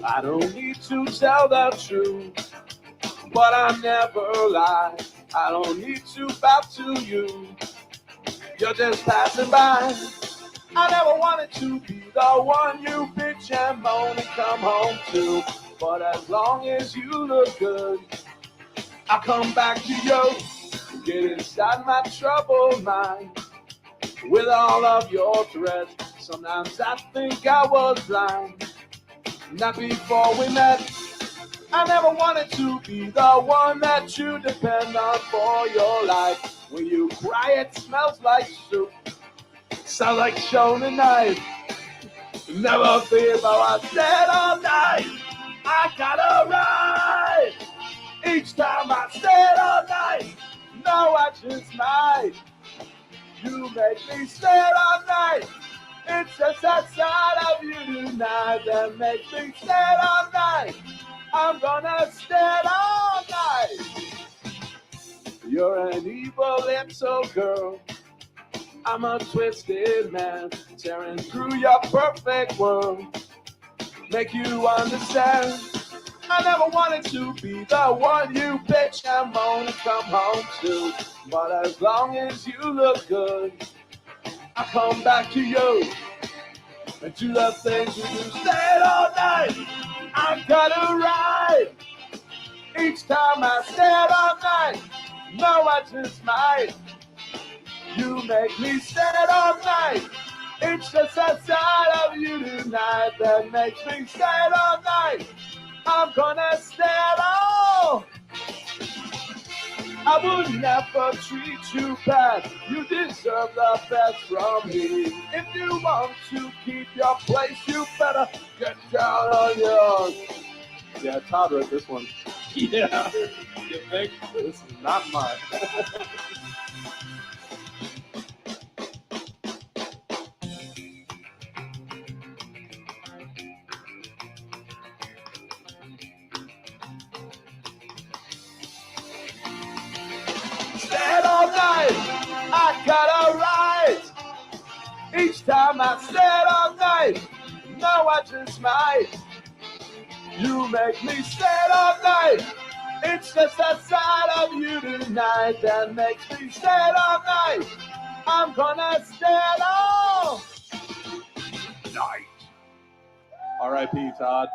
I don't need to tell the truth, but I never lie. I don't need to bow to you. You're just passing by. I never wanted to be the one you bitch and moan and come home to. But as long as you look good, I come back to you. Get inside my troubled mind with all of your threats. Sometimes I think I was blind, not before we met. I never wanted to be the one that you depend on for your life. When you cry, it smells like soup. Sounds like shown tonight. Never fear about I said all night. I gotta ride. Each time I said all night. No, I just might. You make me stay all night. It's just that side of you tonight that makes me stay all night. I'm gonna stay all night. You're an evil little girl. I'm a twisted man, tearing through your perfect world. Make you understand. I never wanted to be the one you bitch and moan and come home to. But as long as you look good, I come back to you. And do the things you do, stay all night. I gotta ride. Each time I stay all night. No, I just might. You make me stay all night. It's just that side of you tonight that makes me stay all night. I'm gonna stay all. I would never treat you bad. You deserve the best from me. If you want to keep your place, you better get down on yours. Yeah, Todd wrote this one. Yeah, you think? This is not mine. I gotta ride. Each time I stay all night. No, I just might. You make me stay all night. It's just that side of you tonight that makes me stay all night. I'm gonna stay all night. R.I.P. Todd.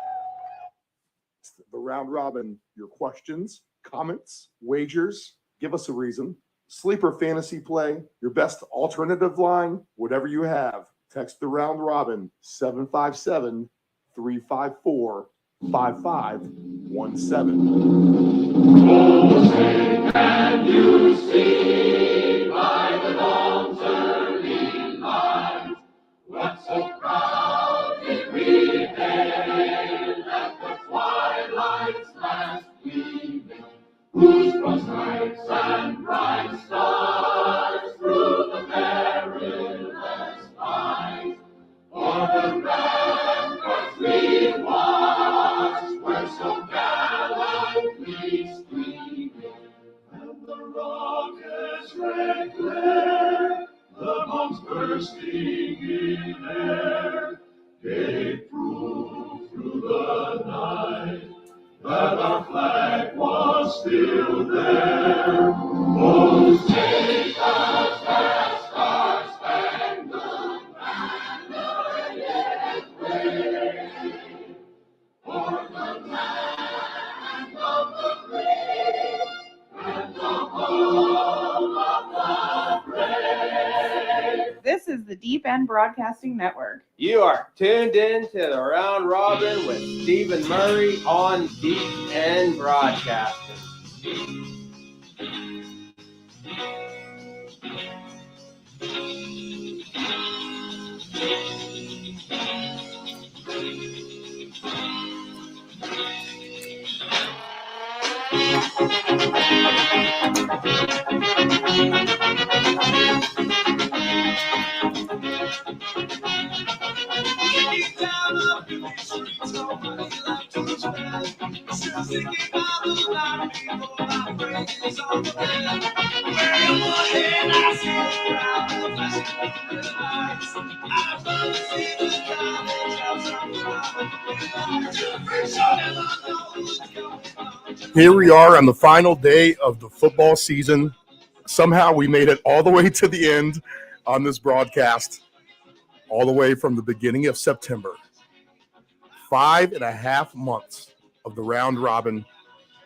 The round robin. Your questions, comments, wagers. Give us a reason. Sleeper fantasy play, your best alternative line, whatever you have. Text the round robin 757-354-5517. Can you see by the dawn's early light what so proudly we hailed at the twilight's last gleaming? Whose cross nights and bright stars through the perilous fight, o'er the ramparts we watched were so gallantly streaming, and the rocket's red glare, the bombs bursting in air, gave proof through the night that our flag was still there. Oh, take us past our spangled banner yet wave, for the land of the free and the home of the brave. This is the Deep End Broadcasting Network. You are tuned in to the Round Robin with Stephen Murray on Deep End Broadcasting. Here we are on the final day of the football season. Somehow we made it all the way to the end on this broadcast, all the way from the beginning of September. 5.5 months of the round robin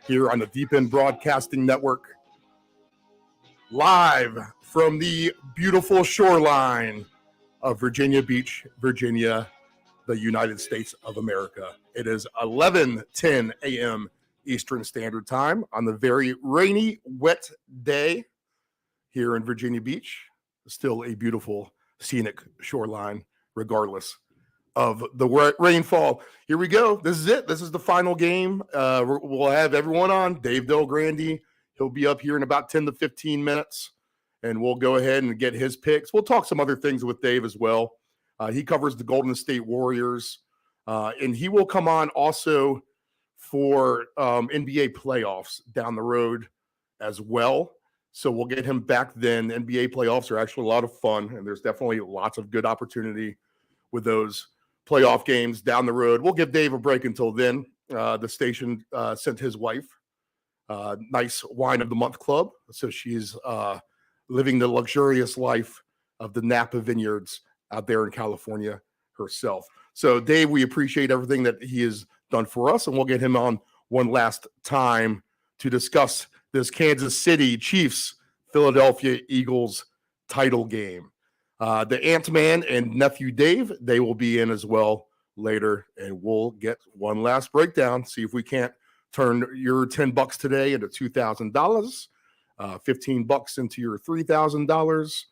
here on the Deep End Broadcasting Network. Live from the beautiful shoreline of Virginia Beach, Virginia, the United States of America. It is 11:10 a.m. Eastern Standard Time on the very rainy, wet day here in Virginia Beach. Still a beautiful, scenic shoreline, regardless of the rainfall. Here we go. This is it. This is the final game. We'll have everyone on. Dave Grande. He'll be up here in about 10 to 15 minutes, and we'll go ahead and get his picks. We'll talk some other things with Dave as well. He covers the Golden State Warriors, and he will come on also for NBA playoffs down the road as well. So we'll get him back then. NBA playoffs are actually a lot of fun, and there's definitely lots of good opportunity with those playoff games down the road. We'll give Dave a break until then. The station sent his wife nice Wine of the Month Club. So she's living the luxurious life of the Napa Vineyards out there in California herself. So Dave, we appreciate everything that he has done for us, and we'll get him on one last time to discuss this Kansas City Chiefs, Philadelphia Eagles title game. The Ant-Man and Nephew Dave, they will be in as well later, and we'll get one last breakdown, see if we can't turn your $10 today into $2,000, $15 into your $3,000,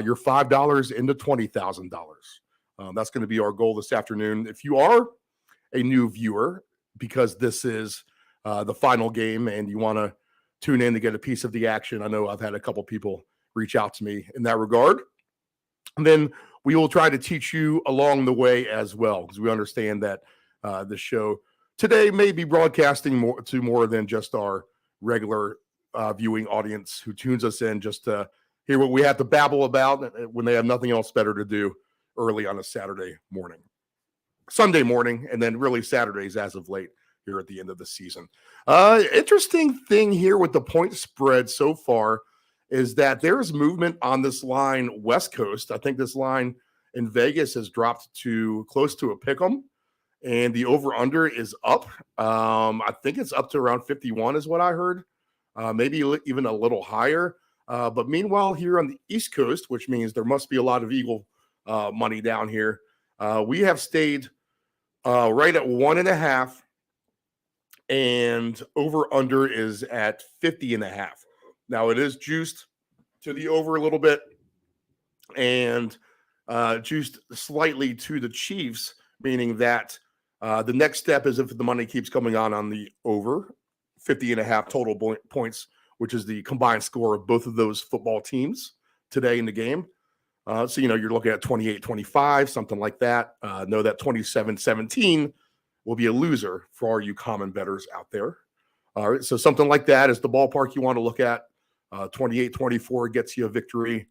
your $5 into $20,000. That's going to be our goal this afternoon. If you are a new viewer, because this is the final game and you want to tune in to get a piece of the action, I know I've had a couple people reach out to me in that regard. And then we will try to teach you along the way as well, because we understand that the show today may be broadcasting more than just our regular viewing audience who tunes us in just to hear what we have to babble about when they have nothing else better to do early on a Saturday morning, Sunday morning, and then really Saturdays as of late here at the end of the season. Interesting thing here with the point spread so far is that there's movement on this line West Coast. I think this line in Vegas has dropped to close to a pick'em, and the over-under is up. I think it's up to around 51 is what I heard, maybe even a little higher. But meanwhile, here on the East Coast, which means there must be a lot of Eagle money down here, we have stayed right at 1.5, and over-under is at 50.5. Now, it is juiced to the over a little bit and juiced slightly to the Chiefs, meaning that the next step is if the money keeps coming on the over, 50.5 total points, which is the combined score of both of those football teams today in the game. So, you're looking at 28-25, something like that. Know that 27-17 will be a loser for all you common bettors out there. All right, so something like that is the ballpark you want to look at. 28-24 gets you a victory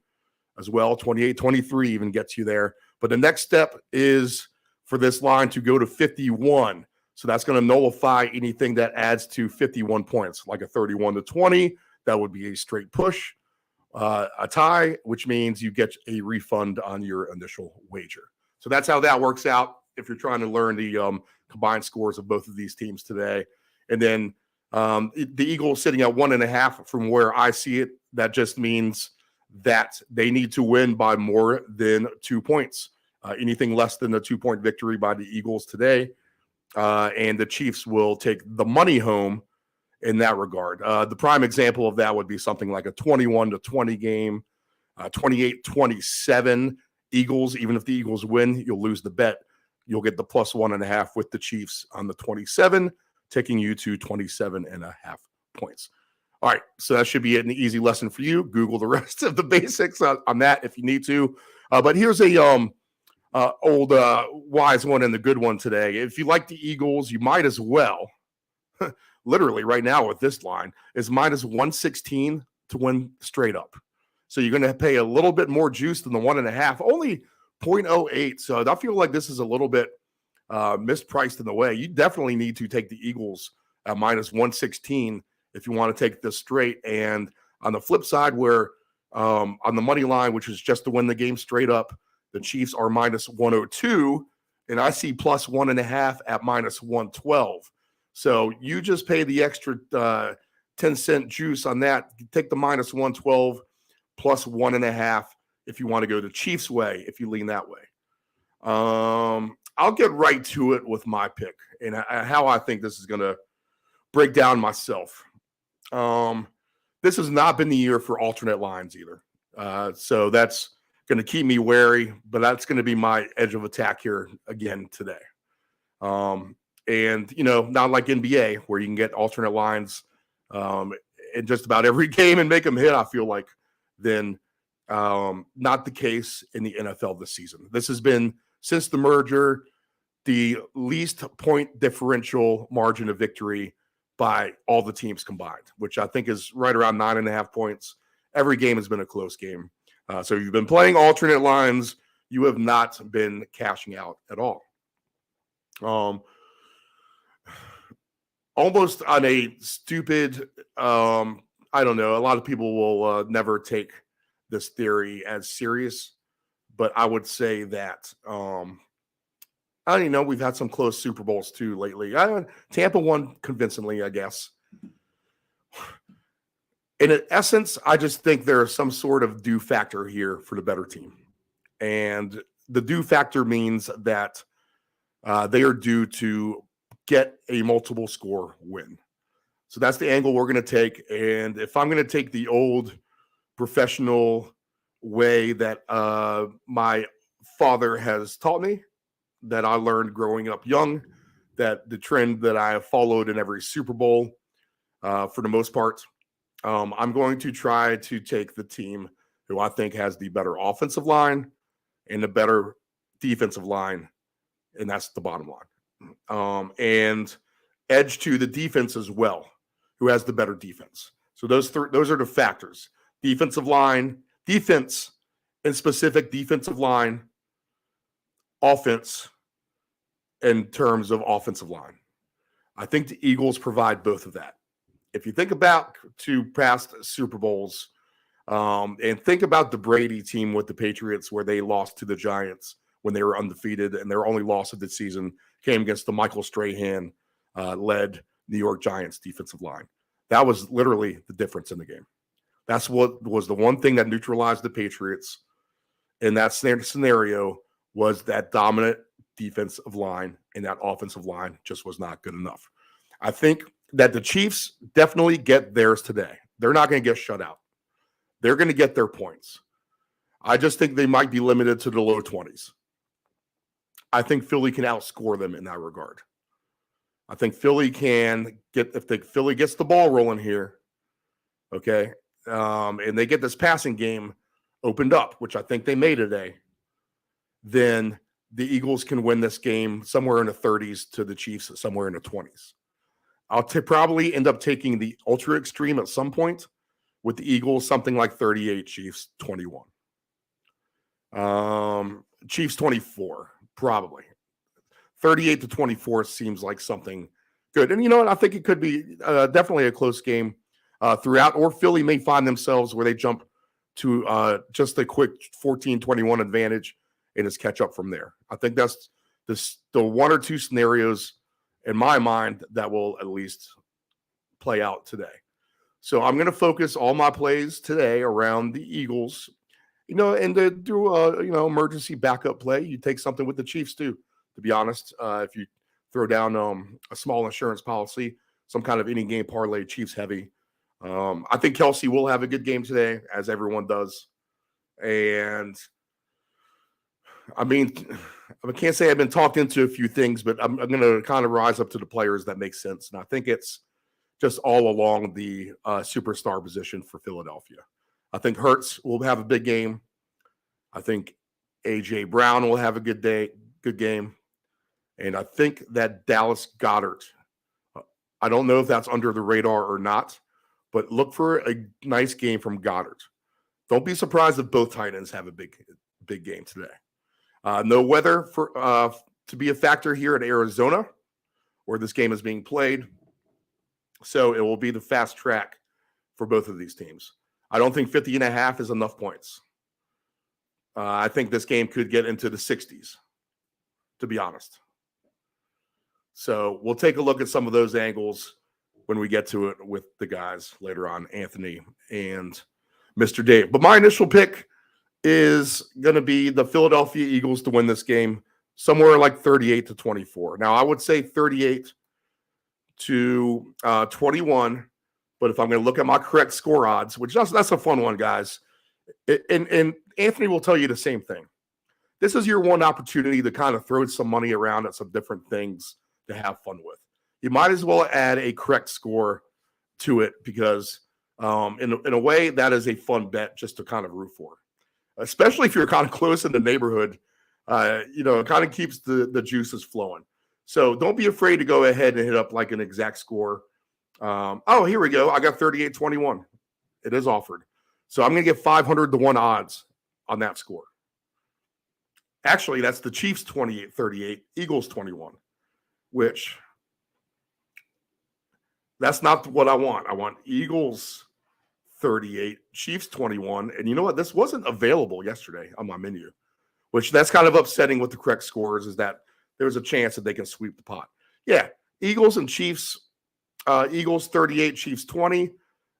as well. 28-23 even gets you there. But the next step is for this line to go to 51. So that's going to nullify anything that adds to 51 points, like a 31-20. That would be a straight push. A tie, which means you get a refund on your initial wager. So that's how that works out if you're trying to learn the combined scores of both of these teams today. And then the Eagles sitting at 1.5 from where I see it. That just means that they need to win by more than 2 points. Anything less than a 2-point victory by the Eagles today, and the Chiefs will take the money home in that regard. The prime example of that would be something like a 21-20 game, 28-27 Eagles. Even if the Eagles win, you'll lose the bet. You'll get the plus 1.5 with the Chiefs on the 27, taking you to 27.5 points. All right, so that should be an easy lesson for you. Google the rest of the basics on that if you need to. But here's a old wise one and the good one today. If you like the Eagles, you might as well, literally right now with this line, is minus 116 to win straight up. So you're going to pay a little bit more juice than the 1.5, only 0.08. So I feel like this is a little bit mispriced in the way. You definitely need to take the Eagles at minus 116 if you want to take this straight. And on the flip side, where on the money line, which is just to win the game straight up, the Chiefs are minus 102, and I see plus 1.5 at minus 112. So you just pay the extra 10-cent juice on that. Take the minus 112 plus 1.5 if you want to go the Chiefs way, if you lean that way. I'll get right to it with my pick and how I think this is going to break down myself. This has not been the year for alternate lines either. So that's going to keep me wary, but that's going to be my edge of attack here again today. And, not like NBA where you can get alternate lines in just about every game and make them hit, I feel like, then not the case in the NFL this season. This has been, since the merger, the least point differential margin of victory by all the teams combined, which I think is right around 9.5 points. Every game has been a close game. So if you've been playing alternate lines, you have not been cashing out at all. Almost on a stupid, I don't know, a lot of people will never take this theory as serious, but I would say that, I don't know, we've had some close Super Bowls too lately. Tampa won convincingly, I guess. In essence, I just think there's some sort of due factor here for the better team. And the due factor means that they are due to get a multiple score win. So that's the angle we're going to take. And if I'm going to take the old professional way that my father has taught me, that I learned growing up young, that the trend that I have followed in every Super Bowl for the most part, I'm going to try to take the team who I think has the better offensive line and the better defensive line, and that's the bottom line. And edge to the defense as well, who has the better defense. So those are the factors. Defensive line, defense, and specific defensive line, offense in terms of offensive line. I think the Eagles provide both of that. If you think about to past Super Bowls and think about the Brady team with the Patriots where they lost to the Giants when they were undefeated and their only loss of the season came against the Michael Strahan led New York Giants defensive line. That was literally the difference in the game. That's what was the one thing that neutralized the Patriots in that scenario was that dominant defensive line, and that offensive line just was not good enough. I think that the Chiefs definitely get theirs today. They're not going to get shut out. They're going to get their points. I just think they might be limited to the low 20s. I think Philly can outscore them in that regard. I think Philly can get, if Philly gets the ball rolling here, okay, and they get this passing game opened up, which I think they may today, then the Eagles can win this game somewhere in the 30s to the Chiefs somewhere in the 20s. I'll probably end up taking the ultra extreme at some point with the Eagles, something like 38, Chiefs 21. Chiefs 24, probably. 38 to 24 seems like something good. And you know what? I think it could be definitely a close game throughout, or Philly may find themselves where they jump to just a quick 14-21 advantage and just catch up from there. I think that's the one or two scenarios in my mind that will at least play out today. So I'm going to focus all my plays today around the Eagles, and to do emergency backup play. You take something with the Chiefs too, to be honest. If you throw down a small insurance policy, some kind of inning game parlay, Chiefs heavy. I think Kelsey will have a good game today, as everyone does. And I mean, I can't say I've been talked into a few things, but I'm going to kind of rise up to the players that make sense. And I think it's just all along the superstar position for Philadelphia. I think Hurts will have a big game. I think A.J. Brown will have a good game. And I think that Dallas Goedert, I don't know if that's under the radar or not, but look for a nice game from Goddard. Don't be surprised if both tight ends have a big game today. No weather to be a factor here in Arizona, where this game is being played. So it will be the fast track for both of these teams. I don't think 50.5 is enough points. I think this game could get into the 60s, to be honest. So we'll take a look at some of those angles when we get to it with the guys later on, Anthony and Mr. Dave. But my initial pick is going to be the Philadelphia Eagles to win this game, somewhere like 38-24. Now, I would say 38 to 21, but if I'm going to look at my correct score odds, which that's a fun one, guys, and Anthony will tell you the same thing. This is your one opportunity to kind of throw some money around at some different things to have fun with. You might as well add a correct score to it because in a way, that is a fun bet just to kind of root for, especially if you're kind of close in the neighborhood. It kind of keeps the juices flowing. So don't be afraid to go ahead and hit up like an exact score. Here we go. I got 38-21. It is offered. So I'm going to get 500-1 odds on that score. Actually, that's the Chiefs 28-38, Eagles 21, which that's not what I want. I want Eagles 38, Chiefs 21. And you know what? This wasn't available yesterday on my menu, which that's kind of upsetting with the correct scores is that there's a chance that they can sweep the pot. Yeah, Eagles and Chiefs, Eagles 38, Chiefs 20,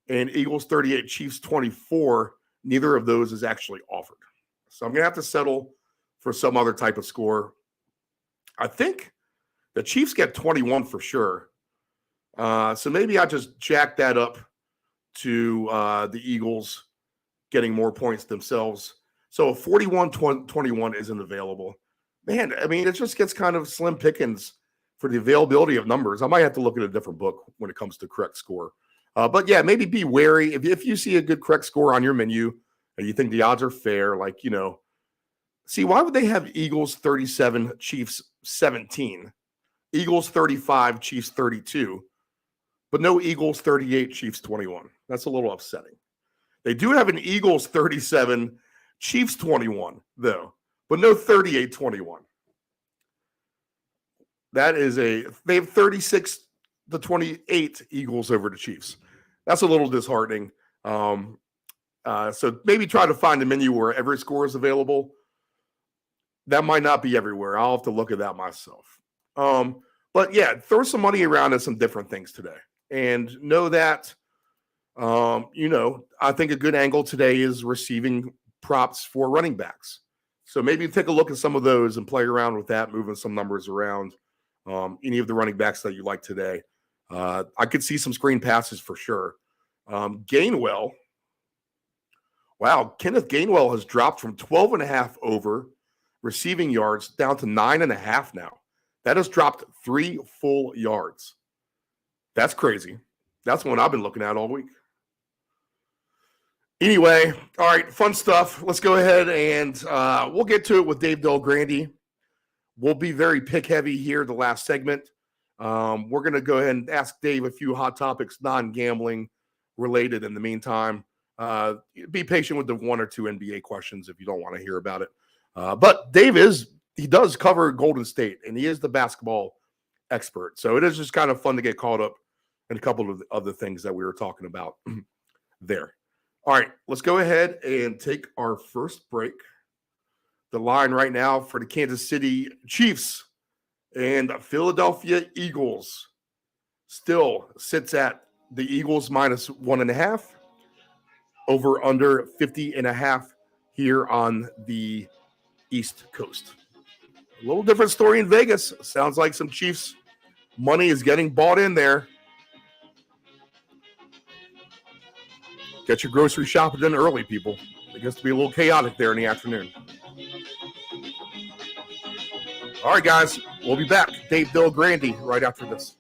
and Eagles 38, Chiefs 24. Neither of those is actually offered. So I'm going to have to settle for some other type of score. I think the Chiefs get 21 for sure. So maybe I just jack that up to the Eagles getting more points themselves. So 41-21 isn't available. Man, I mean, it just gets kind of slim pickings for the availability of numbers. I might have to look at a different book when it comes to correct score. But yeah, maybe be wary. If you see a good correct score on your menu and you think the odds are fair, like, see, why would they have Eagles 37, Chiefs 17, Eagles 35, Chiefs 32, but no Eagles 38, Chiefs 21? That's a little upsetting. They do have an Eagles 37, Chiefs 21, though, but no 38-21. They have 36-28 Eagles over the Chiefs. That's a little disheartening. So maybe try to find a menu where every score is available. That might not be everywhere. I'll have to look at that myself. But yeah, throw some money around at some different things today. And know that, I think a good angle today is receiving props for running backs. So maybe take a look at some of those and play around with that, moving some numbers around. Any of the running backs that you like today. I could see some screen passes for sure. Gainwell. Wow, Kenneth Gainwell has dropped from 12.5 over receiving yards down to 9.5 now. That has dropped 3 full yards. That's crazy. That's one I've been looking at all week. Anyway, all right, fun stuff. Let's go ahead and we'll get to it with Dave Grande. We'll be very pick heavy here the last segment. We're going to go ahead and ask Dave a few hot topics, non-gambling related in the meantime. Be patient with the 1 or 2 NBA questions if you don't want to hear about it. But Dave does cover Golden State, and he is the basketball expert. So it is just kind of fun to get caught up in a couple of the other things that we were talking about there. All right, let's go ahead and take our first break. The line right now for the Kansas City Chiefs and Philadelphia Eagles still sits at the Eagles minus 1.5, over under 50.5 here on the East Coast. A little different story in Vegas. Sounds like some Chiefs money is getting bought in there. Get your grocery shopping in early, people. It gets to be a little chaotic there in the afternoon. All right, guys, we'll be back. Dave Grande right after this.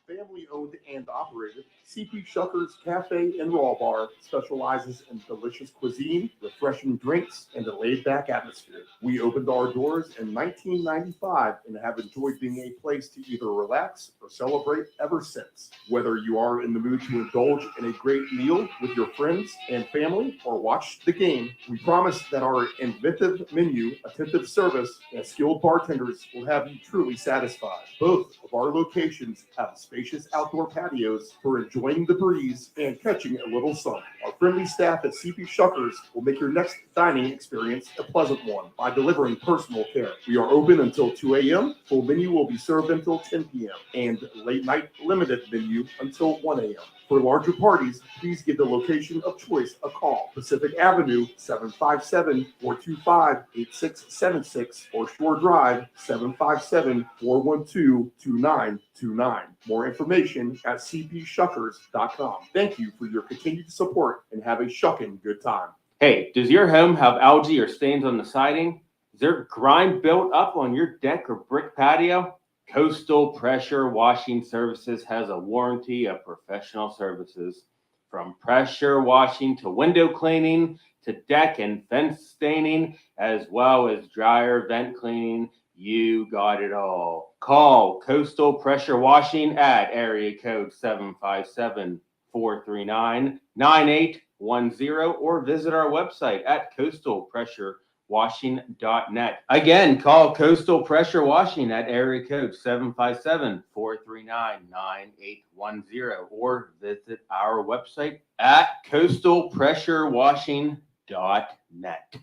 Family owned and operated, CP Shuckers Cafe and Raw Bar specializes in delicious cuisine, refreshing drinks, and a laid-back atmosphere. We opened our doors in 1995 and have enjoyed being a place to either relax or celebrate ever since. Whether you are in the mood to indulge in a great meal with your friends and family or watch the game, we promise that our inventive menu, attentive service, and skilled bartenders will have you truly satisfied. Both of our locations have spacious outdoor patios for enjoying the breeze and catching a little sun. Our friendly staff at CP Shuckers will make your next dining experience a pleasant one by delivering personal care. We are open until 2 a.m. Full menu will be served until 10 p.m. and late night limited menu until 1 a.m. For larger parties, please give the location of choice a call. Pacific Avenue, 757-425-8676 or Shore Drive, 757-412-2929. More information at cpshuckers.com. Thank you for your continued support and have a shucking good time. Hey, does your home have algae or stains on the siding? Is there grime built up on your deck or brick patio? Coastal Pressure Washing Services has a warranty of professional services. From pressure washing to window cleaning to deck and fence staining, as well as dryer vent cleaning, you got it all. Call Coastal Pressure Washing at area code 757-439-9810 or visit our website at coastalpressurewashing.net. Again, call Coastal Pressure Washing at area code 757-439-9810 or visit our website at coastalpressurewashing.net.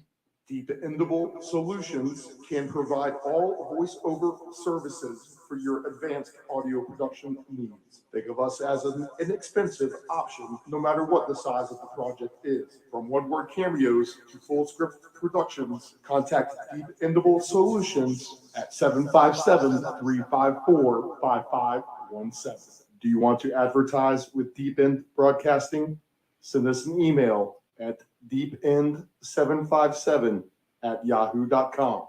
Dependable Solutions can provide all voiceover services for your advanced audio production needs. Think of us as an inexpensive option, no matter what the size of the project is. From one-word cameos to full script productions, contact Dependable Solutions at 757-354-5517. Do you want to advertise with Deep End Broadcasting? Send us an email at deepend757@yahoo.com.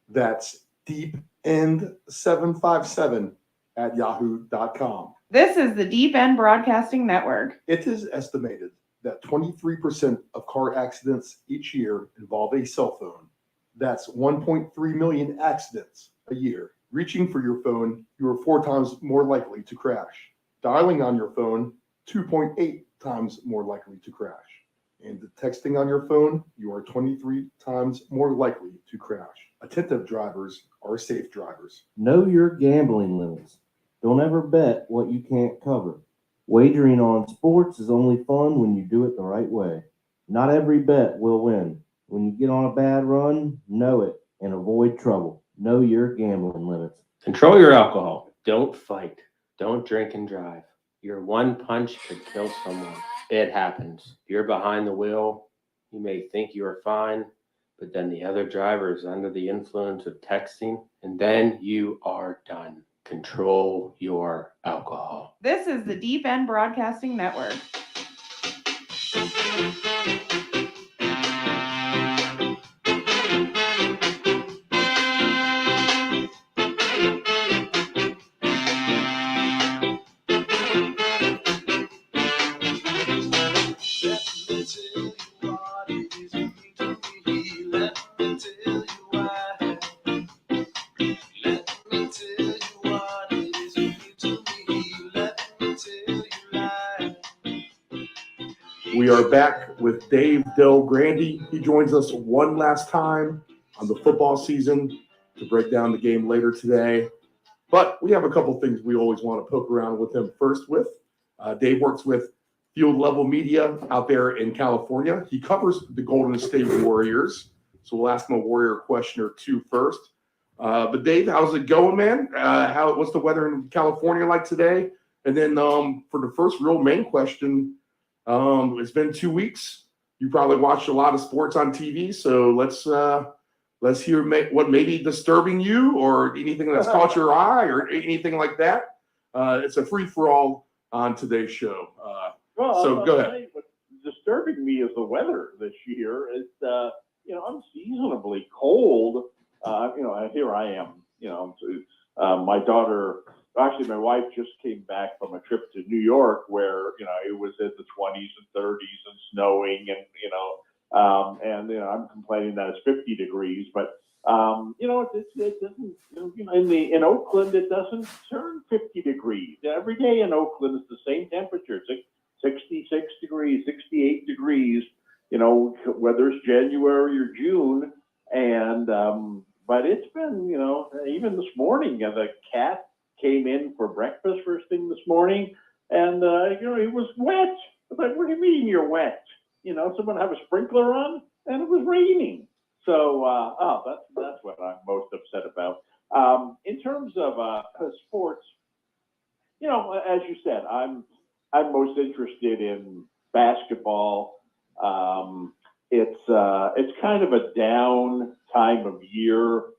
That's deepend757@yahoo.com. This is the Deep End Broadcasting Network. It is estimated that 23% of car accidents each year involve a cell phone. That's 1.3 million accidents a year. Reaching for your phone, you are 4 times more likely to crash. Dialing on your phone, 2.8 times more likely to crash. And texting on your phone, you are 23 times more likely to crash. Attentive drivers are safe drivers. Know your gambling limits. Don't ever bet what you can't cover. Wagering on sports is only fun when you do it the right way. Not every bet will win. When you get on a bad run, know it and avoid trouble. Know your gambling limits. Control your alcohol. Don't fight. Don't drink and drive. Your one punch could kill someone. It happens. You're behind the wheel. You may think you are fine, but then the other driver is under the influence of texting, and then you are done. Control your alcohol. This is the Deep End Broadcasting Network. We are back with Dave Grande. He joins us one last time on the football season to break down the game later today. But we have a couple things we always want to poke around with him first with. Dave works with Field Level Media out there in California. He covers the Golden State Warriors. So we'll ask him a Warrior question or two first. But Dave, how's it going, man? What's the weather in California like today? And then for the first real main question, it's been 2 weeks. You probably watched a lot of sports on TV, so let's hear what may be disturbing you or anything that's caught your eye or anything like that. It's a free-for-all on today's show. So go ahead. What's disturbing me is the weather this year. It's unseasonably cold. Here I am. My daughter actually, my wife just came back from a trip to New York where, it was in the 20s and 30s and snowing and, I'm complaining that it's 50 degrees, but, it doesn't, in Oakland, it doesn't turn 50 degrees. Every day in Oakland is the same temperature, 66 degrees, 68 degrees, whether it's January or June. And, but it's been, even this morning, the cat came in for breakfast first thing this morning, and it was wet. I was like, what do you mean you're wet? Someone have a sprinkler on, and it was raining. So, that's what I'm most upset about. In terms of sports, as you said, I'm most interested in basketball. It's kind of a down time of year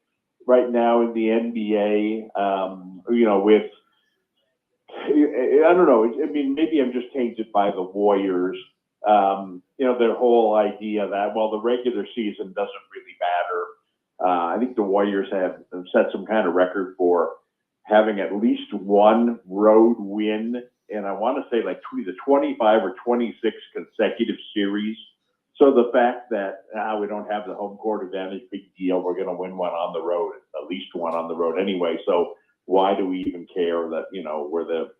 right now in the NBA, with, I don't know, I mean, maybe I'm just tainted by the Warriors, their whole idea that, well, the regular season doesn't really matter. I think the Warriors have set some kind of record for having at least one road win, and I want to say like either 25 or 26 consecutive series. So the fact that we don't have the home court advantage, big deal. We're going to win one on the road, at least one on the road anyway. So why do we even care that, we're the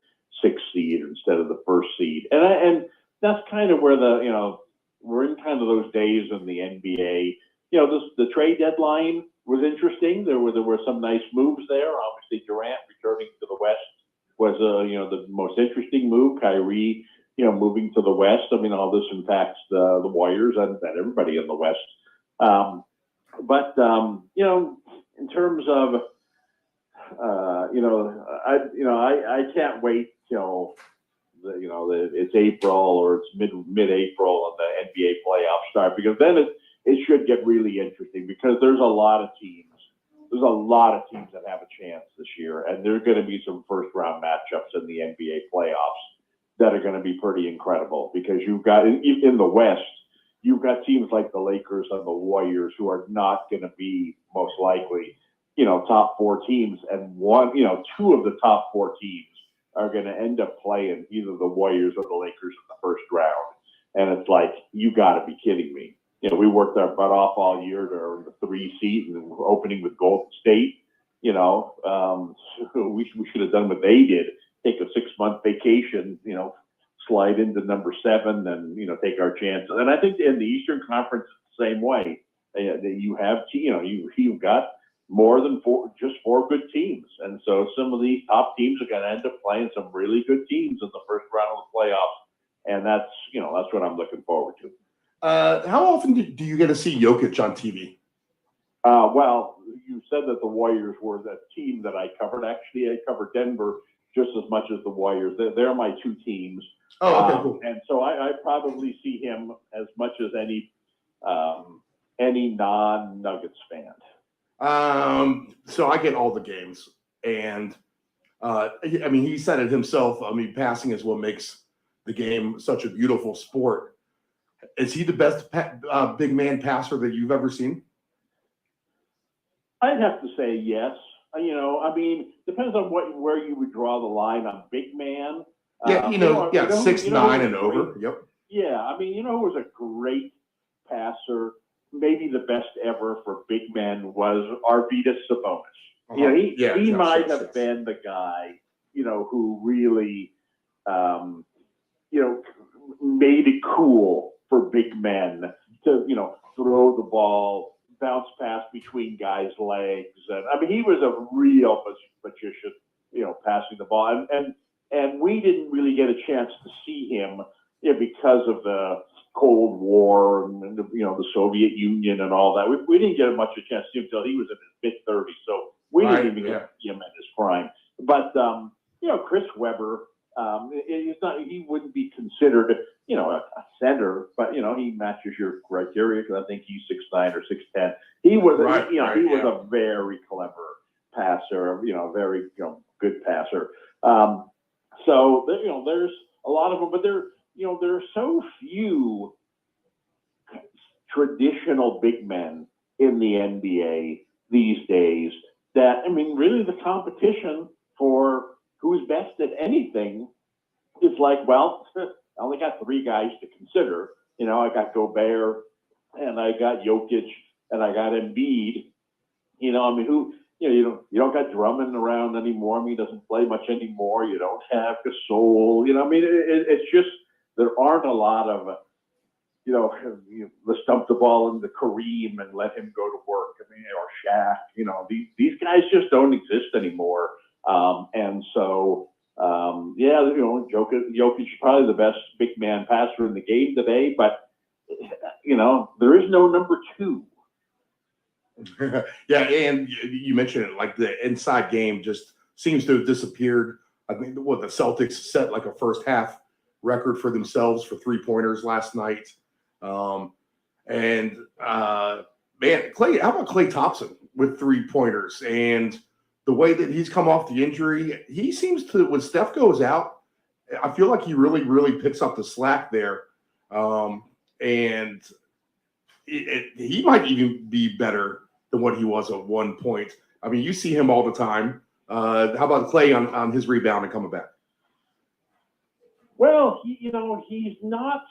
6th seed instead of the 1st seed? And that's kind of where we're in kind of those days in the NBA. The trade deadline was interesting. There were some nice moves there. Obviously, Durant returning to the West was, the most interesting move. Kyrie, moving to the West. I mean, all this impacts the Warriors and everybody in the West. But in terms of, I can't wait till it's April or it's mid-April and the NBA playoffs start, because then it should get really interesting, because there's a lot of teams. There's a lot of teams that have a chance this year, and there's going to be some first-round matchups in the NBA playoffs that are going to be pretty incredible, because you've got, in the West, you've got teams like the Lakers and the Warriors who are not going to be, most likely, top 4 teams, and two of the top 4 teams are going to end up playing either the Warriors or the Lakers in the first round. And it's like, you got to be kidding me. We worked our butt off all year to earn the 3 seed and opening with Golden State. We should have done what they did. Take a 6-month vacation, slide into number 7 and, take our chances. And I think in the Eastern Conference, the same way. You have, you've got more than 4 good teams. And so some of these top teams are going to end up playing some really good teams in the first round of the playoffs. And that's what I'm looking forward to. How often do you get to see Jokic on TV? Well, you said that the Warriors were the team that I covered. Actually, I covered Denver just as much as the Warriors. They're my 2 teams. Oh, okay, cool. And so I probably see him as much as any non-Nuggets fan. So I get all the games, and he said it himself. Passing is what makes the game such a beautiful sport. Is he the best big man passer that you've ever seen? I'd have to say yes. Depends on where you would draw the line on big man. 6'9" and over. Yep. Yeah, who was a great passer, maybe the best ever for big men, was Arvydas Sabonis. He might have been the guy, who really, made it cool for big men to, throw the ball, bounce pass between guys' legs. And he was a real magician, passing the ball. And we didn't really get a chance to see him because of the Cold War and the Soviet Union and all that. We didn't get much of a chance to see him until he was in his mid-30s. So we didn't even get to see him in his prime. But Chris Webber, he wouldn't be considered a center, but he matches your criteria, because I think he's 6'9" or 6'10". He was a very clever passer, very good passer. So there's a lot of them, but there are so few traditional big men in the NBA these days that really the competition for who's best at anything, it's like, well, I only got 3 guys to consider. You know, I got Gobert, and I got Jokic, and I got Embiid. You know, I mean, you don't got Drummond around anymore. I mean, he doesn't play much anymore. You don't have Gasol. You know, I mean, it's just there aren't a lot of, let's dump the ball into Kareem and let him go to work. I mean, or Shaq. You know, these guys just don't exist anymore. And so, Jokic is probably the best big man passer in the game today, but there is no number 2. Yeah, and you mentioned it, like the inside game just seems to have disappeared. I think the Celtics set like a first half record for themselves for 3-pointers last night. Man, Clay, how about Klay Thompson with 3-pointers? And the way that he's come off the injury, he seems to, when Steph goes out, I feel like he really, really picks up the slack there. And he might even be better than what he was at one point. I mean, you see him all the time. How about Clay on his rebound and coming back? Well, he's not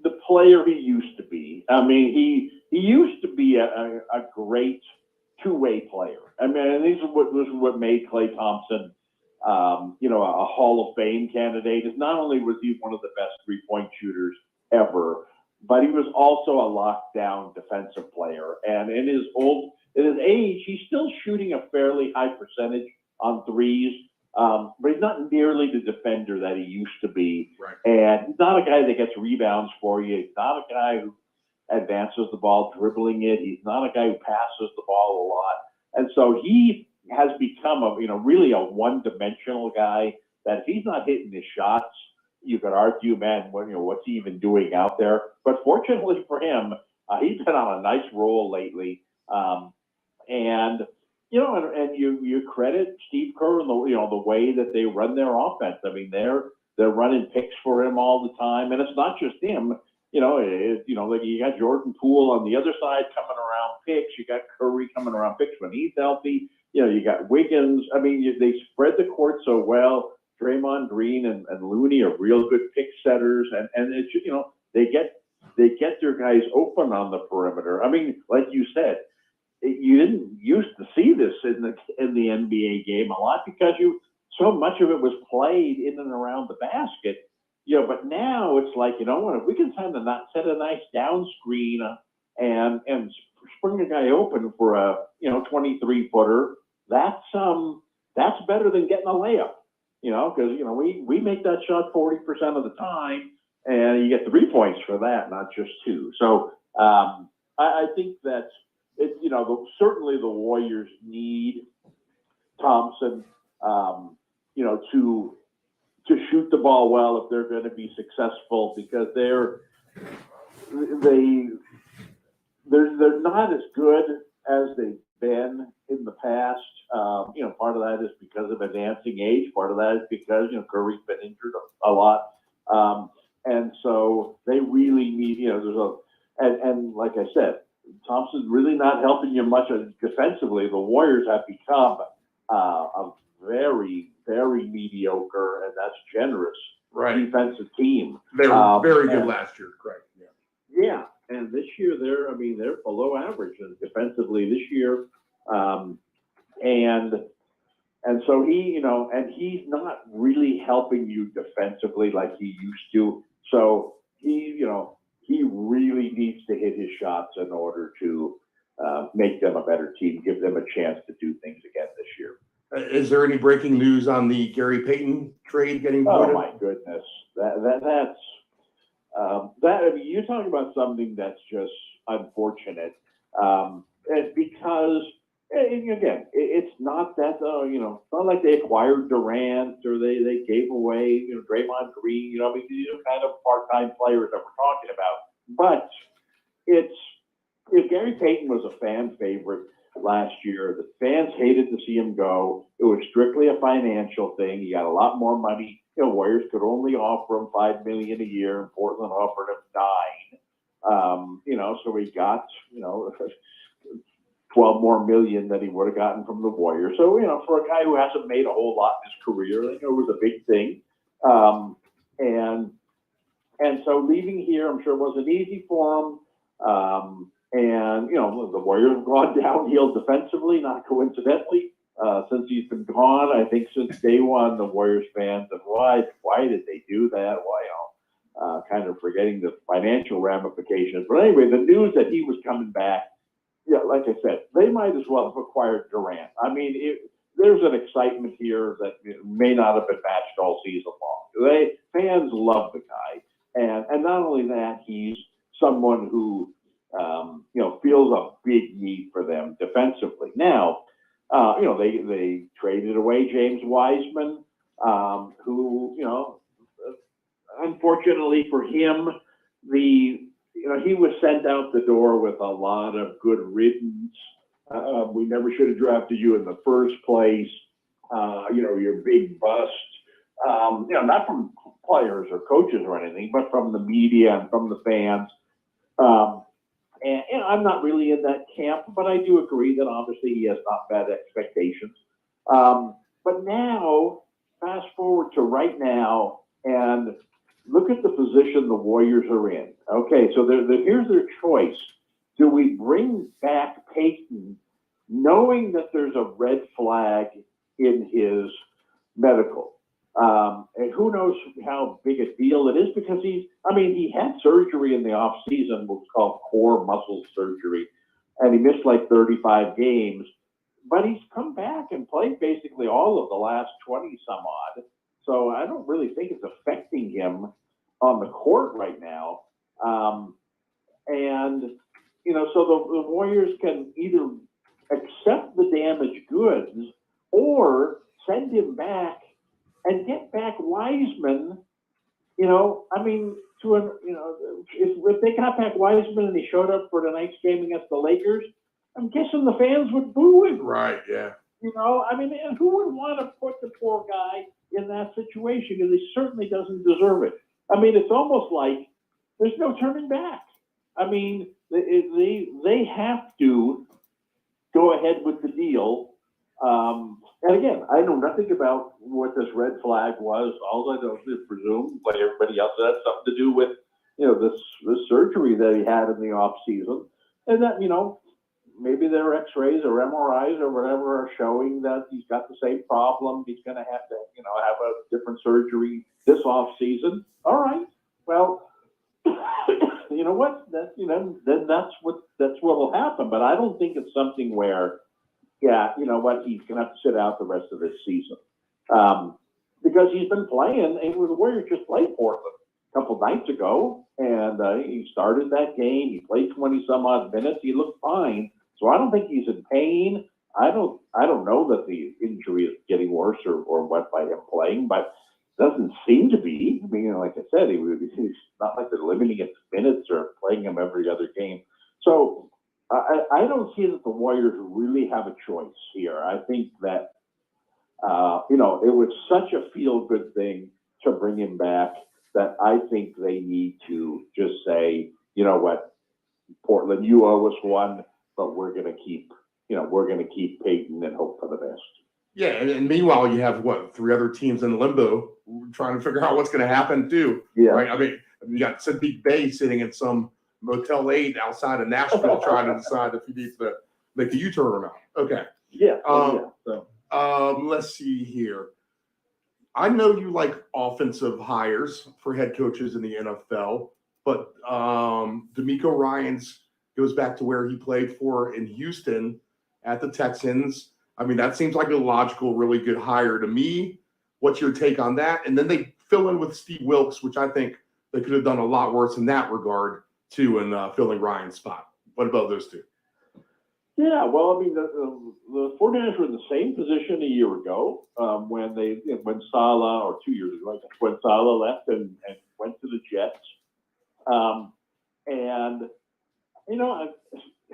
the player he used to be. I mean, he used to be a great two-way player. I mean, and this is what made Klay Thompson, a Hall of Fame candidate. Is not only was he one of the best three-point shooters ever, but he was also a lockdown defensive player. And in his age, he's still shooting a fairly high percentage on threes, but he's not nearly the defender that he used to be. Right. And he's not a guy that gets rebounds for you. He's not a guy who advances the ball dribbling it. He's not a guy who passes the ball a lot. And so he has become really a one-dimensional guy that if he's not hitting his shots, you could argue, man, what's he even doing out there? But fortunately for him, he's been on a nice roll lately. And you credit Steve Kerr and the way that they run their offense. I mean, they're running picks for him all the time, and it's not just him. Like you got Jordan Poole on the other side coming around picks. You got Curry coming around picks when he's healthy. You got Wiggins. I mean, they spread the court so well. Draymond Green and Looney are real good pick setters, and it's they get their guys open on the perimeter. I mean, like you said, you didn't used to see this in the NBA game a lot because so much of it was played in and around the basket. But now it's like, if we can set a nice down screen and spring a guy open for a 23-footer, that's better than getting a layup. Because we make that shot 40% of the time, and you get 3 points for that, not just 2. So I think that certainly the Warriors need Thompson, to shoot the ball well if they're going to be successful, because they're not as good as they've been in the past. Part of that is because of advancing age. Part of that is because Curry's been injured a lot, and so they really need and like I said, Thompson's really not helping you much defensively. The Warriors have become a very, very mediocre, and that's generous, defensive team. They were very good last year, correct? Yeah, and this year they're below average defensively this year, and so he's not really helping you defensively like he used to. So he really needs to hit his shots in order to make them a better team, give them a chance to do things again this year. Is there any breaking news on the Gary Payton trade getting voted? Oh my goodness, that's I mean, you're talking about something that's just unfortunate, because again, it's not that it's not like they acquired Durant or they gave away Draymond Green. I mean, these are kind of part-time players that we're talking about. But if Gary Payton was a fan favorite last year, the fans hated to see him go. It was strictly a financial thing. He got a lot more money. Warriors could only offer him $5 million a year, and Portland offered him $9 million. So he got 12 more million that he would have gotten from the Warriors. So, for a guy who hasn't made a whole lot in his career, it was a big thing. And so leaving here, I'm sure wasn't easy for him. And the Warriors have gone downhill defensively, not coincidentally, since he's been gone. I think since day one, the Warriors fans have, why did they do that? Why, kind of forgetting the financial ramifications. But anyway, the news that he was coming back, like I said, they might as well have acquired Durant. I mean, there's an excitement here that may not have been matched all season long. Fans love the guy. And not only that, he's someone who, feels a big need for them defensively. Now, they traded away James Wiseman, who, unfortunately for him, he was sent out the door with a lot of good riddance. We never should have drafted you in the first place. You're big bust. Not from players or coaches or anything, but from the media and from the fans. And I'm not really in that camp, but I do agree that obviously he has not bad expectations. But now, fast forward to right now, and look at the position the Warriors are in. Okay, so here's their choice. Do we bring back Peyton, knowing that there's a red flag in his medical? And who knows how big a deal it is, because he had surgery in the off season, what's called core muscle surgery, and he missed like 35 games, but he's come back and played basically all of the last 20 some odd. So I don't really think it's affecting him on the court right now. So the Warriors can either accept the damaged goods or send him back and get back Wiseman. If they got back Wiseman and he showed up for tonight's game against the Lakers, I'm guessing the fans would boo him. Right, yeah. And who would want to put the poor guy in that situation? Because he certainly doesn't deserve it. It's almost like there's no turning back. They have to go ahead with the deal. And again, I know nothing about what this red flag was. All I know is presume, like everybody else, that had something to do with, this surgery that he had in the off season, and that maybe their X-rays or MRIs or whatever are showing that he's got the same problem. He's going to have to, have a different surgery this off season. All right, well, you know what? Then that's what will happen. But I don't think it's something where, he's going to have to sit out the rest of this season, because he's been playing. And the Warriors just played Portland a couple nights ago, and he started that game. He played 20 some odd minutes. He looked fine. So I don't think he's in pain. I don't know that the injury is getting worse or what by him playing, but it doesn't seem to be. Like I said, he's not like they're limiting his minutes or playing him every other game. So I don't see that the Warriors really have a choice here. I think that, it was such a feel-good thing to bring him back that I think they need to just say, you know what, Portland, you owe us one, but we're going to keep Peyton and hope for the best. Yeah, and meanwhile, you have, three other teams in limbo trying to figure out what's going to happen, too. Yeah. Right? You got Sadiq Bey sitting in some Motel 8 outside of Nashville trying to decide if he needs to make the U-turn or not. Okay. Yeah. Let's see here. I know you like offensive hires for head coaches in the NFL, but DeMeco Ryans goes back to where he played for in Houston at the Texans. That seems like a logical, really good hire to me. What's your take on that? And then they fill in with Steve Wilkes, which I think they could have done a lot worse in that regard, too, in filling Ryan's spot. What about those two? Yeah, well, the 49ers were in the same position a year ago when Saleh, or 2 years ago, I guess, when Saleh left and went to the Jets.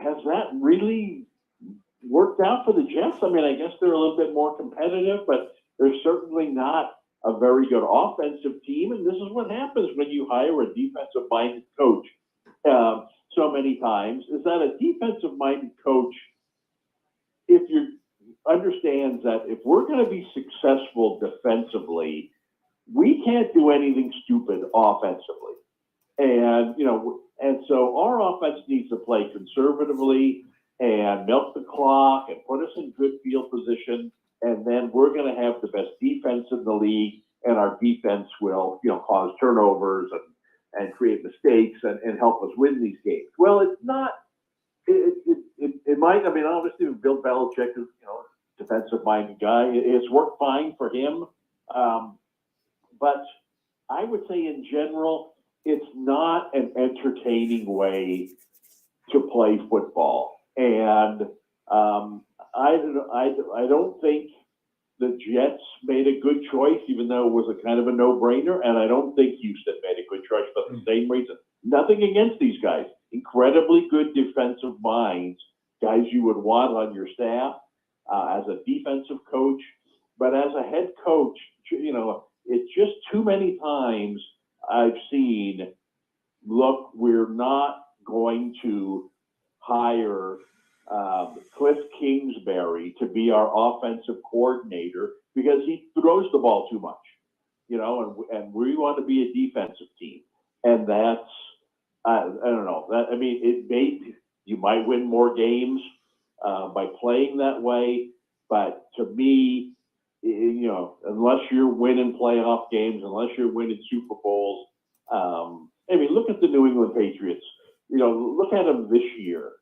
Has that really worked out for the Jets? I guess they're a little bit more competitive, but they're certainly not a very good offensive team. And this is what happens when you hire a defensive-minded coach so many times, is that a defensive-minded coach if you understands that if we're going to be successful defensively, we can't do anything stupid offensively. And, and so our offense needs to play conservatively and milk the clock and put us in good field position. And then we're going to have the best defense in the league, and our defense will, cause turnovers and create mistakes and help us win these games. Well, it's not, it might, obviously Bill Belichick is, defensive-minded guy. It's worked fine for him. But I would say in general, it's not an entertaining way to play football. And I don't think the Jets made a good choice, even though it was a kind of a no-brainer. And I don't think Houston made a good choice for the same reason. Nothing against these guys. Incredibly good defensive minds, guys you would want on your staff as a defensive coach. But as a head coach, it's just too many times I've seen, look, we're not going to hire Cliff Kingsbury to be our offensive coordinator because he throws the ball too much, and we want to be a defensive team. And that's, I don't know, you might win more games by playing that way. But to me, unless you're winning playoff games, unless you're winning Super Bowls, look at the New England Patriots. Look at them this year.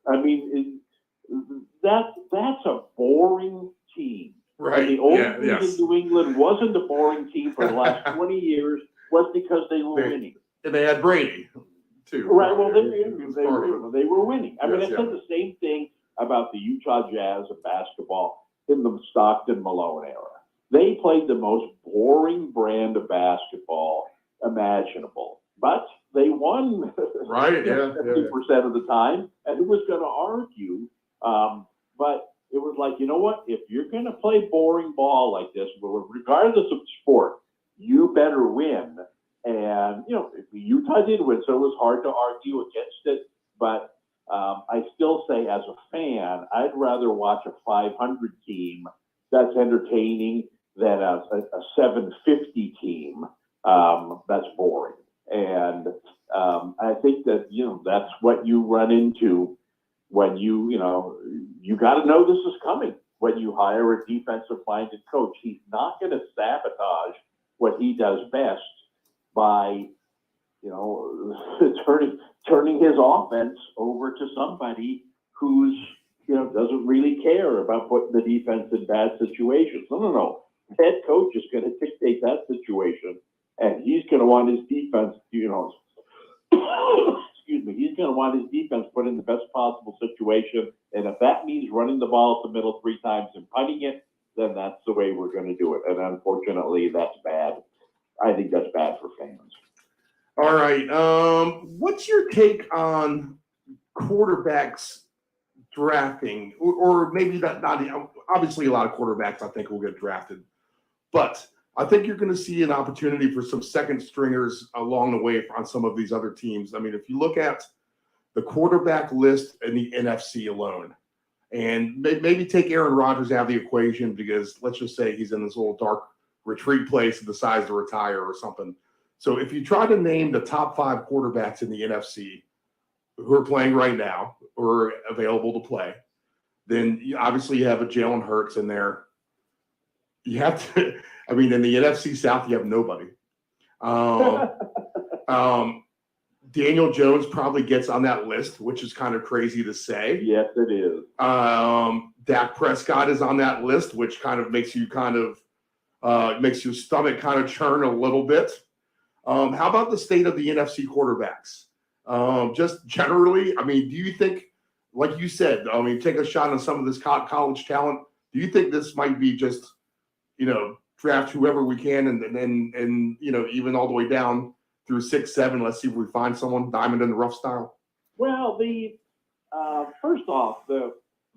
That's a boring team. Right. And the only reason New England wasn't a boring team for the last 20 years was because they were winning. And they had Brady, too. Right. Well, they were winning. I said the same thing about the Utah Jazz of basketball in the Stockton Malone era. They played the most boring brand of basketball imaginable, but they won 50% of the time. And who was going to argue? But it was like, you know what? If you're going to play boring ball like this, regardless of sport, you better win. And, Utah did win, so it was hard to argue against it. But I still say, as a fan, I'd rather watch a 500 team that's entertaining than a 750 team that's boring. And I think that, that's what you run into when you got to know this is coming when you hire a defensive-minded coach. He's not going to sabotage what he does best by, turning his offense over to somebody who's, doesn't really care about putting the defense in bad situations. No. The head coach is going to dictate that situation, and he's going to want his defense, he's going to want his defense put in the best possible situation. And if that means running the ball up the middle 3 times and punting it, then that's the way we're going to do it. And unfortunately, that's bad. I think that's bad for fans. All right. What's your take on quarterbacks drafting, or maybe not? Obviously, a lot of quarterbacks I think will get drafted, but I think you're going to see an opportunity for some second stringers along the way on some of these other teams. If you look at the quarterback list in the NFC alone, and maybe take Aaron Rodgers out of the equation because let's just say he's in this little dark retreat place and decides to retire or something. So if you try to name the top 5 quarterbacks in the NFC who are playing right now or available to play, then obviously you have a Jalen Hurts in there. You have to, in the NFC South, you have nobody. Daniel Jones probably gets on that list, which is kind of crazy to say. Yes, it is. Dak Prescott is on that list, which kind of makes you makes your stomach kind of churn a little bit. How about the state of the NFC quarterbacks? Just generally, do you think, like you said, take a shot on some of this college talent. Do you think this might be just, draft whoever we can and even all the way down through 6, 7, let's see if we find someone diamond in the rough style? Well, first off,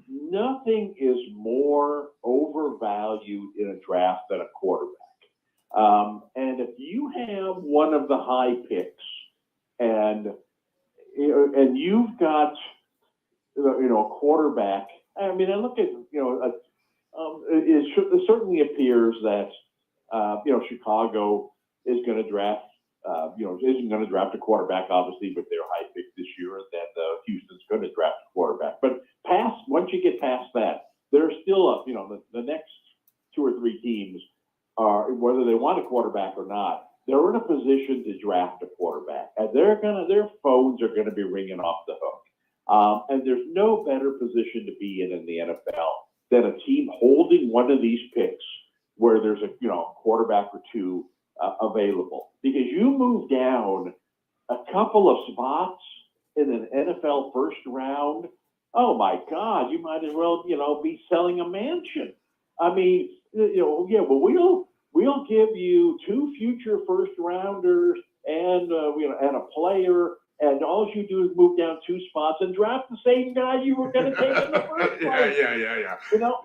nothing is more overvalued in a draft than a quarterback. And if you have one of the high picks and you've got, a quarterback I mean, I look at, it certainly appears that, Chicago is going to draft, isn't going to draft a quarterback, obviously, with their high pick this year, and then Houston's going to draft a quarterback. But once you get past that, there's still the next 2 or 3 teams are, whether they want a quarterback or not, they're in a position to draft a quarterback, and their phones are going to be ringing off the hook. And there's no better position to be in the NFL than a team holding one of these picks where there's a quarterback or two available, because you move down a couple of spots in an NFL first round. Oh my God, you might as well be selling a mansion. I mean, we'll give you 2 future first rounders and and a player, and all you do is move down 2 spots and draft the same guy you were going to take in the first place.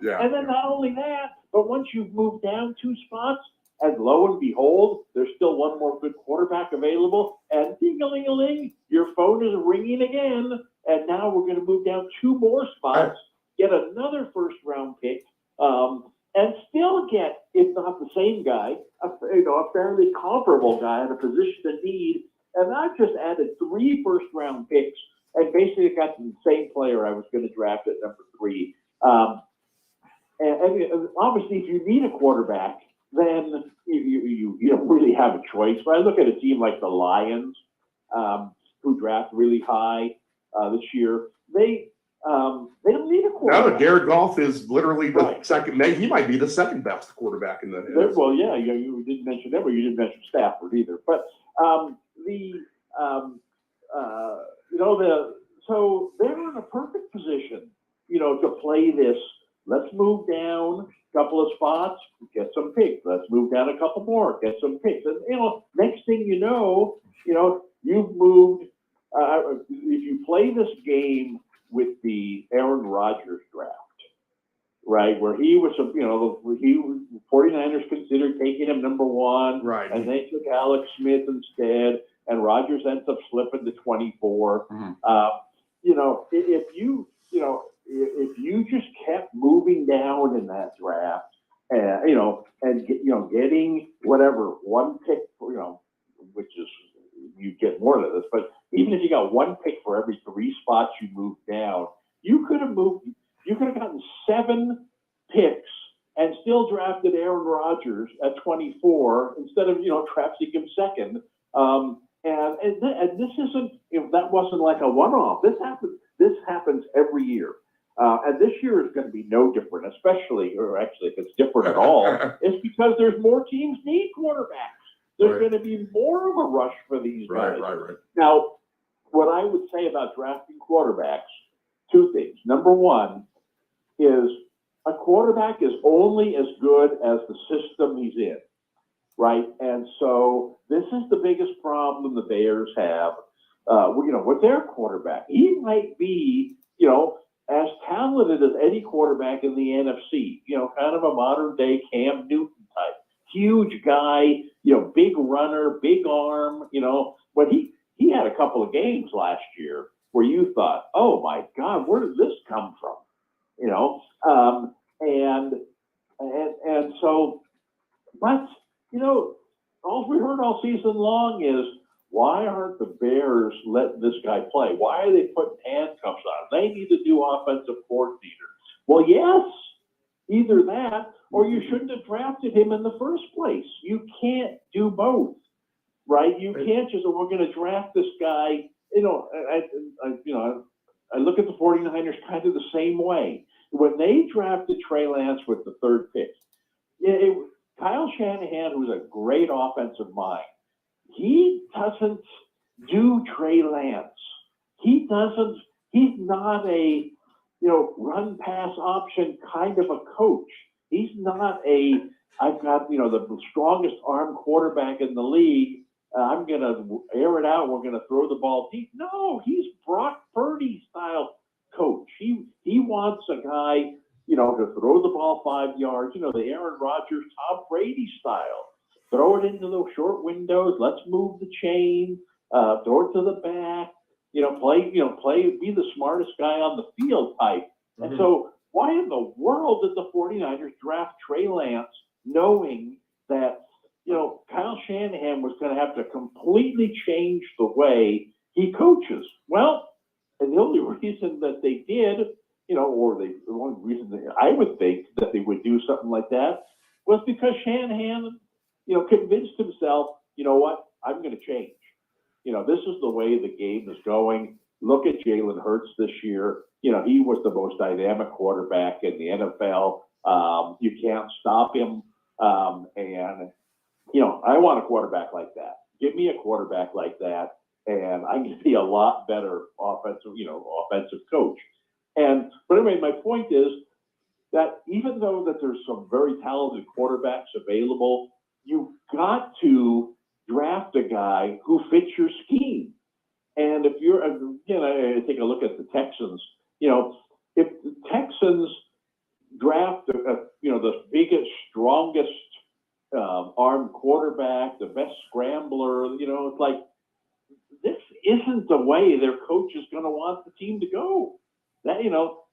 Yeah. And then not only that, but once you've moved down 2 spots, and lo and behold, there's still one more good quarterback available, and ding-a-ling-a-ling, your phone is ringing again, and now we're going to move down 2 more spots, get another first-round pick, and still get, if not the same guy, a fairly comparable guy in a position of need. And I've just added 3 first-round picks and basically got the same player I was going to draft at number 3. And obviously, if you need a quarterback, then you don't really have a choice. But I look at a team like the Lions, who draft really high this year. They don't need a quarterback. No, Jared Goff is literally the Right. second. He might be the second best quarterback in the. Well, yeah, you didn't mention them, or you didn't mention Stafford either. But so they're in a perfect position, to play this. Let's move down a couple of spots, get some picks. Let's move down a couple more, get some picks. And next thing you know, you've moved. If you play this game with the Aaron Rodgers draft, right, where he was, 49ers considered taking him number 1, Right. and they took Alex Smith instead, and Rodgers ends up slipping to 24. Mhm. If you just kept moving down in that draft, and getting whatever 1 pick, which is, you get more than this, but even if you got 1 pick for every 3 spots you moved down, you could have gotten 7 picks and still drafted Aaron Rodgers at 24 instead of, drafting him second. And this isn't, that wasn't like a one-off. This happens every year. And this year is going to be no different, especially, or actually if it's different at all, it's because there's more teams need quarterbacks. There's going to be more of a rush for these guys. Right. Now, what I would say about drafting quarterbacks, 2 things. Number 1 is a quarterback is only as good as the system he's in, right? And so this is the biggest problem the Bears have, with their quarterback. He might be, as talented as any quarterback in the NFC, kind of a modern day Cam Newton type. Huge guy, big runner, big arm, but he had a couple of games last year where you thought, oh my God, where did this come from? And so, but, all we heard all season long is, why aren't the Bears letting this guy play? Why are they putting handcuffs on? They need to do offensive coordinator. Well, yes, either that or you shouldn't have drafted him in the first place. You can't do both, right? You can't just, we're going to draft this guy. I look at the 49ers kind of the same way. When they drafted Trey Lance with the 3rd pick, Kyle Shanahan, who's a great offensive mind, he doesn't do Trey Lance. He's not a, run pass option kind of a coach. He's not I've got, the strongest arm quarterback in the league. I'm going to air it out. We're going to throw the ball deep. No, he's Brock Purdy style coach. He wants a guy, to throw the ball 5 yards, the Aaron Rodgers, Tom Brady style. Throw it into those short windows. Let's move the chain. Throw it to the back. Play. Be the smartest guy on the field type. Mm-hmm. And so why in the world did the 49ers draft Trey Lance knowing that, Kyle Shanahan was going to have to completely change the way he coaches? Well, and the only reason that they did, the only reason that I would think that they would do something like that was because Shanahan, convinced himself, you know what, I'm going to change. This is the way the game is going. Look at Jalen Hurts this year. He was the most dynamic quarterback in the NFL. You can't stop him. I want a quarterback like that. Give me a quarterback like that, and I'm going to be a lot better offensive coach. But anyway, my point is that even though that there's some very talented quarterbacks available, you've got to draft a guy who fits your scheme. And if you're, take a look at the Texans. If the Texans draft, the biggest, strongest armed quarterback, the best scrambler, it's like, this isn't the way their coach is going to want the team to go. That,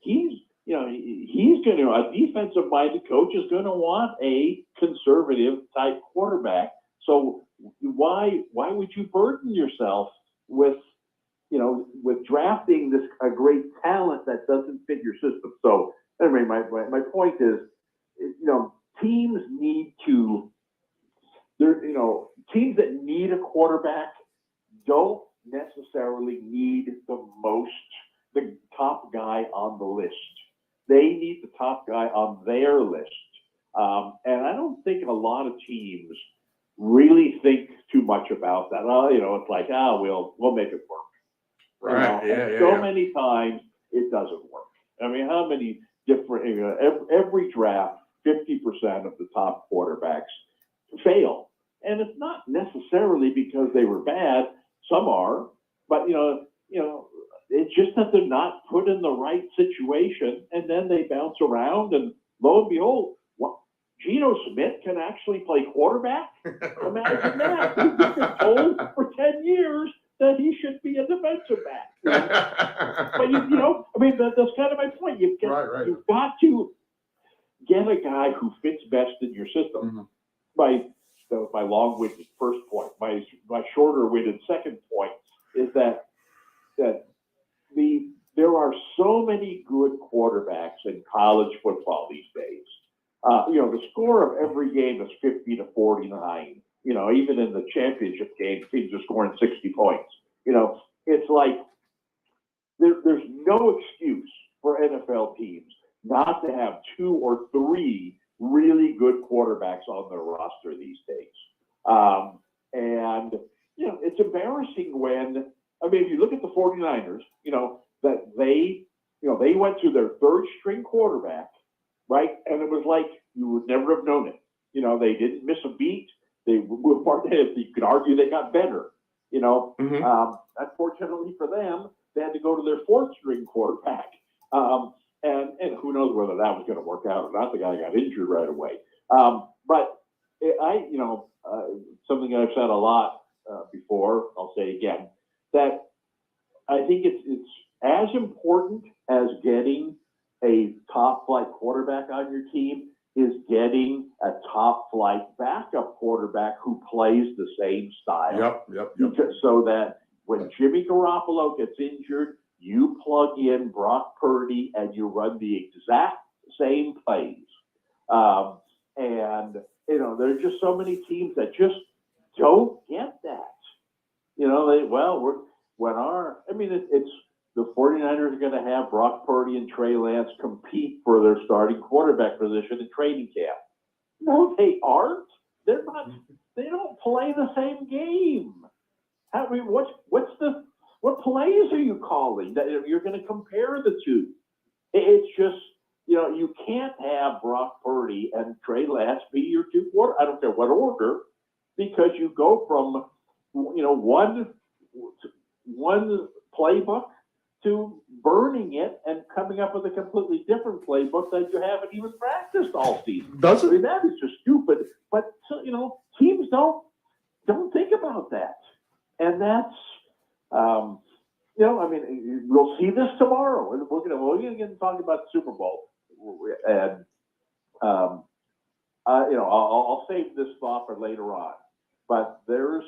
he's going to, a defensive-minded coach is going to want a conservative type quarterback. So why would you burden yourself with drafting a great talent that doesn't fit your system? So anyway, my point is, teams need to, teams that need a quarterback don't necessarily need the top guy on the list. They need the top guy on their list. And I don't think a lot of teams really think too much about that. It's like, we'll make it work. Right. Many times it doesn't work. I mean, how many different, every draft, 50% of the top quarterbacks fail. And it's not necessarily because they were bad. Some are, but it's just that they're not put in the right situation, and then they bounce around, and lo and behold, Geno Smith can actually play quarterback. Imagine that. He's been told for 10 years that he should be a defensive back. But that's kind of my point. You've got to get a guy who fits best in your system. Mm-hmm. My long-winded first point. My shorter-winded second point is that there are so many good quarterbacks in college football these days. The score of every game is 50-49. Even in the championship game, teams are scoring 60 points. It's like there's no excuse for NFL teams not to have 2 or 3 really good quarterbacks on their roster these days. It's embarrassing when, if you look at the 49ers, that they went to their third string quarterback, right? And it was like, you would never have known it. They didn't miss a beat. You could argue they got better, Mm-hmm. Unfortunately for them, they had to go to their fourth string quarterback. And who knows whether that was going to work out or not. The guy got injured right away. But something I've said a lot before, I'll say again, that I think it's as important as getting a top flight quarterback on your team is getting a top flight backup quarterback who plays the same style. Yep. So that when Jimmy Garoppolo gets injured, you plug in Brock Purdy and you run the exact same plays. There's just so many teams that just don't get that. It's the 49ers are going to have Brock Purdy and Trey Lance compete for their starting quarterback position in training camp. No, they aren't. They're not. They don't play the same game. What plays are you calling that you're going to compare the two? It's just, you can't have Brock Purdy and Trey Lance be your two quarter. I don't care what order, because you go from, one playbook to burning it and coming up with a completely different playbook that you haven't even practiced all season. Does it? That is just stupid. But teams don't think about that, and that's we'll see this tomorrow. We're going to get talking about the Super Bowl. and I'll save this thought for later on. But there's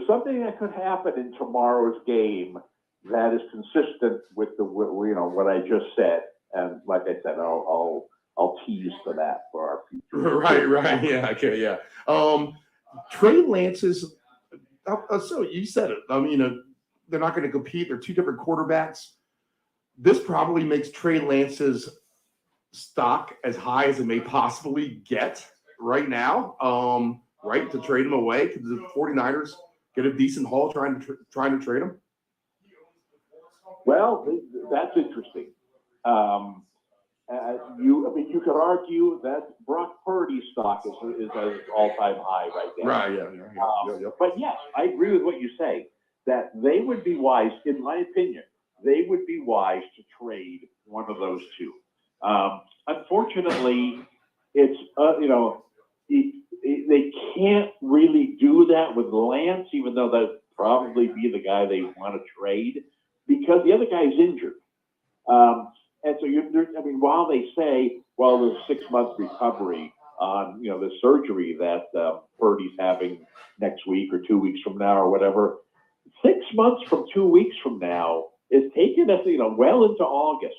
something that could happen in tomorrow's game that is consistent with what I just said. And like I said, I'll tease for that for our future. Right. Yeah. Okay. Yeah. Trey Lance's. So you said it. I mean, they're not going to compete. They're two different quarterbacks. This probably makes Trey Lance's stock as high as it may possibly get right now. Right, to trade him away because the 49ers get a decent haul trying to trade him. Well, that's interesting. You could argue that Brock Purdy's stock is at an all-time high right now. Right. Yeah. But yes, I agree with what you say. That they would be wise, in my opinion, they would be wise to trade one of those two. Unfortunately, it's they can't really do that with Lance, even though that'd probably be the guy they want to trade, because the other guy's injured. And so while they say, well, there's a 6-month recovery on, the surgery that Purdy's having next week or 2 weeks from now or whatever, 6 months from 2 weeks from now is taking us, well into August,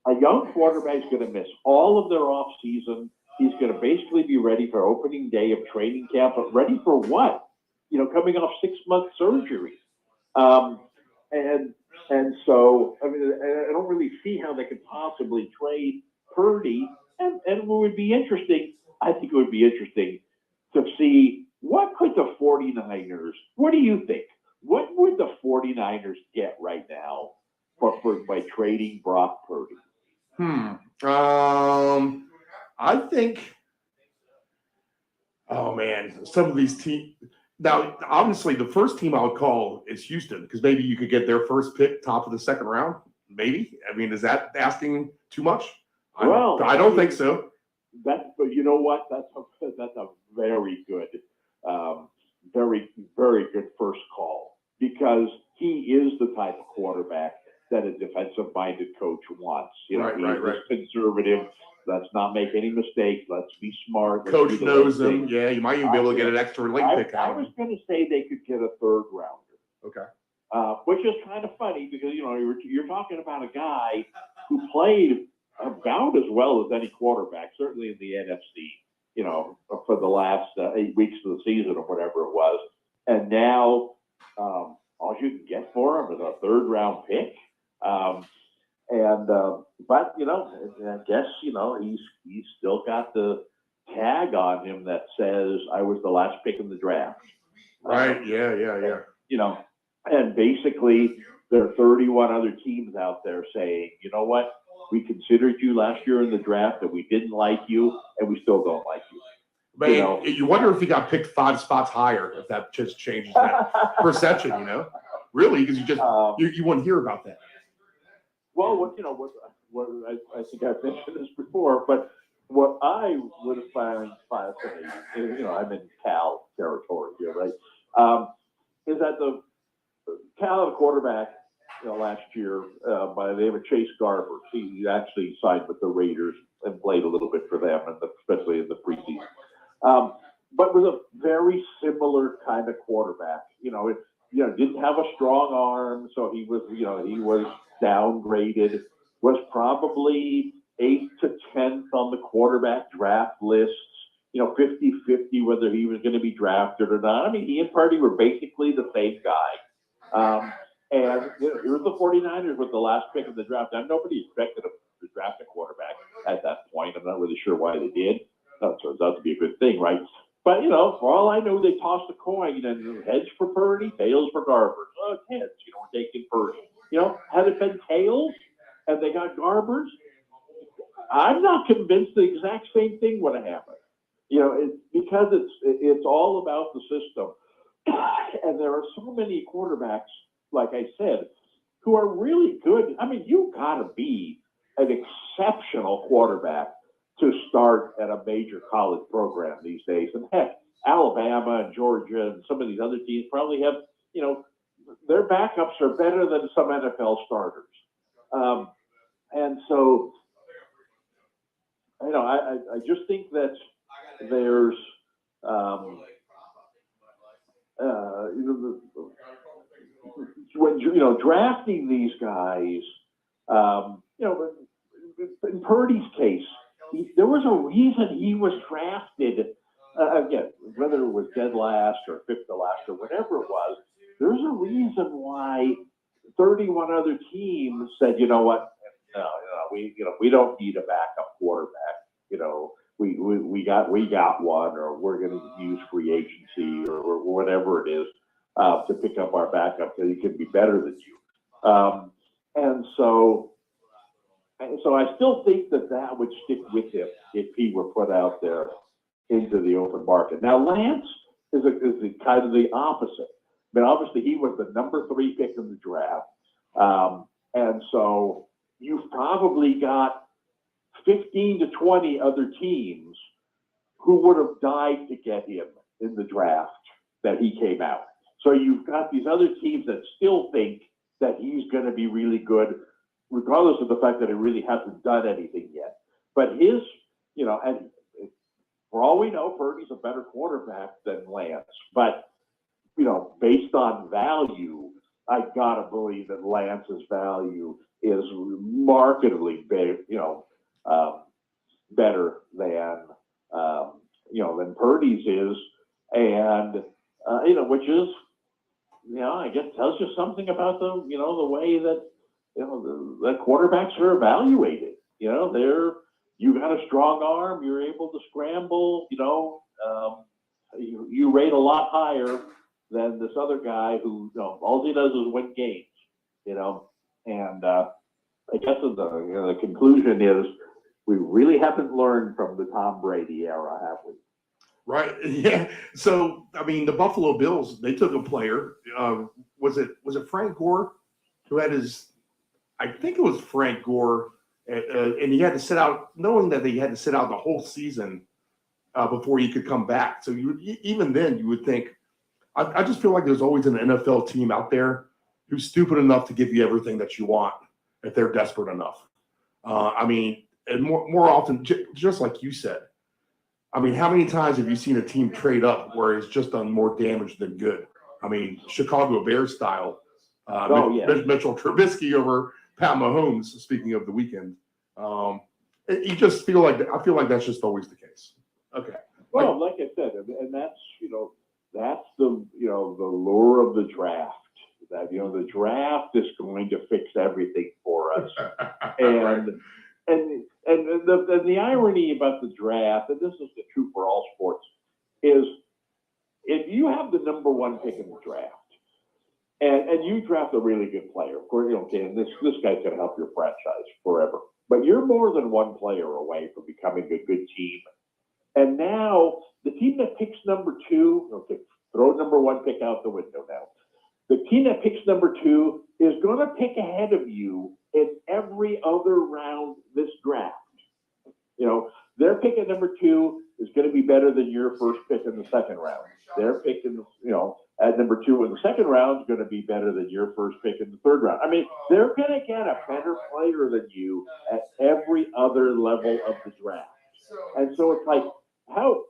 a young quarterback is going to miss all of their off season. He's going to basically be ready for opening day of training camp, but ready for what? Coming off 6-month surgery. And so, I don't really see how they could possibly trade Purdy. And it would be interesting. I think it would be interesting to see what could the 49ers, what do you think? What would the 49ers get right now by trading Brock Purdy? I think, oh man, some of these teams. Now, obviously, the first team I would call is Houston because maybe you could get their first pick, top of the second round. Maybe. I mean, is that asking too much? Well, I don't think so. But you know what? That's a very good, very, very good first call because he is the type of quarterback that a defensive-minded coach wants. He's conservative. Let's not make any mistakes. Let's be smart. Coach knows him. Yeah, you might even be able to get an extra late pick out. I was going to say they could get a third rounder. Okay. Which is kind of funny because, you're talking about a guy who played about as well as any quarterback, certainly in the NFC, for the last 8 weeks of the season or whatever it was. And now all you can get for him is a third round pick. But I guess he's still got the tag on him that says I was the last pick in the draft. Right. Yeah. And basically there are 31 other teams out there saying, you know what, we considered you last year in the draft and we didn't like you and we still don't like you. But you wonder if he got picked 5 spots higher, if that just changes that perception, really, because you wouldn't hear about that. Well, what I think I've mentioned this before, but what I would have found fascinating, I'm in Cal territory here, right? Is that the Cal had a quarterback, last year by the name of Chase Garber. He actually signed with the Raiders and played a little bit for them, especially in the preseason. But was a very similar kind of quarterback. Didn't have a strong arm, so he was downgraded, was probably 8th to 10th on the quarterback draft lists, 50-50 whether he was going to be drafted or not. I mean, he and Purdy were basically the same guy. And here's the 49ers with the last pick of the draft. Now, nobody expected them to draft a quarterback at that point. I'm not really sure why they did. That turns out to be a good thing, right? But, for all I know, they tossed a coin and heads for Purdy, tails for Garber. Oh, heads, we're taking Purdy. Had it been tails and they got Garbers, I'm not convinced the exact same thing would have happened. Because it's all about the system. And there are so many quarterbacks, like I said, who are really good. I mean, you've got to be an exceptional quarterback to start at a major college program these days. And heck, Alabama and Georgia and some of these other teams probably have, their backups are better than some NFL starters. and so, I just think that there's, when drafting these guys, in Purdy's case, there was a reason he was drafted. Again, whether it was dead last or fifth to last or whatever it was, there's a reason why 31 other teams said, you know what, we don't need a backup quarterback. We got one, or we're going to use free agency or whatever it is to pick up our backup because he can be better than you. And so I still think that would stick with him if he were put out there into the open market. Now, Lance is kind of the opposite. I mean, obviously, he was the number 3 pick in the draft. And so you've probably got 15 to 20 other teams who would have died to get him in the draft that he came out. So you've got these other teams that still think that he's going to be really good, regardless of the fact that he really hasn't done anything yet. But his, and for all we know, Purdy's a better quarterback than Lance. But, based on value, I got to believe that Lance's value is markedly big, better than Purdy's is. And, which is, I guess tells you something about the way that, the quarterbacks are evaluated. You got a strong arm, you're able to scramble, you rate a lot higher than this other guy who, all he does is win games, and I guess the conclusion is we really haven't learned from the Tom Brady era, have we? Right. Yeah. So, I mean, the Buffalo Bills, they took a player. Was it Frank Gore who had I think it was Frank Gore, and he had to sit out, knowing that he had to sit out the whole season before he could come back. So even then you would think, I just feel like there's always an NFL team out there who's stupid enough to give you everything that you want if they're desperate enough. And more often, just like you said, I mean, how many times have you seen a team trade up where it's just done more damage than good? I mean, Chicago Bears style. Mitchell Trubisky over Pat Mahomes, speaking of the weekend. You just feel like I feel like that's just always the case. Okay. Well, like I said, and that's that's the the lure of the draft. That the draft is going to fix everything for us. And the irony about the draft, and this is true for all sports, is if you have the number 1 pick in the draft, and you draft a really good player, of course, and this guy's going to help your franchise forever. But you're more than one player away from becoming a good team. And now the team that picks number 2, throw number 1 pick out the window now. The team that picks number 2 is going to pick ahead of you in every other round this draft. Their pick at number 2 is going to be better than your first pick in the second round. Their pick at number 2 in the second round is going to be better than your first pick in the third round. I mean, they're going to get a better player than you at every other level of the draft. And so it's like, how,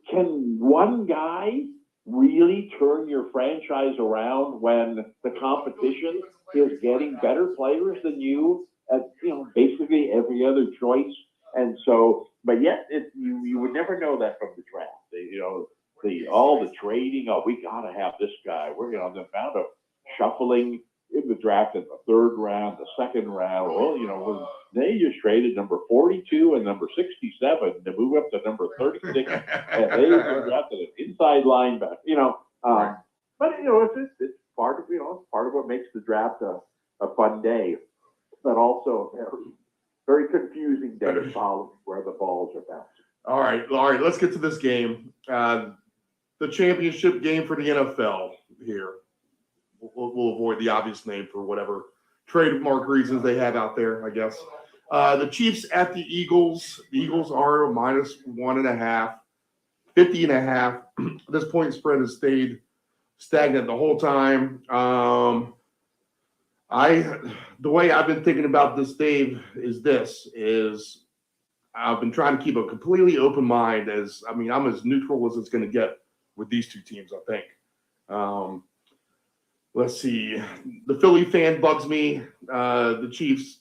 can one guy really turn your franchise around when the competition is getting better players than you at basically every other choice? And so, but yet you would never know that from the draft. All the trading. Oh, we got to have this guy. We're the amount of shuffling in the draft in the third round, the second round. Well, they just traded number 42 and number 67 to move up to number 36, and they drafted an inside linebacker. But it's part of part of what makes the draft a fun day, but also a very confusing day following where the balls are bouncing. All right. Let's get to this game. The championship game for the NFL here. We'll avoid the obvious name for whatever trademark reasons they have out there, I guess. The Chiefs at the Eagles. The Eagles are -1.5, 50.5. At this point, spread has stayed stagnant the whole time. The way I've been thinking about this, Dave, is I've been trying to keep a completely open mind. I'm as neutral as it's going to get with these two teams, I think. Let's see. The Philly fan bugs me. The Chiefs,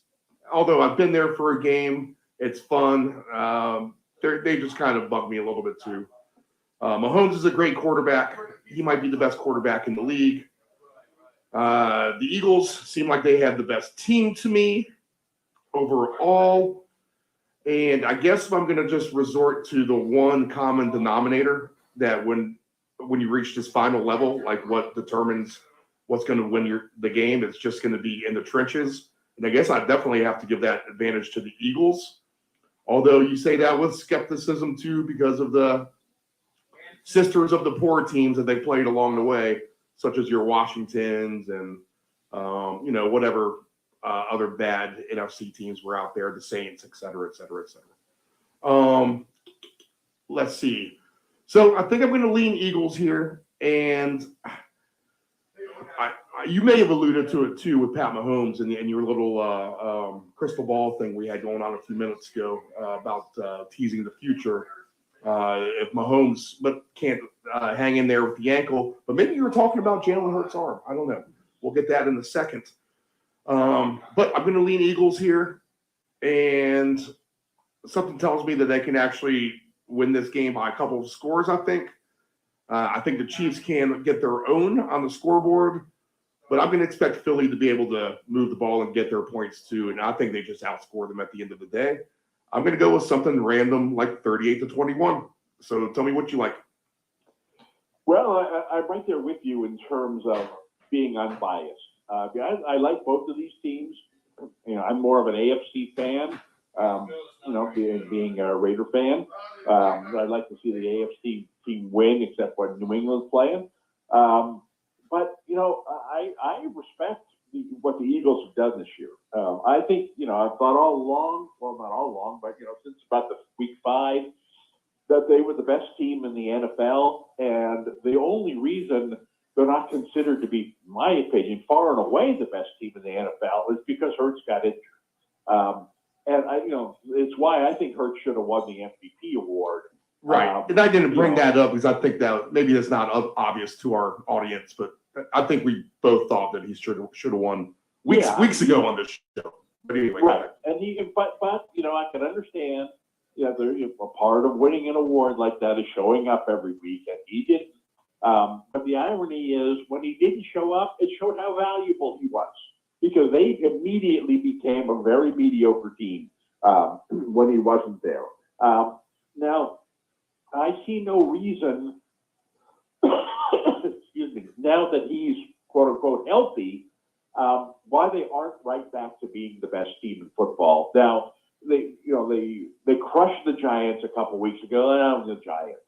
although I've been there for a game, it's fun. They just kind of bug me a little bit too. Mahomes is a great quarterback. He might be the best quarterback in the league. The Eagles seem like they have the best team to me overall. And I guess I'm going to just resort to the one common denominator that when you reach this final level, like what determines what's going to win the game, it's just going to be in the trenches. And I guess I definitely have to give that advantage to the Eagles. Although you say that with skepticism too, because of the sisters of the poor teams that they played along the way, such as your Washingtons and, whatever other bad NFC teams were out there, the Saints, et cetera, et cetera, et cetera. Let's see. So I think I'm going to lean Eagles here. And you may have alluded to it too with Pat Mahomes and your little crystal ball thing we had going on a few minutes ago about teasing the future. If Mahomes can't hang in there with the ankle, but maybe you were talking about Jalen Hurts' arm. I don't know. We'll get that in a second. But I'm going to lean Eagles here, and something tells me that they can actually win this game by a couple of scores, I think. I think the Chiefs can get their own on the scoreboard, but I'm going to expect Philly to be able to move the ball and get their points too, and I think they just outscore them at the end of the day. I'm going to go with something random like 38-21. So tell me what you like. Well, I'm right there with you in terms of being unbiased. I like both of these teams. I'm more of an AFC fan, being a Raider fan. I'd like to see the AFC team win, except when New England's playing. But I respect what the Eagles have done this year. I think, I've thought all along, well, not all along, but, since about the week 5, that they were the best team in the NFL. And the only reason they're not considered to be, in my opinion, far and away the best team in the NFL is because Hurts got injured. It's why I think Hurts should have won the MVP award. Right. And I didn't bring that up because I think that maybe that's not obvious to our audience, but I think we both thought that he should have won weeks ago on this show. But anyway, right. And but I can understand. A part of winning an award like that is showing up every week, and he didn't. But the irony is, when he didn't show up, it showed how valuable he was, because they immediately became a very mediocre team when he wasn't there. Now, I see no reason, excuse me, now that he's quote unquote healthy, why they aren't right back to being the best team in football. Now, they crushed the Giants a couple weeks ago. The Giants,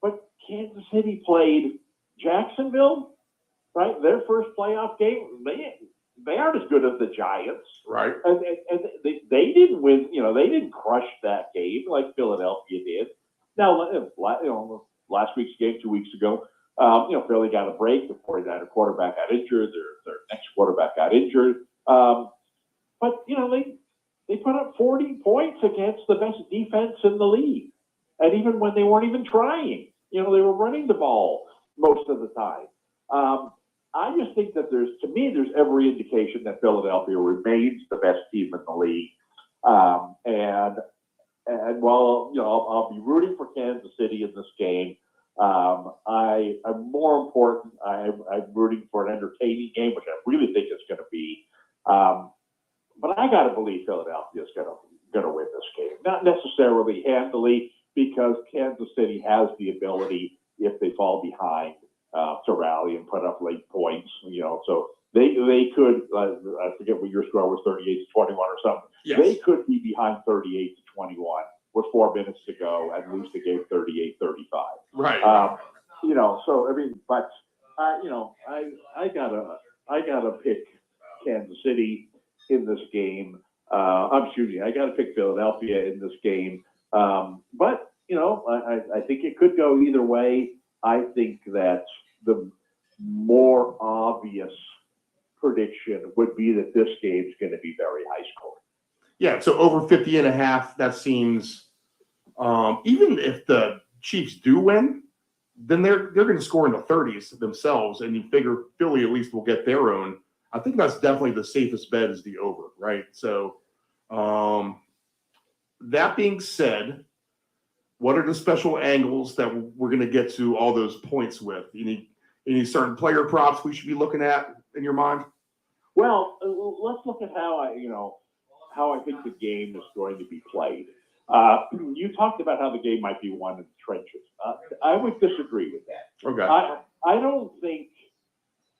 but Kansas City played Jacksonville, right? Their first playoff game. They aren't as good as the Giants, right? And they didn't win. They didn't crush that game like Philadelphia did. Now, last week's game 2 weeks ago, Philly got a break. The 49er quarterback got injured. Their next quarterback got injured. But they put up 40 points against the best defense in the league, and even when they weren't even trying, they were running the ball most of the time. I just think that there's every indication that Philadelphia remains the best team in the league, and while I'll be rooting for Kansas City in this game, I'm more important. I'm rooting for an entertaining game, which I really think it's going to be. But I got to believe Philadelphia is going to win this game. Not necessarily handily, because Kansas City has the ability, if they fall behind, to rally and put up late points. So they could. I forget what your score was, 38-21 or something. Yes. They could be behind 38-21 with 4 minutes to go and lose the game 38-35. Right. So I mean, but I gotta pick Kansas City in this game. I got to pick Philadelphia in this game. But I think it could go either way. I think that the more obvious prediction would be that this game's going to be very high scoring. Yeah, so over 50.5, that seems, even if the Chiefs do win, then they're going to score in the 30s themselves, and you figure Philly at least will get their own. I think that's definitely the safest bet is the over, right? So that being said, what are the special angles that we're going to get to all those points with? Any certain player props we should be looking at in your mind? Well, let's look at how I think the game is going to be played. You talked about how the game might be won in the trenches. I would disagree with that. Okay. I don't think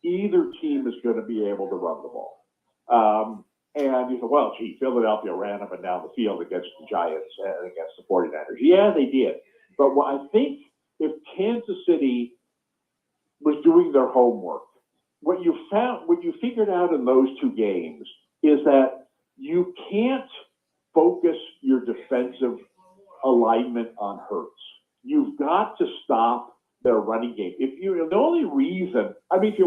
either team is going to be able to run the ball. And you say, well, gee, Philadelphia ran up and down the field against the Giants and against the 49ers. Yeah, they did. But I think if Kansas City was doing their homework, what you figured out in those two games is that you can't focus your defensive alignment on Hurts. You've got to stop their running game. If you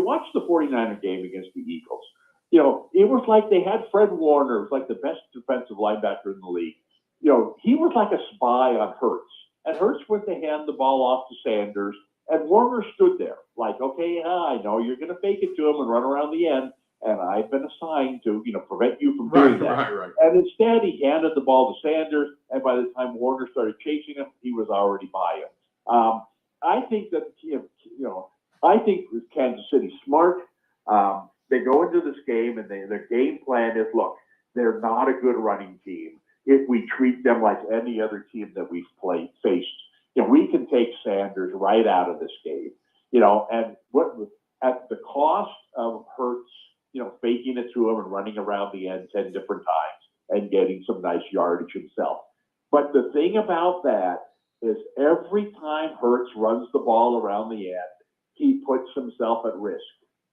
watch the 49er game against the Eagles, it was like they had Fred Warner, it was like the best defensive linebacker in the league. He was like a spy on Hurts. And Hurts went to hand the ball off to Sanders, and Warner stood there like, okay, I know you're going to fake it to him and run around the end, and I've been assigned to, prevent you from doing that. Right. And instead, he handed the ball to Sanders, and by the time Warner started chasing him, he was already by him. I think that, I think Kansas City's smart. They go into this game, and their game plan is, look, they're not a good running team. If we treat them like any other team that we've faced, we can take Sanders right out of this game. And what at the cost of Hurts, faking it to him and running around the end 10 different times and getting some nice yardage himself. But the thing about that is every time Hurts runs the ball around the end, he puts himself at risk.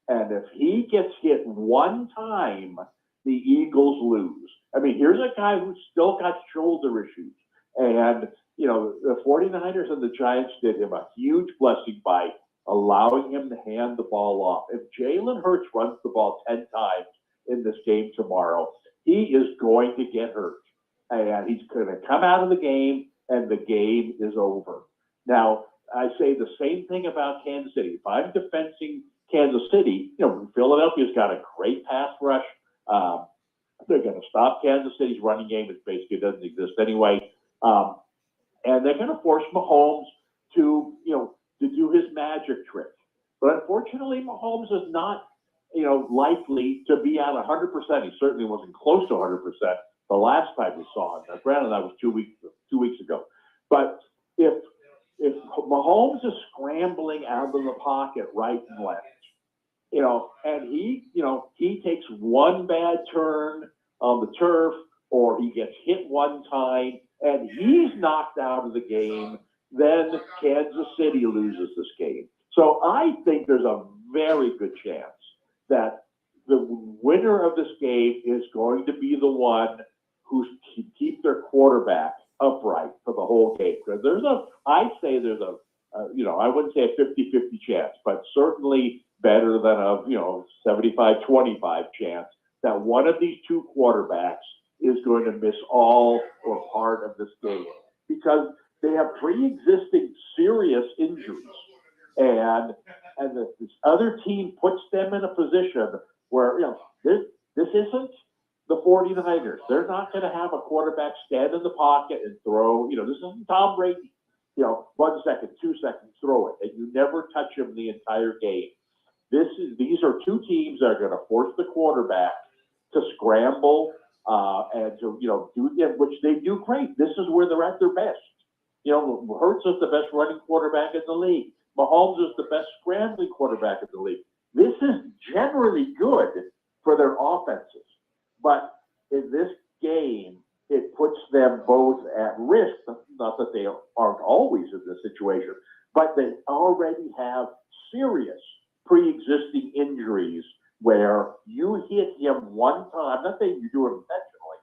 And if he gets hit one time, the Eagles lose. I mean, here's a guy who's still got shoulder issues. And, the 49ers and the Giants did him a huge blessing by allowing him to hand the ball off. If Jalen Hurts runs the ball 10 times in this game tomorrow, he is going to get hurt. And he's going to come out of the game, and the game is over. Now, I say the same thing about Kansas City. If I'm defending Kansas City, Philadelphia's got a great pass rush. They're going to stop Kansas City's running game, which basically doesn't exist anyway. And they're going to force Mahomes to do his magic trick. But unfortunately, Mahomes is not, likely to be at 100%. He certainly wasn't close to 100% the last time we saw him. Now, granted, that was 2 weeks ago. But if Mahomes is scrambling out of the pocket right and left, and he takes one bad turn on the turf, or he gets hit one time and he's knocked out of the game, then Kansas City loses this game. So I think there's a very good chance that the winner of this game is going to be the one who keep their quarterback upright for the whole game. Because I wouldn't say a 50-50 chance, but certainly better than a 75-25 chance that one of these two quarterbacks is going to miss all or part of this game because they have pre-existing serious injuries, and this other team puts them in a position where this isn't the 49ers. They're not going to have a quarterback stand in the pocket and throw. This isn't Tom Brady. 1 second, 2 seconds, throw it, and you never touch him the entire game. These are two teams that are going to force the quarterback to scramble and to do which they do great. This is where they're at their best. Hurts is the best running quarterback in the league. Mahomes is the best scrambling quarterback in the league. This is generally good for their offenses, but in this game, it puts them both at risk. Not that they aren't always in this situation, but they already have serious pre-existing injuries where you hit him one time. I'm not saying you do it intentionally,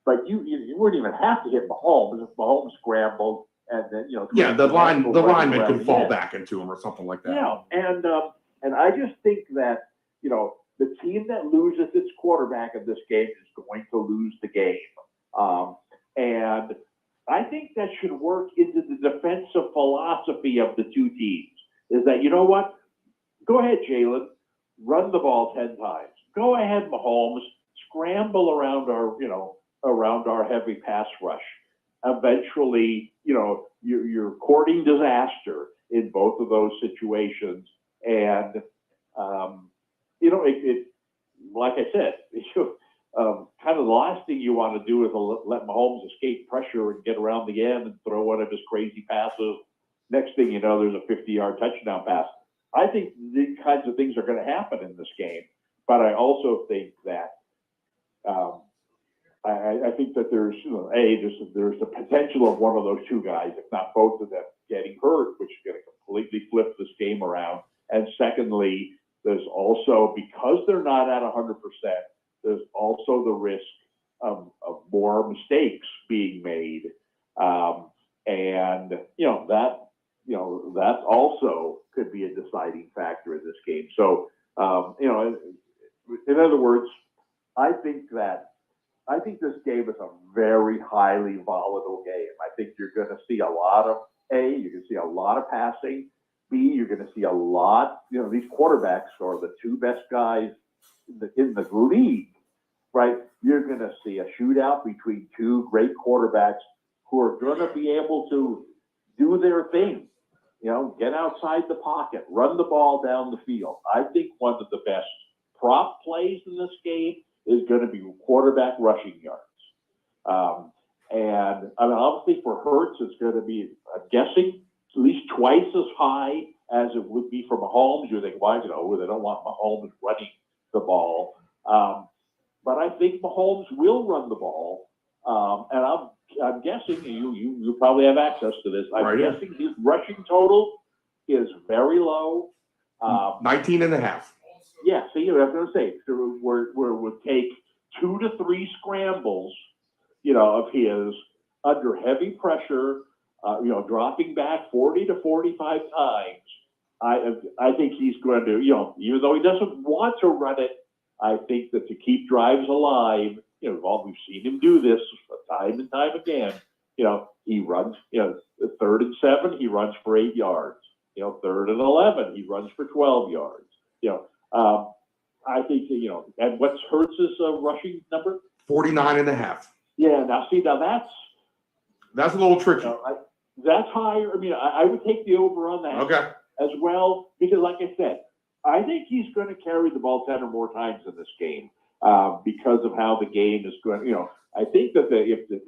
but you wouldn't even have to hit Mahomes if Mahomes scrambled and then the lineman could fall back into him or something like that. Yeah, and I just think that the team that loses its quarterback in this game is going to lose the game. And I think that should work into the defensive philosophy of the two teams, is that, you know what? Go ahead, Jalen, run the ball 10 times. Go ahead, Mahomes, scramble around our heavy pass rush. Eventually, you're courting disaster in both of those situations. And, it like I said, kind of the last thing you want to do is let Mahomes escape pressure and get around the end and throw one of his crazy passes. Next thing you know, there's a 50-yard touchdown pass. I think these kinds of things are going to happen in this game, but I also think that I think that there's there's the potential of one of those two guys, if not both of them, getting hurt, which is going to completely flip this game around. And secondly, there's also, because they're not at 100%, there's also the risk of more mistakes being made, and that also could be a deciding factor in this game. So in other words, I think this game is a very highly volatile game. I think you're going to see a lot of you're going to see a lot of passing. B, you're going to see a lot. These quarterbacks are the two best guys in the league, right? You're going to see a shootout between two great quarterbacks who are going to be able to do their thing. Get outside the pocket, run the ball down the field. I think one of the best prop plays in this game is going to be quarterback rushing yards. And I mean, obviously for Hurts, it's going to be, I'm guessing, at least twice as high as it would be for Mahomes. You think, why? They don't want Mahomes running the ball. But I think Mahomes will run the ball. And I'm guessing, you probably have access to this. I'm guessing his rushing total is very low. 19 and a half. Yeah, see, I was going to say, where it would take 2 to 3 scrambles, of his under heavy pressure, dropping back 40 to 45 times. I think he's going to, even though he doesn't want to run it, I think that to keep drives alive, we've seen him do this time and time again. He runs, 3rd and 7, he runs for 8 yards. 3rd and 11, he runs for 12 yards. I think, and what's Hurts' rushing number? 49 and a half. Yeah, now that's a little tricky. That's higher. I mean, I would take the over on that as well, because like I said, I think he's going to carry the ball 10 or more times in this game because of how the game is going. I think that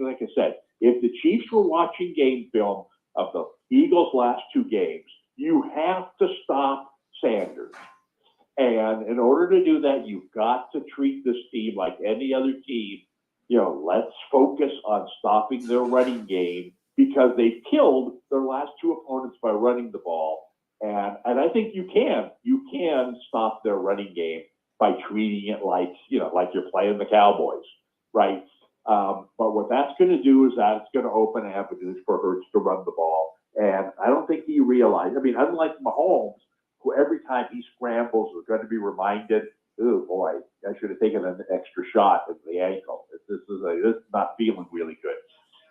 like I said, if the Chiefs were watching game film of the Eagles' last 2 games, you have to stop Sanders. And in order to do that, you've got to treat this team like any other team. Let's focus on stopping their running game, because they've killed their last 2 opponents by running the ball. And I think you can stop their running game by treating it like you're playing the Cowboys, right? But what that's going to do is that it's going to open avenues for Hurts to run the ball. And I don't think he realized, unlike Mahomes, who every time he scrambles is going to be reminded, oh boy, I should have taken an extra shot in the ankle. This is not feeling really good.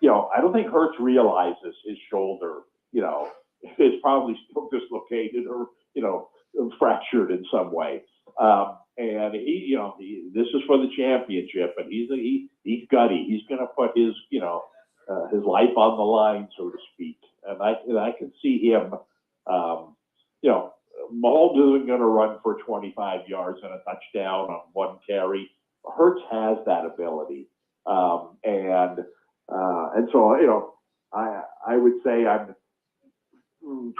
I don't think Hurts realizes his shoulder, is probably still dislocated or, fractured in some way. And this is for the championship, and he's gutty. He's going to put his life on the line, so to speak. And I can see him, Mahomes isn't going to run for 25 yards and a touchdown on 1 carry. Hurts has that ability. And so, I would say I'm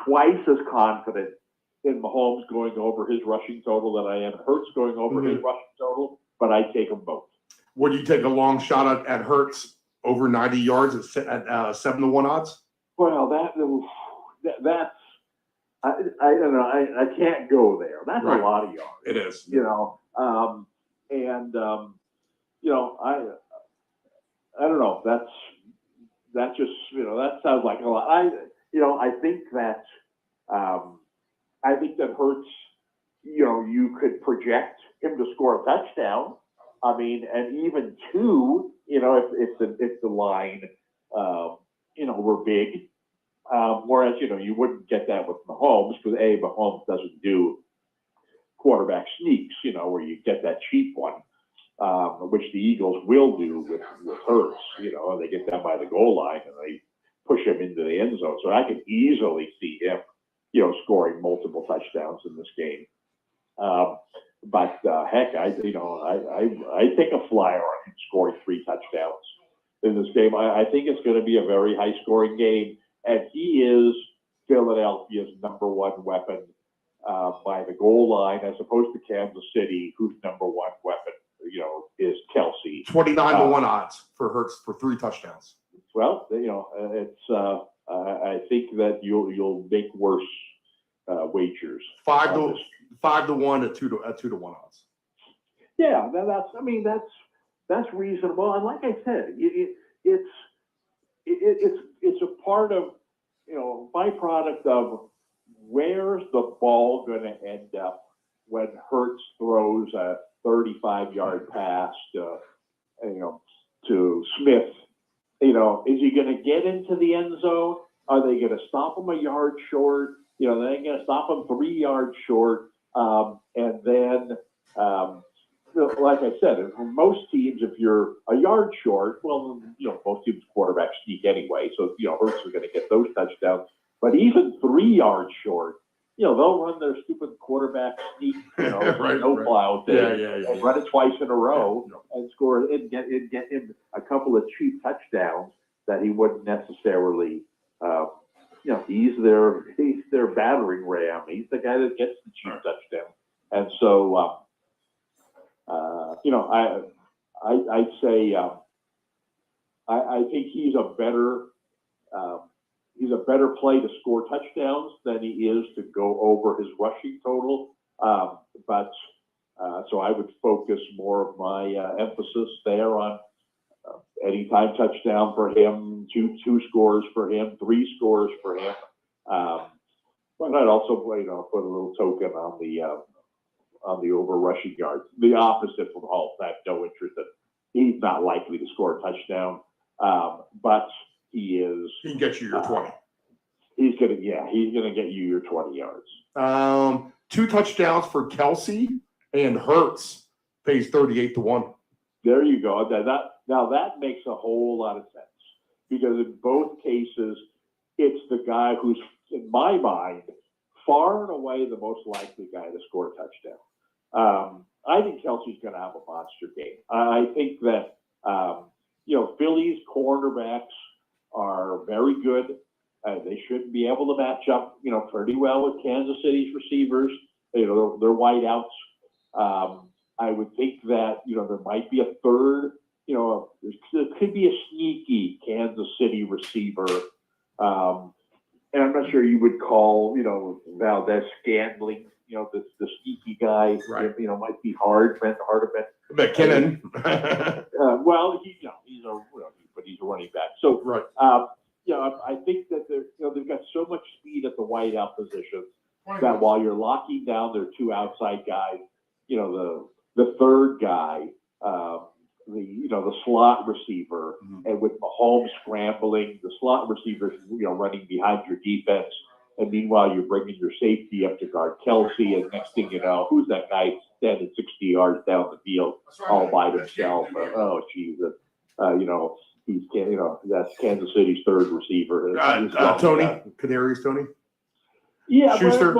twice as confident in Mahomes going over his rushing total than I am Hurts going over his rushing total, but I take them both. Would you take a long shot at Hurts over 90 yards at 7-1 odds? Well, that's I don't know. I can't go there. That's a lot of yards. It is. I don't know. That just that sounds like a lot. I think that Hurts you could project him to score a touchdown. I mean, and even two, if the line, were big. Whereas, you wouldn't get that with Mahomes because Mahomes doesn't do quarterback sneaks, where you get that cheap one, which the Eagles will do with Hurts. They get down by the goal line and they push him into the end zone. So I can easily see him, scoring multiple touchdowns in this game. But heck, I take a flyer on him scoring 3 touchdowns in this game. I think it's going to be a very high scoring game, and he is Philadelphia's number 1 weapon by the goal line, as opposed to Kansas City, whose number 1 weapon, is Kelsey. 29-1 odds for Hurts for 3 touchdowns. Well, it's I think that you'll make worse wagers. 5-1 at 2-1 odds. Yeah, that's reasonable. And like I said, it's a part of byproduct of where's the ball going to end up when Hurts throws a 35-yard pass to Smith. Is he going to get into the end zone? Are they going to stop him a yard short? They're going to stop him 3 yards short. And then, like I said, for most teams, if you're a yard short, well, most teams quarterbacks sneak anyway. So, Hurts is going to get those touchdowns. But even 3 yards short, they'll run their stupid quarterback sneak, snowplow thing, and run it twice in a row and score and get him a couple of cheap touchdowns that he wouldn't necessarily. He's their battering ram. He's the guy that gets the cheap touchdown, and so I'd say I think he's a better play to score touchdowns than he is to go over his rushing total. So I would focus more of my emphasis there on anytime touchdown for him, two scores for him, 3 scores for him. But I'd also put a little token on the over rushing yards. The opposite from Holt. I have no interest in. He's not likely to score a touchdown, but he can get you your 20. He's gonna get you your 20 yards. 2 touchdowns for Kelsey and Hurts pays 38-1. There you go. Now that makes a whole lot of sense, because in both cases, it's the guy who's, in my mind, far and away the most likely guy to score a touchdown. I think Kelsey's going to have a monster game. I think that Philly's cornerbacks are very good. They should be able to match up, pretty well with Kansas City's receivers. They're wideouts. I would think that there might be a third. There could be a sneaky Kansas City receiver, and I'm not sure you would call Valdez Scantling. The sneaky guy. Right. Might be hard. McKinnon. Well, he's a running back. So right. I think that they've got so much speed at the wideout position that while you're locking down their 2 outside guys, the third guy, the slot receiver, and with Mahomes scrambling, the slot receivers, running behind your defense, and meanwhile you're bringing your safety up to guard Kelsey, and next thing you know, who's that guy standing 60 yards down the field all by himself? Oh, Jesus. That's Kansas City's third receiver. Tony, Canaries, Tony. Yeah, Schuster.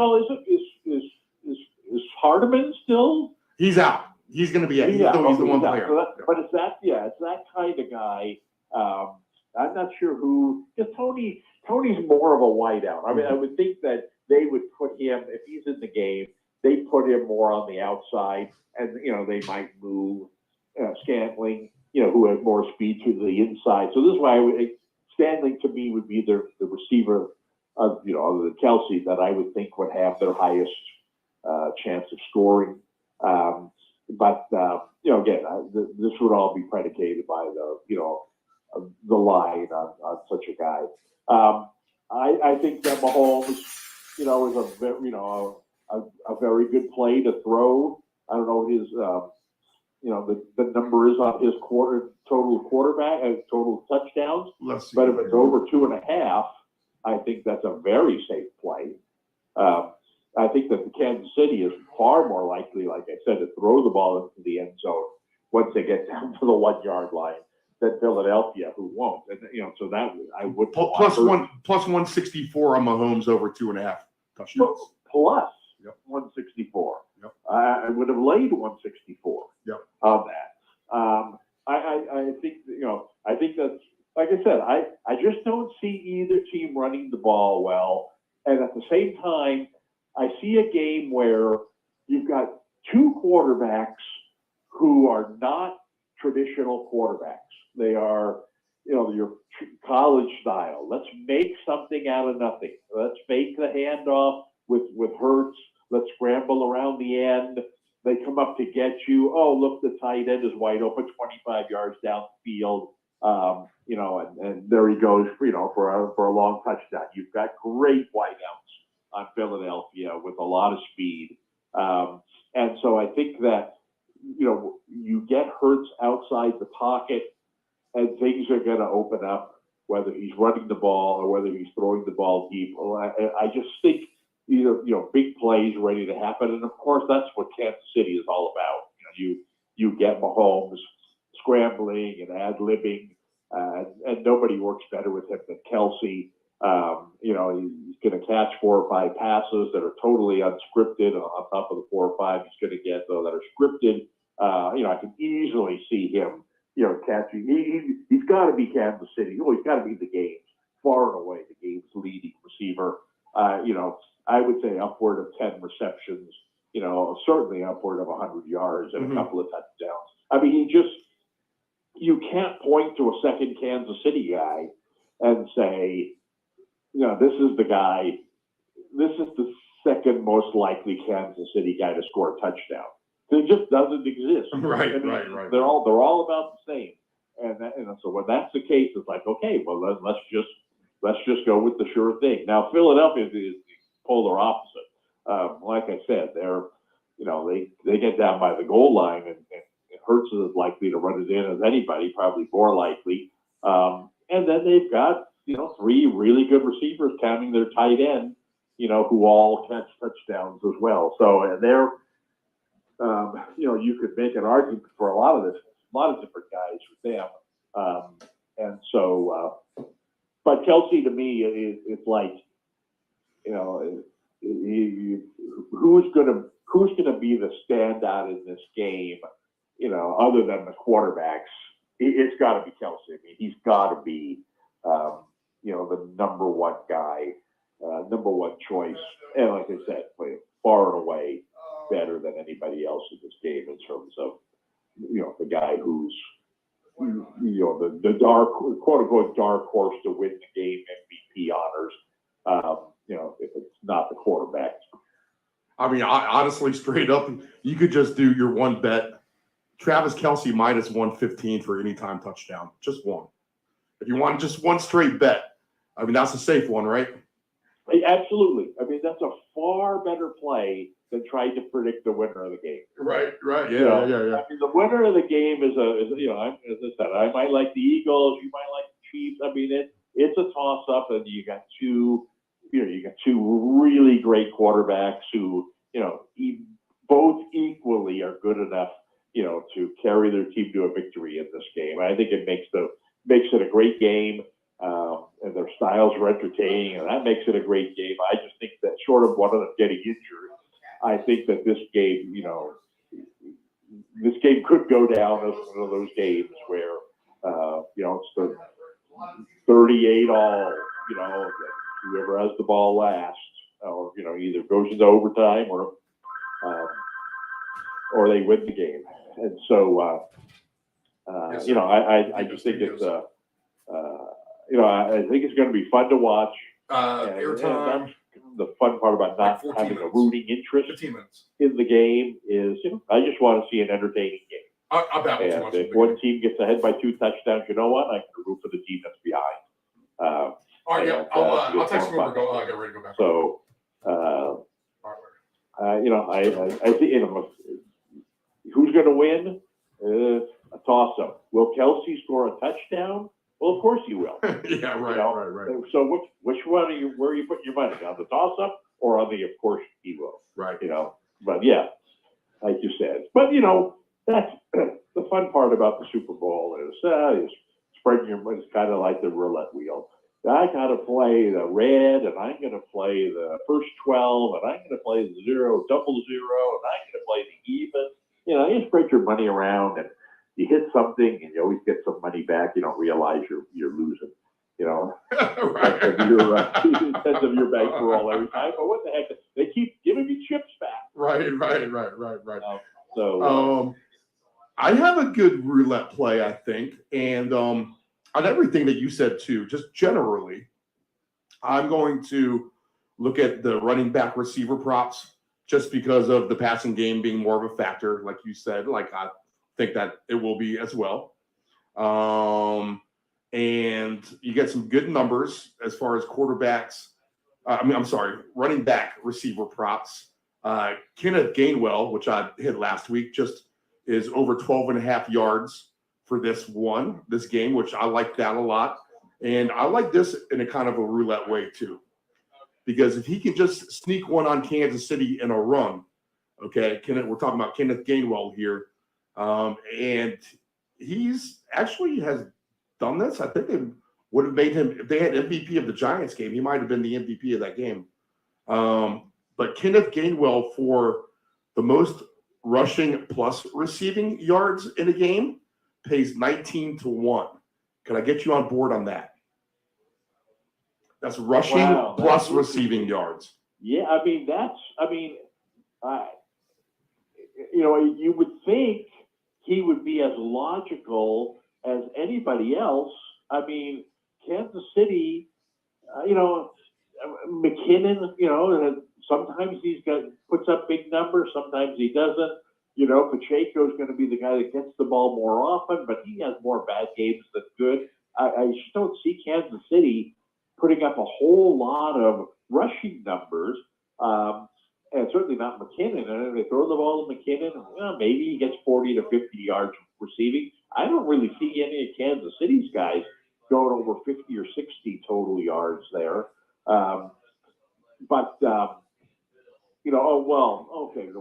Is Hardeman still? He's out. He's going to be out. He's the one player. So but it's that kind of guy. I'm not sure who. Because Tony's more of a wideout. I mean, I would think that they would put him, if he's in the game, they put him more on the outside, and they might move Scantling, who has more speed to the inside. So this is why Scantling to me would be the receiver of the Kelsey that I would think would have their highest chance of scoring. But again, this would all be predicated by the line on such a guy. I think that Mahomes, is a very good play to throw. I don't know his, the number is on his total touchdowns. Let's see. But if it's over 2.5, I think that's a very safe play. I think that the Kansas City is far more likely, like I said, to throw the ball into the end zone once they get down to the 1 yard line than Philadelphia, who won't. And so that I would plus 164 on Mahomes over 2.5 touchdowns. Plus Yep. 164. Yep. I would have laid 164 Yep. on that. I think I think that's, like I said, I just don't see either team running the ball well, and at the same time, I see a game where you've got two quarterbacks who are not traditional quarterbacks. They are, your college style. Let's make something out of nothing. Let's fake the handoff with Hurts. Let's scramble around the end. They come up to get you. Oh, look, the tight end is wide open 25 yards down the field. And there he goes, for a long touchdown. You've got great wideouts on Philadelphia with a lot of speed. And so I think that, you get Hurts outside the pocket and things are going to open up, whether he's running the ball or whether he's throwing the ball deep. I just think either, big plays ready to happen. And of course, that's what Kansas City is all about. You get Mahomes scrambling and ad-libbing, and nobody works better with him than Kelsey. He's going to catch 4 or 5 passes that are totally unscripted on top of the 4 or 5 he's going to get, though, that are scripted. I can easily see him, catching. He's got to be Kansas City. He's got to be the game's far and away the game's leading receiver. I would say upward of 10 receptions. Certainly upward of 100 yards and a couple of touchdowns. I mean, you can't point to a second Kansas City guy and say, this is the guy. This is the second most likely Kansas City guy to score a touchdown. It just doesn't exist. Right. They're all about the same. And so when that's the case, it's like, okay, well, let's just go with the sure thing. Now, Philadelphia is polar opposite. Like I said, they're, they get down by the goal line and Hurts is as likely to run it in as anybody, probably more likely. And then they've got, 3 really good receivers, counting their tight end, who all catch touchdowns as well. So they're, you could make an argument for a lot of different guys with them. And so, but Kelsey to me is like, who's gonna be the standout in this game? Other than the quarterbacks, it's got to be Kelsey. I mean, he's got to be, the number one guy, number one choice. And like I said, far and away better than anybody else in this game in terms of, the guy who's, the dark, quote unquote, dark horse to win the game MVP honors. If it's not the quarterback. I mean, honestly, straight up, you could just do your one bet. Travis Kelsey minus 115 for anytime touchdown. Just one. If you want just one straight bet, I mean, that's a safe one, right? Absolutely. I mean, that's a far better play than trying to predict the winner of the game. Right. Yeah. I mean, the winner of the game is as I said, I might like the Eagles, you might like the Chiefs. I mean, it's a toss-up, and you got two really great quarterbacks who, both equally are good enough, to carry their team to a victory in this game. I think it makes it a great game, and their styles are entertaining, and that makes it a great game. I just think that short of one of them getting injured, I think that this game, this game could go down as one of those games where, it's the 38 all, whoever has the ball last, or, either goes into overtime or they win the game. And so, Yes, I just think it's, I think it's going to be fun to watch. Airtime. And the fun part about not having a rooting interest 15 minutes. in the game is, I just want to see an entertaining game. I'll babble too And much. if one team gets ahead by 2 touchdowns, you know what? I can root for the team that's behind. All right, yeah, I'll text you when we go. I'll get ready to go back. So, I think who's going to win? A toss-up. Will Kelsey score a touchdown? Well, of course he will. Yeah, right. So which one where are you putting your money? On the toss-up or on the of course he will? Right. But yeah, like you said. But that's the fun part about the Super Bowl is spreading your money. It's kind of like the roulette wheel. I got to play the red, and I'm going to play the first 12, and I'm going to play the 0, double 0, and I'm going to play the even. You spread your money around, and you hit something, and you always get some money back. You don't realize you're losing. Right. Instead of your bankroll every time. But what the heck? They keep giving me chips back. Right. So I have a good roulette play, I think, and on everything that you said too, just generally, I'm going to look at the running back receiver props just because of the passing game being more of a factor, like you said. Like I think that it will be as well. And you get some good numbers as far as quarterbacks. Running back receiver props. Kenneth Gainwell, which I hit last week, just is over 12.5 yards for this game, which I like that a lot. And I like this in a kind of a roulette way too, because if he can just sneak one on Kansas City in a run, okay, we're talking about Kenneth Gainwell here, and he's actually has done this. I think they would have made him, if they had MVP of the Giants game, he might have been the MVP of that game. But Kenneth Gainwell for the most rushing plus receiving yards in a game pays 19-1. Can I get you on board on that? That's rushing plus receiving yards. Yeah, you would think he would be as logical as anybody else. Kansas City, McKinnon, sometimes puts up big numbers, sometimes he doesn't. Pacheco's going to be the guy that gets the ball more often, but he has more bad games than good. I just don't see Kansas City putting up a whole lot of rushing numbers, and certainly not McKinnon. And if they throw the ball to McKinnon, maybe he gets 40 to 50 yards receiving. I don't really see any of Kansas City's guys going over 50 or 60 total yards there.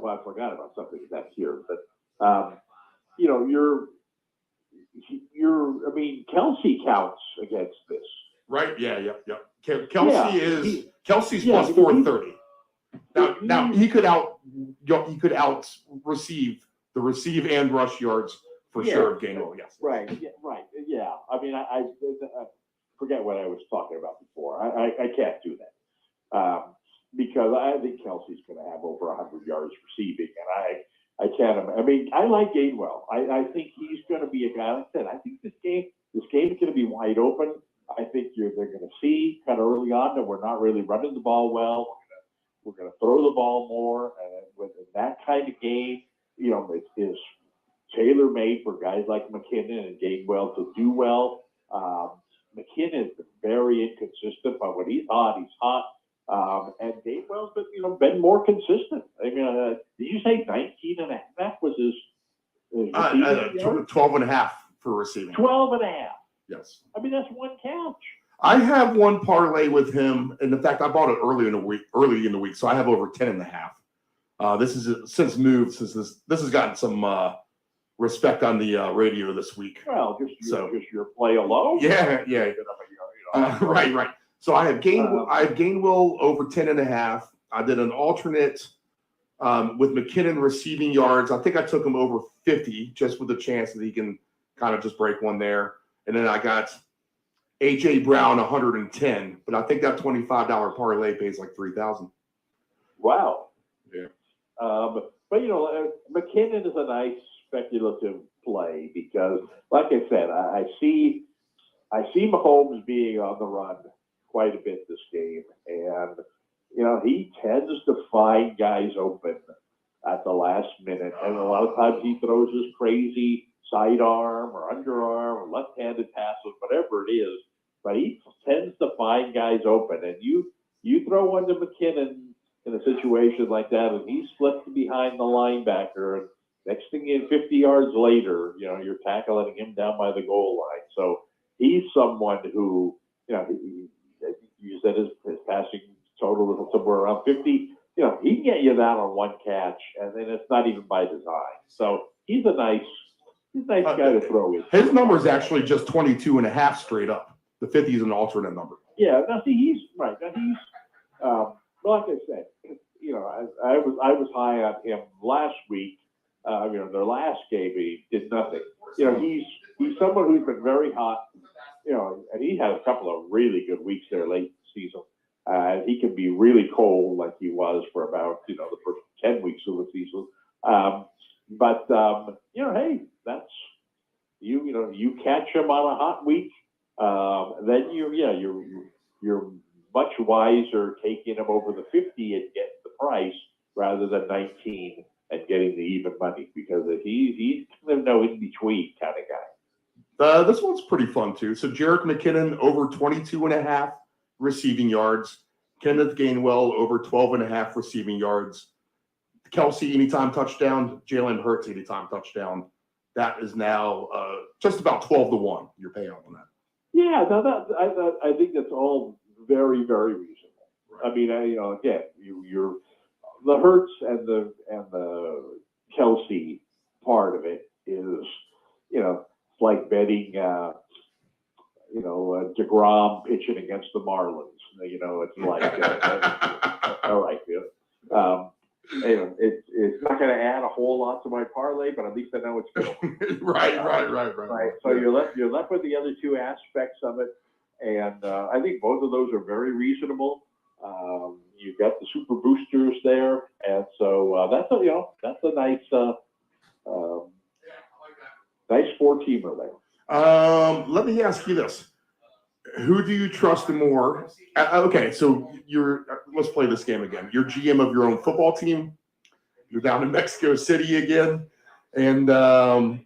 I forgot about something that's here. But, Kelsey counts against this. Right. Yeah. Kelsey's plus 430. Now he could out receive and rush yards for sure. Gainwell, yes. Right. Yeah. I forget what I was talking about before. I can't do that because I think Kelsey's going to have over 100 yards receiving, and I can't. I like Gainwell. I think he's going to be a guy. Like I said, I think this game is going to be wide open. I think they're going to see kind of early on that we're not really running the ball well. We're going to throw the ball more, and with that kind of game, it is tailor-made for guys like McKinnon and Gainwell to do well. McKinnon is very inconsistent, but when he's hot. And Gainwell's been more consistent. Did you say 19.5? That was his 12.5 for receiving. 12.5. Yes. That's one catch. I have one parlay with him, and in fact, I bought it early in the week, so I have over 10.5. This is since moved, since this has gotten some respect on the radio this week. Well, just your play alone. Yeah. Right. So I have Gainwell over 10.5. I did an alternate with McKinnon receiving yards. I think I took him over 50, just with the chance that he can kind of just break one there. And then I got A.J. Brown 110, but I think that $25 parlay pays like $3,000. Wow. Yeah. But McKinnon is a nice speculative play because, like I said, I see Mahomes being on the run quite a bit this game, and he tends to find guys open at the last minute, and a lot of times he throws his crazy sidearm or underarm or left-handed passes, whatever it is, but he tends to find guys open, and you throw one to McKinnon in a situation like that, and he slipped behind the linebacker, and next thing in 50 yards later, you're tackling him down by the goal line. So he's someone who, I think you said his passing total was somewhere around 50. He can get you that on one catch, and then it's not even by design. So he's a nice guy to throw in. His number is actually just 22.5 straight up. The 50 is an alternate number. Yeah, now see, he's right. Now he's, like I said, I was high on him last week. Their last game, he did nothing. He's someone who's been very hot. And he had a couple of really good weeks there late in the season. He can be really cold, like he was for about the first 10 weeks of the season. Hey, that's you catch him on a hot week, then you're much wiser taking him over the 50 and getting the price rather than 19 and getting the even money, because he's kind of no in between kind of guy. This one's pretty fun too. So Jerick McKinnon over 22.5 receiving yards. Kenneth Gainwell over 12.5 receiving yards. Kelsey anytime touchdown. Jalen Hurts anytime touchdown. That is now just about 12-1. Your payout on that. Yeah, I think that's all very, very reasonable. Right. I mean, again, you're the Hurts and the Kelsey part of it is, it's like betting, DeGrom pitching against the Marlins. It's like, all right, it's not going to add a whole lot to my parlay, but at least I know it's going. Right. So you're left with the other two aspects of it, and I think both of those are very reasonable. You've got the super boosters there, and so that's a nice nice 4-teamer there. Let me ask you this. Who do you trust more? Okay, so let's play this game again. You're GM of your own football team. You're down in Mexico City again. And the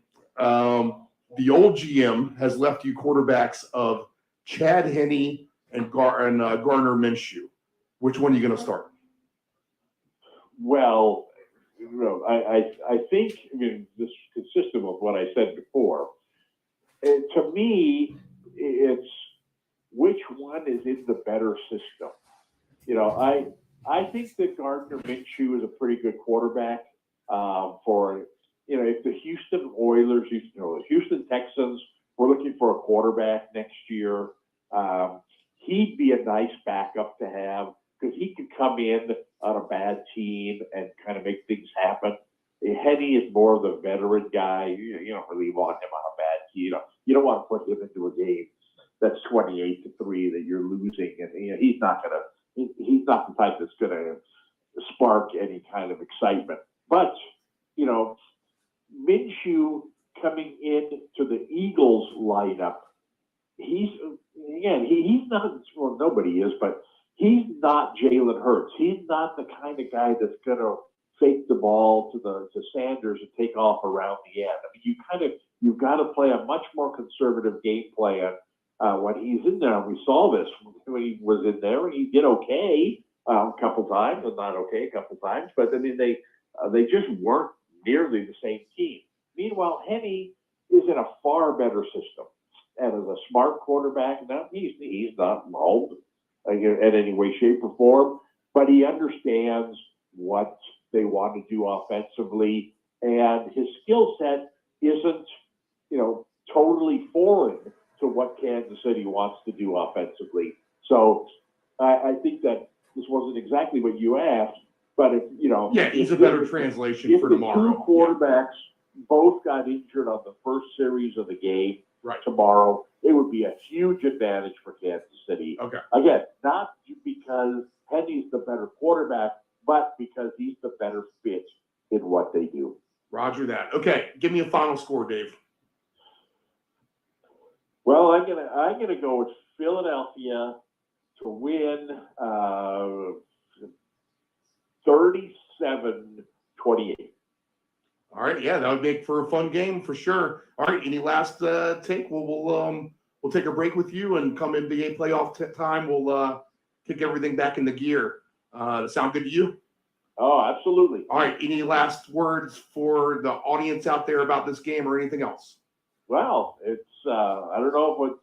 old GM has left you quarterbacks of Chad Henne and Gardner Minshew. Which one are you going to start? Well, I think, this is consistent with what I said before. To me, it's which one is in the better system. I think that Gardner Minshew is a pretty good quarterback for, if the Houston Oilers, the Houston Texans were looking for a quarterback next year, he'd be a nice backup to have because he could come in on a bad team and kind of make things happen. Henne is more of the veteran guy. You don't really want him on a bad team. You don't want to put him into a game that's 28-3 that you're losing, and he's not the type that's gonna spark any kind of excitement. But Minshew coming into the Eagles lineup, he's not, well, nobody is, but he's not Jalen Hurts. He's not the kind of guy that's gonna fake the ball to Sanders and take off around the end. I mean, you've got to play a much more conservative game plan when he's in there. We saw this when he was in there, and he did okay a couple times, and not okay a couple times. But I mean, they just weren't nearly the same team. Meanwhile, Henne is in a far better system, and as a smart quarterback. Now he's not mauled in any way, shape, or form, but he understands what they want to do offensively, and his skill set isn't, totally foreign to what Kansas City wants to do offensively. So I think that this wasn't exactly what you asked, but he's a better translation for tomorrow. If the two quarterbacks both got injured on the first series of the game tomorrow, it would be a huge advantage for Kansas City. Okay. Again, not because Henne's the better quarterback, but because he's the better fit in what they do. Roger that. Okay, give me a final score, Dave. Well, I'm gonna go with Philadelphia to win 37-28. All right, yeah, that would make for a fun game for sure. All right, any last take? We'll take a break with you and come NBA playoff time. We'll kick everything back into gear. Does that sound good to you? Oh, absolutely. All right. Any last words for the audience out there about this game or anything else? Well, it's I don't know what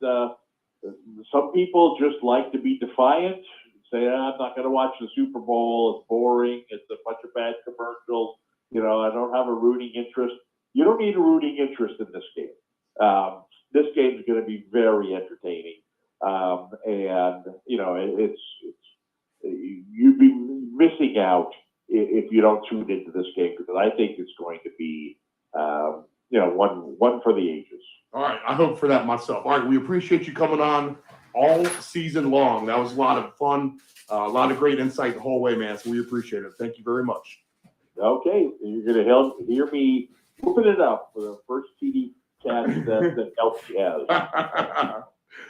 some people just like to be defiant. Say, I'm not going to watch the Super Bowl. It's boring. It's a bunch of bad commercials. You know, I don't have a rooting interest. You don't need a rooting interest in this game. This game is going to be very entertaining, and you know, it's you'd be missing out if you don't tune into this game, because I think it's going to be you know, one for the ages. All right. I hope for that myself. All right. We appreciate you coming on all season long. That was a lot of fun, a lot of great insight the whole way, man. So we appreciate it. Thank you very much. Okay, you're going to hear me whooping it up for the first TD catch that Elsie has.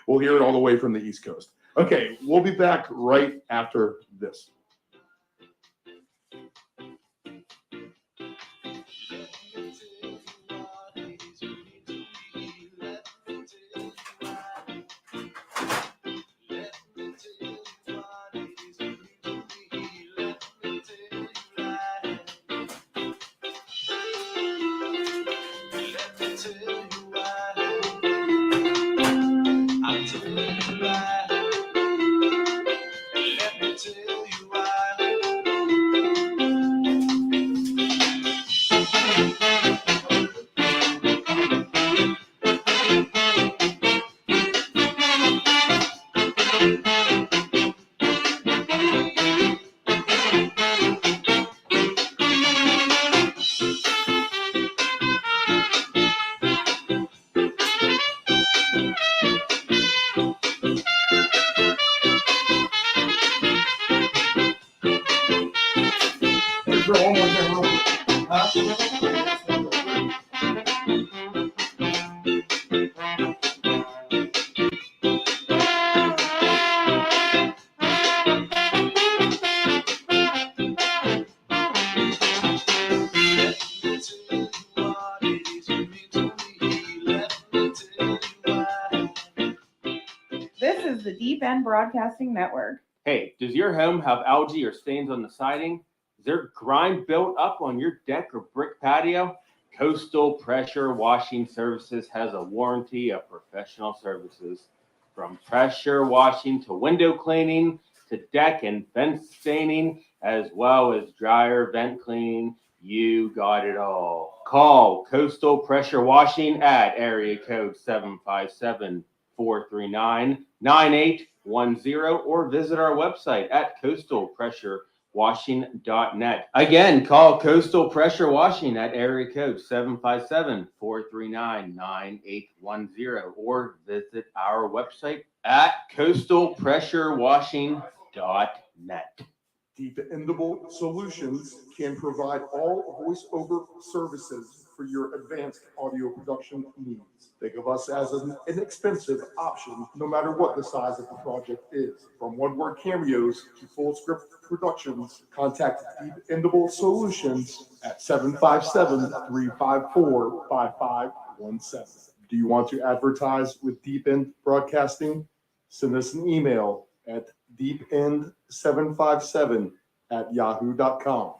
We'll hear it all the way from the East Coast. Okay, we'll be back right after this. This is the Deep End Broadcasting Network. Hey, does your home have algae or stains on the siding? Is there grime built up on your deck or brick patio? Coastal Pressure Washing Services has a warranty of professional services. From pressure washing to window cleaning to deck and fence staining, as well as dryer vent cleaning, you got it all. Call Coastal Pressure Washing at area code 757-439-9810 or visit our website at coastalpressurewashing.net. Again, call Coastal Pressure Washing at area code 757-439-9810 or visit our website at coastalpressurewashing.net. Dependable Solutions can provide all voice-over services for your advanced audio production needs. Think of us as an inexpensive option, no matter what the size of the project is. From one-word cameos to full script productions, contact Dependable Solutions at 757-354-5517. Do you want to advertise with Deep End Broadcasting? Send us an email at deepend757@yahoo.com.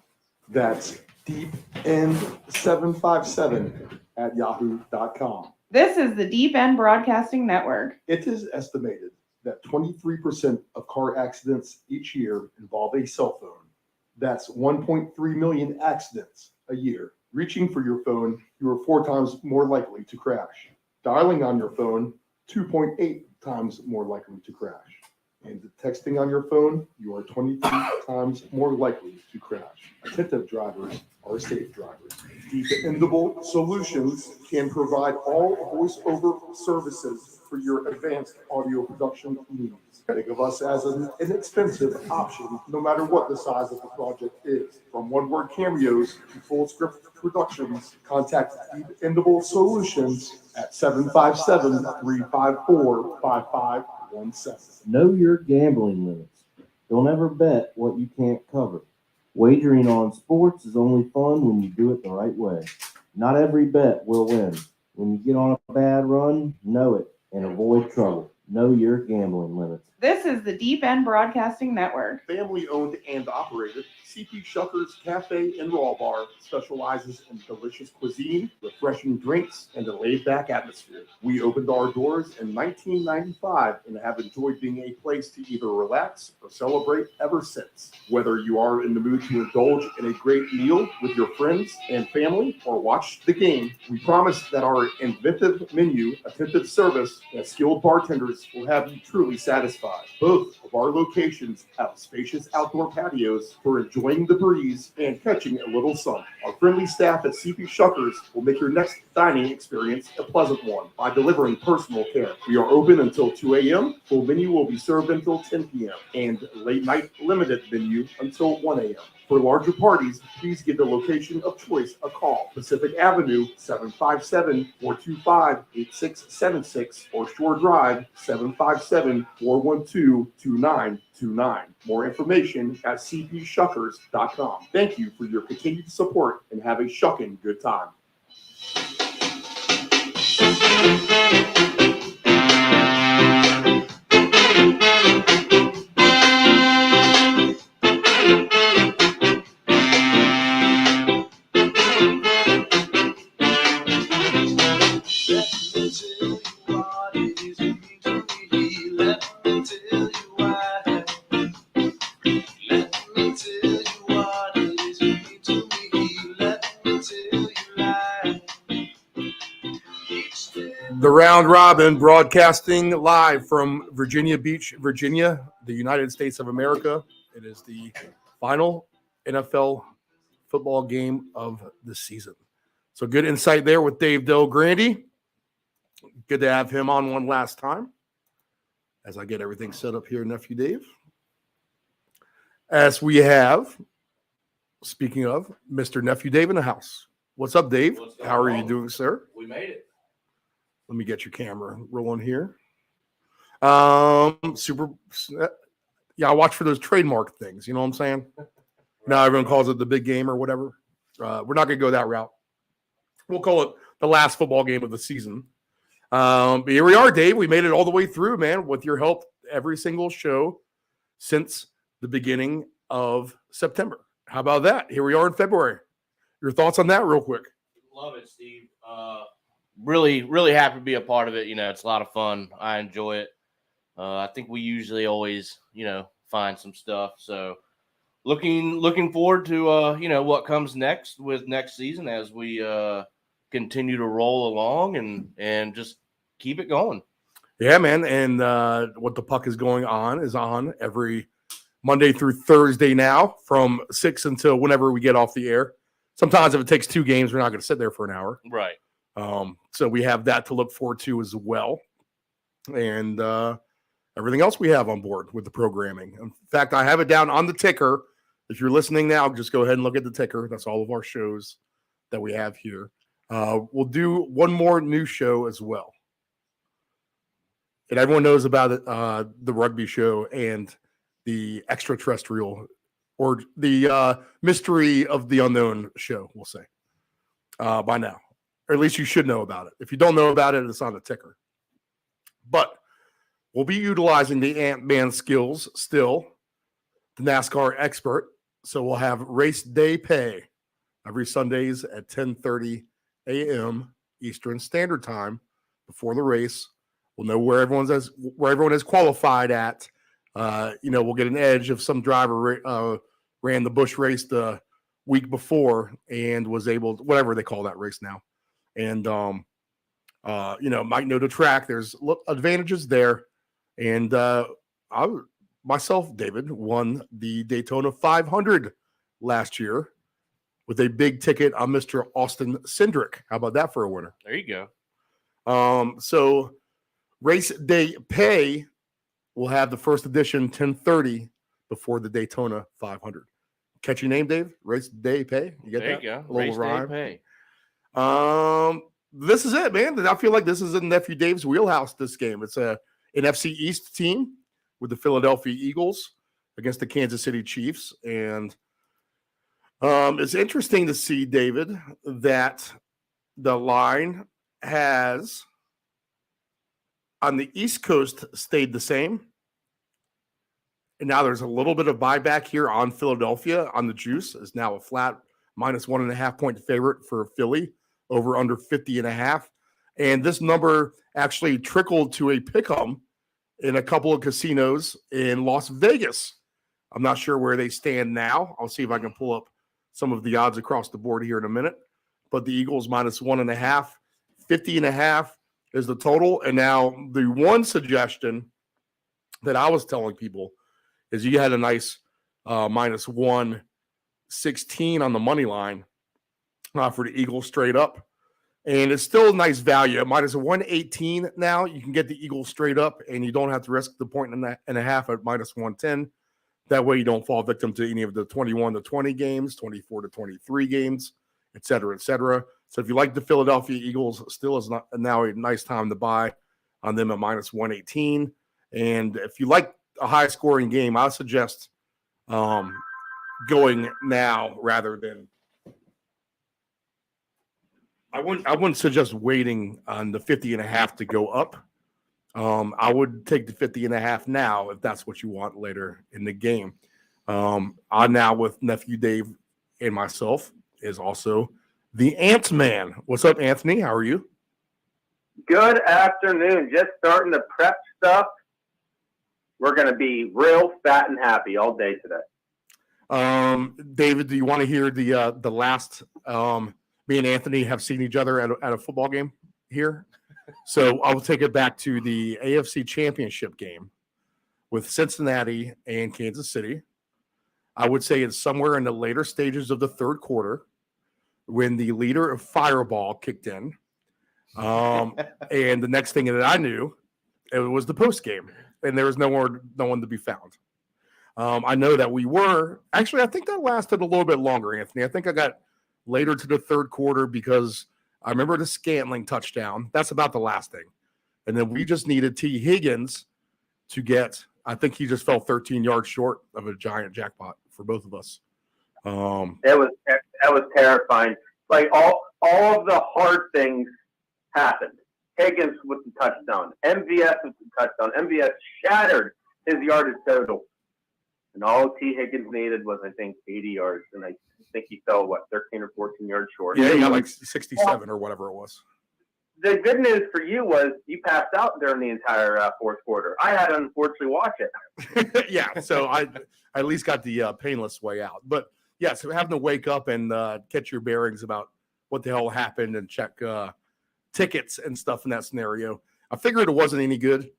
That's deepend757@yahoo.com. This is the Deep End Broadcasting Network. It is estimated that 23% of car accidents each year involve a cell phone. That's 1.3 million accidents a year. Reaching for your phone, you are 4 times more likely to crash. Dialing on your phone, 2.8 times more likely to crash. And texting on your phone, you are 23 times more likely to crash. Attentive drivers are safe drivers. Dependable Solutions can provide all voice-over services for your advanced audio production needs. Think of us as an inexpensive option, no matter what the size of the project is. From one-word cameos to full script productions, contact Dependable Solutions at 757-354-5517. Know your gambling limits. Don't ever bet what you can't cover. Wagering on sports is only fun when you do it the right way. Not every bet will win. When you get on a bad run, know it and avoid trouble. Know your gambling limits. This is the Deep End Broadcasting Network. Family owned and operated, CP Shuckers Cafe and Raw Bar specializes in delicious cuisine, refreshing drinks, and a laid back atmosphere. We opened our doors in 1995 and have enjoyed being a place to either relax or celebrate ever since. Whether you are in the mood to indulge in a great meal with your friends and family or watch the game, we promise that our inventive menu, attentive service, and skilled bartenders will have you truly satisfied. Both of our locations have spacious outdoor patios for enjoying the breeze and catching a little sun. Our friendly staff at CP Shuckers will make your next dining experience a pleasant one by delivering personal care. We are open until 2 a.m. Full menu will be served until 10 p.m. and late night limited menu until 1 a.m. For larger parties, please give the location of choice a call. Pacific Avenue, 757-425-8676 or Shore Drive, 757-412-2929. More information at cpshuckers.com. Thank you for your continued support and have a shucking good time. The Round Robin broadcasting live from Virginia Beach, Virginia, the United States of America. It is the final NFL football game of the season. So good insight there with Dave Grande. Good to have him on one last time as I get everything set up here, Nephew Dave. As we have, speaking of, Mr. Nephew Dave in the house. What's up, Dave? How are you doing, sir? We made it. Let me get your camera rolling here. Super. Yeah, I watch for those trademark things. You know what I'm saying? Now everyone calls it the big game or whatever. We're not going to go that route. We'll call it the last football game of the season. But here we are, Dave. We made it all the way through, man, with your help every single show since the beginning of September. How about that? Here we are in February. Your thoughts on that real quick? Love it, Steve. Really happy to be a part of it. You know, it's a lot of fun. I enjoy it. I think we usually always, find some stuff. So looking forward to, what comes next with next season as we continue to roll along and just keep it going. Yeah, man. And what the puck is going on is on every Monday through Thursday now from 6 until whenever we get off the air. Sometimes if it takes 2 games, we're not going to sit there for an hour. Right. So we have that to look forward to as well. And everything else we have on board with the programming. In fact, I have it down on the ticker. If you're listening now, just go ahead and look at the ticker. That's all of our shows that we have here. We'll do one more new show as well. And everyone knows about it, the rugby show and the extraterrestrial or the mystery of the unknown show, we'll say, by now. Or at least you should know about it. If you don't know about it, it's on the ticker. But we'll be utilizing the Ant-Man skills still, the NASCAR expert. So we'll have race day pay every Sundays at 10:30 a.m. Eastern Standard Time before the race. We'll know where everyone is qualified at. We'll get an edge if some driver ran the Busch race the week before and was able to, whatever they call that race now. And, might know the track. There's advantages there. And myself, David, won the Daytona 500 last year with a big ticket on Mr. Austin Cindric. How about that for a winner? There you go. So race day pay will have the first edition 10:30 before the Daytona 500. Catchy name, Dave? Race day pay. You get there that? You go. A little Race rhyme. day pay. This is it, man. I feel like this is in Nephew Dave's wheelhouse, this game. It's a NFC East team with the Philadelphia Eagles against the Kansas City Chiefs. And it's interesting to see, David, that the line has on the East Coast stayed the same. And now there's a little bit of buyback here on Philadelphia on the juice. Is now a flat -1.5 point favorite for Philly over under 50.5. And this number actually trickled to a pick'em in a couple of casinos in Las Vegas. I'm not sure where they stand now. I'll see if I can pull up some of the odds across the board here in a minute. But the Eagles -1.5, 50.5 is the total. And now the one suggestion that I was telling people is you had a nice -116 on the money line for the Eagles straight up. And it's still a nice value. At -118 now, you can get the Eagles straight up, and you don't have to risk the point and a half at -110. That way you don't fall victim to any of the 21-20 games, 24-23 games, et cetera, et cetera. So if you like the Philadelphia Eagles, still is now a nice time to buy on them at -118. And if you like a high-scoring game, I suggest going now rather than I wouldn't suggest waiting on the 50.5 to go up. I would take the 50.5 now if that's what you want later in the game. On now with Nephew Dave and myself is also the Ant-Man. What's up, Anthony? How are you? Good afternoon. Just starting to prep stuff. We're going to be real fat and happy all day today. David, do you want to hear the last me and Anthony have seen each other at a football game here? So I will take it back to the AFC Championship game with Cincinnati and Kansas City. I would say it's somewhere in the later stages of the third quarter when the leader of Fireball kicked in. And the next thing that I knew, it was the post game, and there was no one to be found. I know that we were actually. I think that lasted a little bit longer, Anthony. I think I got later to the third quarter because I remember the Scantling touchdown. That's about the last thing, and then we just needed T. Higgins to get. I think he just fell 13 yards short of a giant jackpot for both of us. That was terrifying. Like all of the hard things happened. Higgins with the touchdown, MVS with the touchdown. MVS shattered his yardage total, and all T. Higgins needed was, I think, 80 yards, and I think he fell 13 or 14 yards short. Yeah, he got like 67 or whatever it was. The good news for you was you passed out during the entire fourth quarter. I had to unfortunately watch it. Yeah, so I at least got the painless way out. But yeah, so having to wake up and catch your bearings about what the hell happened and check tickets and stuff in that scenario. I figured it wasn't any good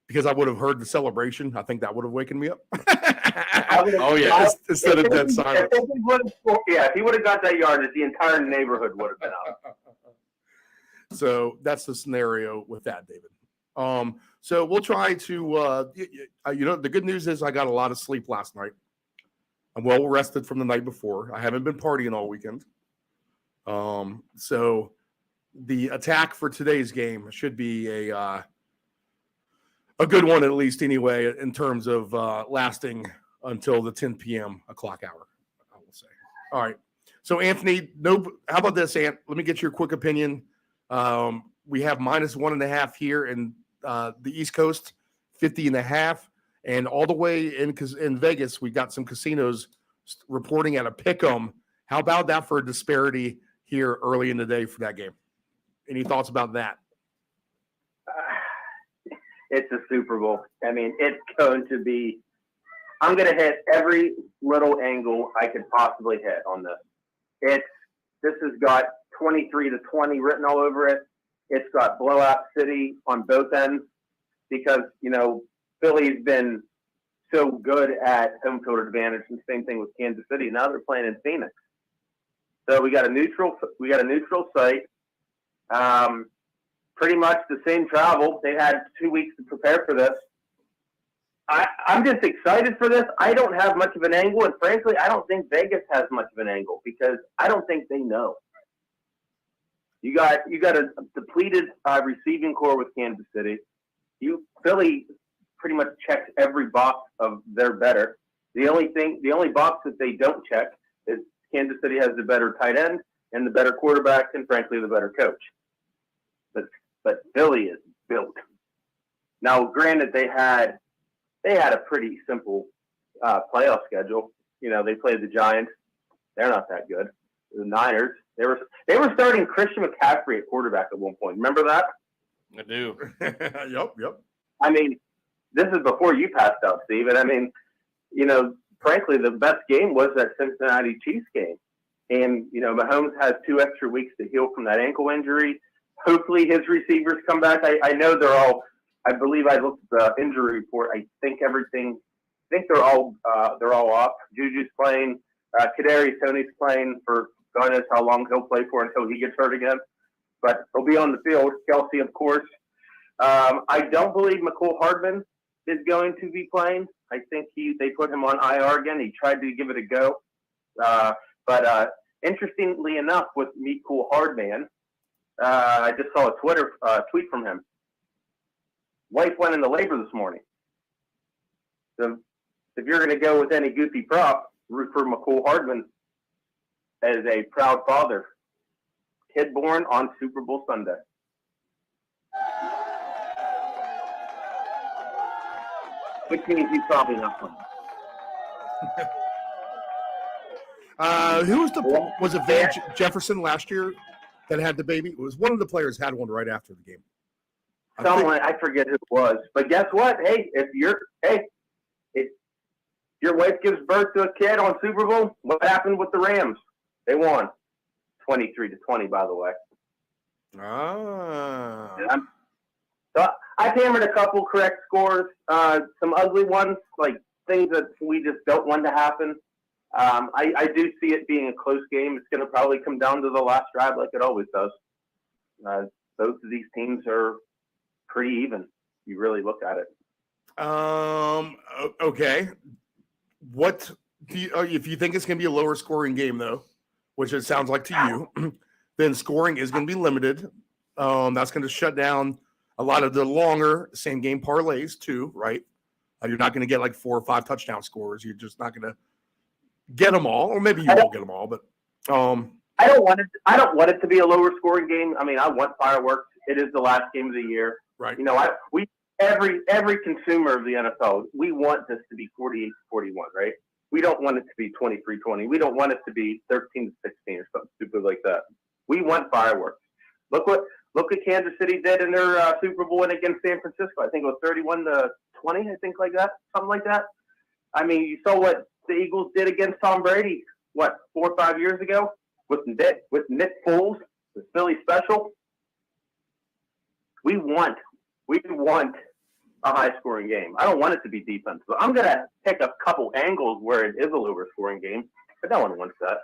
because I would have heard the celebration. I think that would have waken me up. Oh, yeah. Instead of dead silence. If he would have got that yardage, the entire neighborhood would have been out. So that's the scenario with that, David. So we'll try to, the good news is I got a lot of sleep last night. I'm well rested from the night before. I haven't been partying all weekend. So the attack for today's game should be a good one, at least anyway, in terms of lasting until the 10 p.m. o'clock hour, I will say. All right. So, Anthony, how about this, Ant? Let me get your quick opinion. We have -1.5 here in the East Coast, 50.5. And all the way in Vegas, we got some casinos reporting at a pick'em. How about that for a disparity here early in the day for that game? Any thoughts about that? It's a Super Bowl. I mean, it's going to be – I'm going to hit every little angle I could possibly hit on this. This has got 23-20 written all over it. It's got blowout city on both ends because, Philly's been so good at home field advantage, and same thing with Kansas City. Now they're playing in Phoenix. So we got a neutral site. Pretty much the same travel. They had 2 weeks to prepare for this. I'm just excited for this. I don't have much of an angle, and frankly, I don't think Vegas has much of an angle because I don't think they know. You got a depleted receiving core with Kansas City. Philly pretty much checks every box of they're better. The only box that they don't check is Kansas City has the better tight end and the better quarterback and frankly the better coach. But Philly is built. Now, granted, they had a pretty simple playoff schedule. You know, they played the Giants. They're not that good. The Niners. They were starting Christian McCaffrey at quarterback at one point. Remember that? I do. Yep. I mean, this is before you passed out, Steve. And I mean, you know, frankly, the best game was that Cincinnati Chiefs game. And, you know, Mahomes has 2 extra weeks to heal from that ankle injury. Hopefully his receivers come back. I know I believe I looked at the injury report. I think they're all off. Juju's playing. Kadarius Toney's playing for God knows how long he'll play for until he gets hurt again. But he'll be on the field. Kelsey, of course. I don't believe McCole Hardman is going to be playing. I think they put him on IR again. He tried to give it a go. But interestingly enough, with McCole Hardman, I just saw a Twitter tweet from him. Wife went into labor this morning. So if you're going to go with any goofy prop, root for McCole Hardman as a proud father. Kid born on Super Bowl Sunday. Which means he's probably not playing. Who was it Van Jefferson last year that had the baby? It was one of the players had one right after the game. I forget who it was. But guess what? Hey, if your wife gives birth to a kid on Super Bowl, what happened with the Rams? They won 23-20, by the way. So I've hammered a couple correct scores, some ugly ones, like things that we just don't want to happen. I do see it being a close game. It's going to probably come down to the last drive like it always does. Both of these teams are pretty even. You really look at it. Okay. What do you, if you think it's going to be a lower scoring game, though, which it sounds like to you, then scoring is going to be limited. That's going to shut down a lot of the longer same game parlays too, right? You're not going to get like 4 or 5 touchdown scores. You're just not going to get them all, or maybe you won't get them all. But I don't want it to be a lower scoring game. I mean, I want fireworks. It is the last game of the year, right? You know, every consumer of the NFL, we want this to be 48-41, right? We don't want it to be 23-20. We don't want it to be 13-16 or something stupid like that. We want fireworks. Look what Kansas City did in their Super Bowl win against San Francisco. I think it was 31-20. I think like that, something like that. I mean, you saw what the Eagles did against Tom Brady, 4 or 5 years ago with Nick Foles, the Philly special. We want a high-scoring game. I don't want it to be defensive. I'm going to pick a couple angles where it is a lower-scoring game, but no one wants that.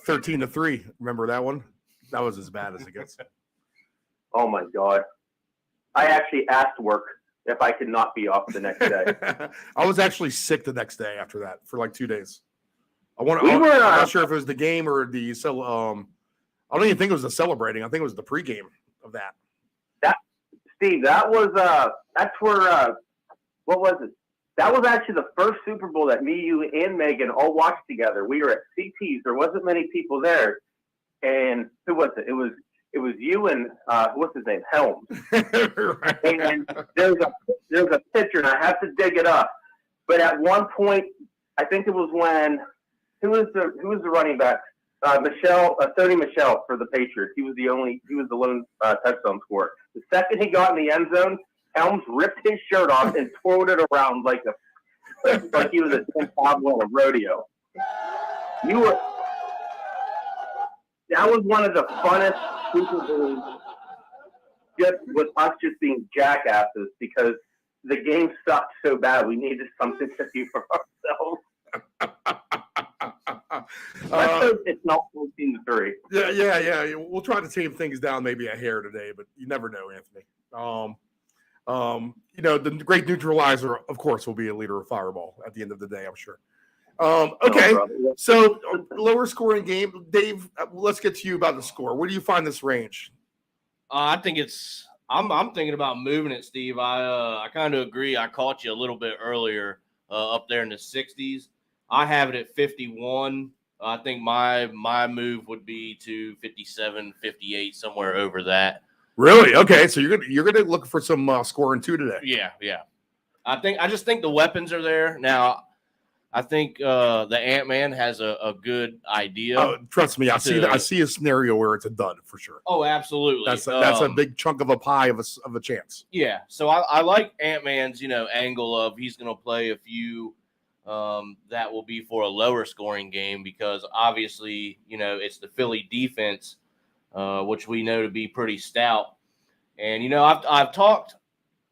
13-3. Remember that one? That was as bad as it gets. Oh, my God. I actually asked work if I could not be off the next day. I was actually sick the next day after that for like 2 days. I'm not sure if it was the game or the I don't even think it was the celebrating. I think it was the pregame of that. Steve, that was that's where what was it? That was actually the first Super Bowl that me, you, and Megan all watched together. We were at CT's. There wasn't many people there, and who was it? It was you and what's his name, Helms. Right. And there's a picture, and I have to dig it up. But at one point, I think it was when who was the running back? Sony Michel for the Patriots. He was the lone touchdown scorer. The second he got in the end zone, Helms ripped his shirt off and twirled it around like he was a Tim Pablo at a rodeo. That was one of the funnest Super Bowls, just with us just being jackasses because the game sucked so bad. We needed something to do for ourselves. It's not 14-3. Yeah. We'll try to tame things down maybe a hair today, but you never know, Anthony. The great neutralizer, of course, will be a liter of Fireball at the end of the day, I'm sure. Okay, so lower scoring game. Dave, let's get to you about the score. Where do you find this range? I think I'm thinking about moving it, Steve. I kind of agree. I caught you a little bit earlier up there in the 60s. I have it at 51. I think my move would be to 57, 58, somewhere over that. Really? Okay, so you're gonna look for some scoring too today. Yeah. I just think the weapons are there now. I think the Ant-Man has a good idea. Oh, trust me, I see a scenario where it's a dud for sure. Oh, absolutely. That's a big chunk of a pie of a chance. Yeah. So I like Ant-Man's angle of he's going to play a few that will be for a lower scoring game because obviously it's the Philly defense, which we know to be pretty stout. And I've talked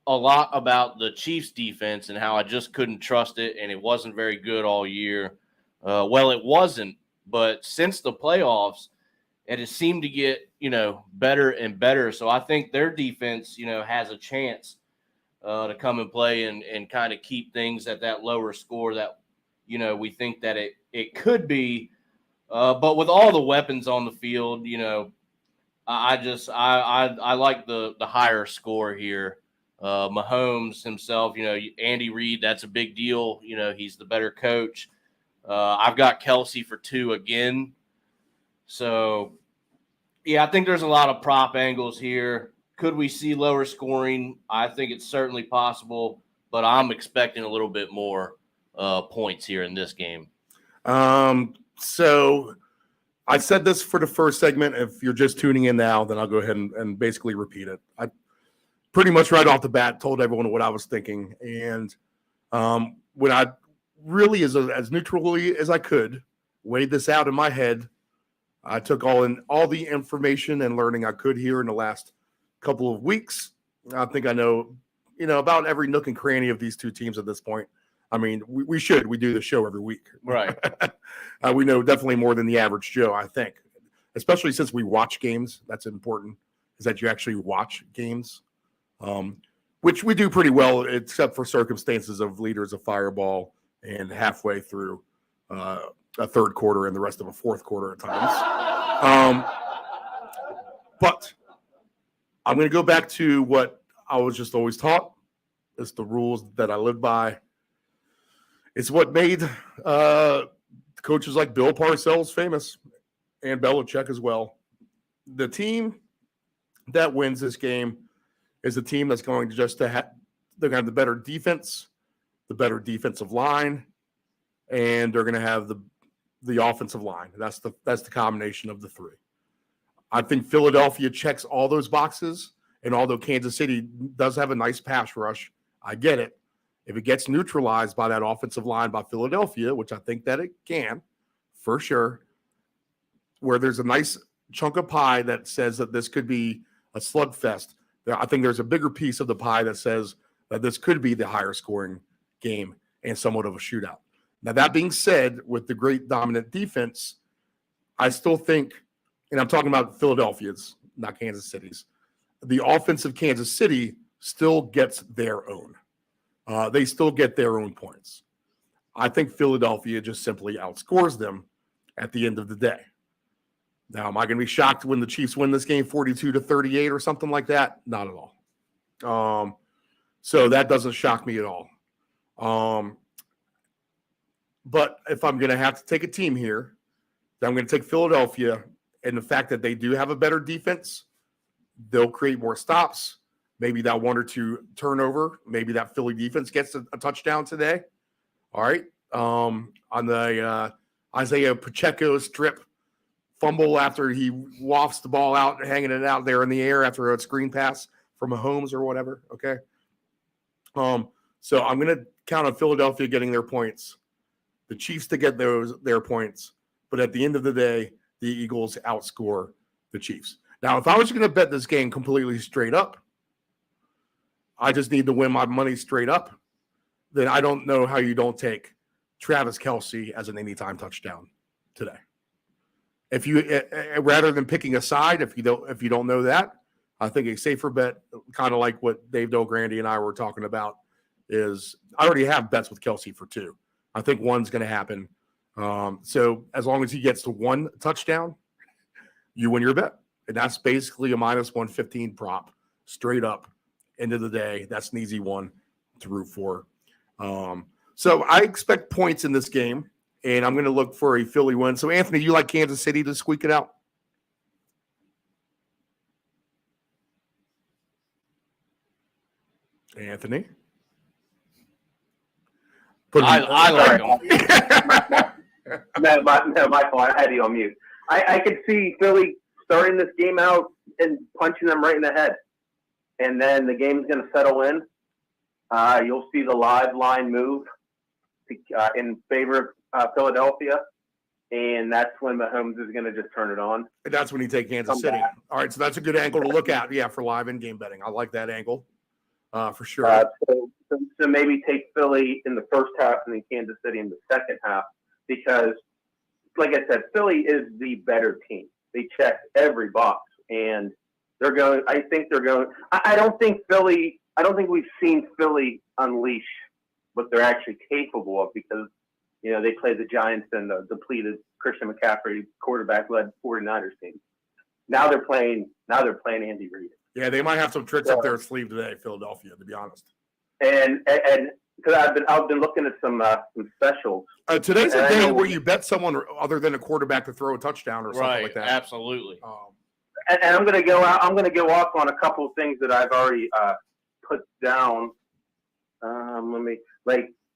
a lot about the Chiefs defense and how I just couldn't trust it, and it wasn't very good all year. Well, it wasn't, but since the playoffs, it has seemed to get better and better. So I think their defense has a chance to come and play and kind of keep things at that lower score that we think that it could be. But with all the weapons on the field, I like the higher score here. Mahomes himself, Andy Reid, that's a big deal. He's the better coach. I've got Kelsey for 2 again. So, yeah, I think there's a lot of prop angles here. Could we see lower scoring? I think it's certainly possible, but I'm expecting a little bit more points here in this game. So I said this for the first segment. If you're just tuning in now, then I'll go ahead and basically repeat it. I pretty much right off the bat told everyone what I was thinking. And when I really, as neutrally as I could, weighed this out in my head, I took all the information and learning I could here in the last couple of weeks. I think I know, about every nook and cranny of these two teams at this point. I mean, we do the show every week. Right. We know definitely more than the average Joe, I think, especially since we watch games. That's important, is that you actually watch games, which we do pretty well, except for circumstances of leaders of Fireball and halfway through a third quarter and the rest of a fourth quarter at times. But I'm going to go back to what I was just always taught. It's the rules that I live by. It's what made coaches like Bill Parcells famous and Belichick as well. The team that wins this game is a team that's going to they're going to have the better defense, the better defensive line, and they're going to have the offensive line. That's the combination of the three. I think Philadelphia checks all those boxes, and although Kansas City does have a nice pass rush, I get it. If it gets neutralized by that offensive line by Philadelphia, which I think that it can, for sure, where there's a nice chunk of pie that says that this could be a slugfest, I think there's a bigger piece of the pie that says that this could be the higher scoring game and somewhat of a shootout. Now, that being said, with the great dominant defense, I still think, and I'm talking about Philadelphia's, not Kansas City's, the offense of Kansas City still gets their own. They still get their own points. I think Philadelphia just simply outscores them at the end of the day. Now, am I going to be shocked when the Chiefs win this game 42-38 or something like that? Not at all. So that doesn't shock me at all. But if I'm going to have to take a team here, then I'm going to take Philadelphia, and the fact that they do have a better defense, they'll create more stops. Maybe that 1 or 2 turnover. Maybe that Philly defense gets a touchdown today. All right. On the Isaiah Pacheco strip fumble after he wafts the ball out, hanging it out there in the air after a screen pass from Mahomes or whatever. Okay. So I'm going to count on Philadelphia getting their points, the Chiefs to get their points. But at the end of the day, the Eagles outscore the Chiefs. Now, if I was going to bet this game completely straight up, I just need to win my money straight up, then I don't know how you don't take Travis Kelce as an anytime touchdown today. If you rather than picking a side, if you don't know that, I think a safer bet, kind of like what Dave Grande and I were talking about, is I already have bets with Kelce for 2. I think 1's going to happen. So as long as he gets to 1 touchdown, you win your bet. And that's basically a -115 prop straight up. End of the day, that's an easy one to root for. So I expect points in this game, and I'm going to look for a Philly win. So, Anthony, you like Kansas City to squeak it out? Anthony. I like them. No, my fault. I had you on mute. I could see Philly starting this game out and punching them right in the head. And then the game's going to settle in. You'll see the live line move in favor of Philadelphia. And that's when Mahomes is going to just turn it on. And that's when you take Kansas City. back. All right, so that's a good angle to look at, for live in-game betting. I like that angle for sure. So maybe take Philly in the first half and then Kansas City in the second half because, like I said, Philly is the better team. They check every box, and they're going. I think they're going. I don't think we've seen Philly unleash what they're actually capable of because they played the Giants and the depleted Christian McCaffrey quarterback-led 49ers team. Now they're playing Andy Reid. Yeah, they might have some tricks up their sleeve today, Philadelphia, to be honest. And because I've been looking at some specials. Today's a day where you bet someone other than a quarterback to throw a touchdown or something like that. Absolutely. And I'm going to go out. I'm going to go off on a couple of things that I've already put down.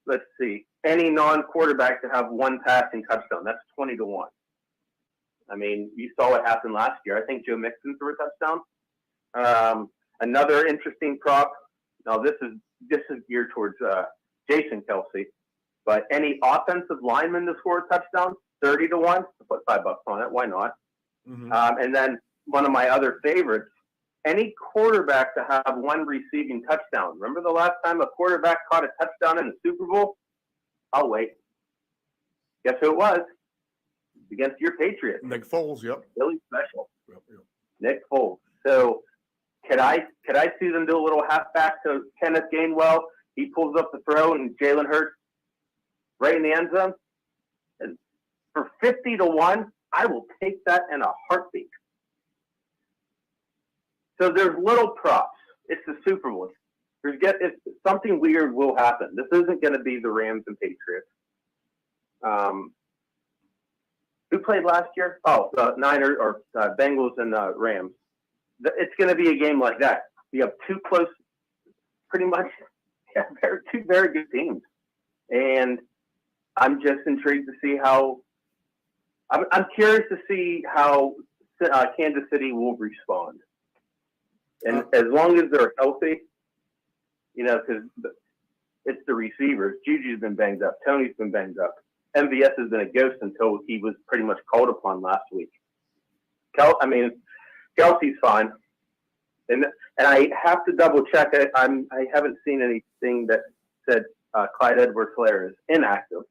Let's see. Any non-quarterback to have one passing touchdown. That's 20-1. I mean, you saw what happened last year. I think Joe Mixon threw a touchdown. Another interesting prop. Now this is geared towards Jason Kelsey, but any offensive lineman to score a touchdown, 30-1. I'll put $5 on it. Why not? Mm-hmm. And then one of my other favorites, any quarterback to have one receiving touchdown. Remember the last time a quarterback caught a touchdown in the Super Bowl? I'll wait. Guess who it was? Against your Patriots. Nick Foles, yep. Really special. Yep. Nick Foles. So could I see them do a little halfback to Kenneth Gainwell? He pulls up the throw and Jalen Hurts right in the end zone. And for 50-1, I will take that in a heartbeat. So there's little props. It's the Super Bowl. Something weird will happen. This isn't going to be the Rams and Patriots. Who played last year? Oh, the Niners or Bengals and Rams. It's going to be a game like that. You have two close, pretty much, two very good teams. And I'm just intrigued to see how. I'm curious to see how Kansas City will respond. And as long as they're healthy, because it's the receivers. Juju's been banged up. Tony's been banged up. MVS has been a ghost until he was pretty much called upon last week. Kelsey's fine. And I have to double check it. I haven't seen anything that said Clyde Edwards-Helaire is inactive.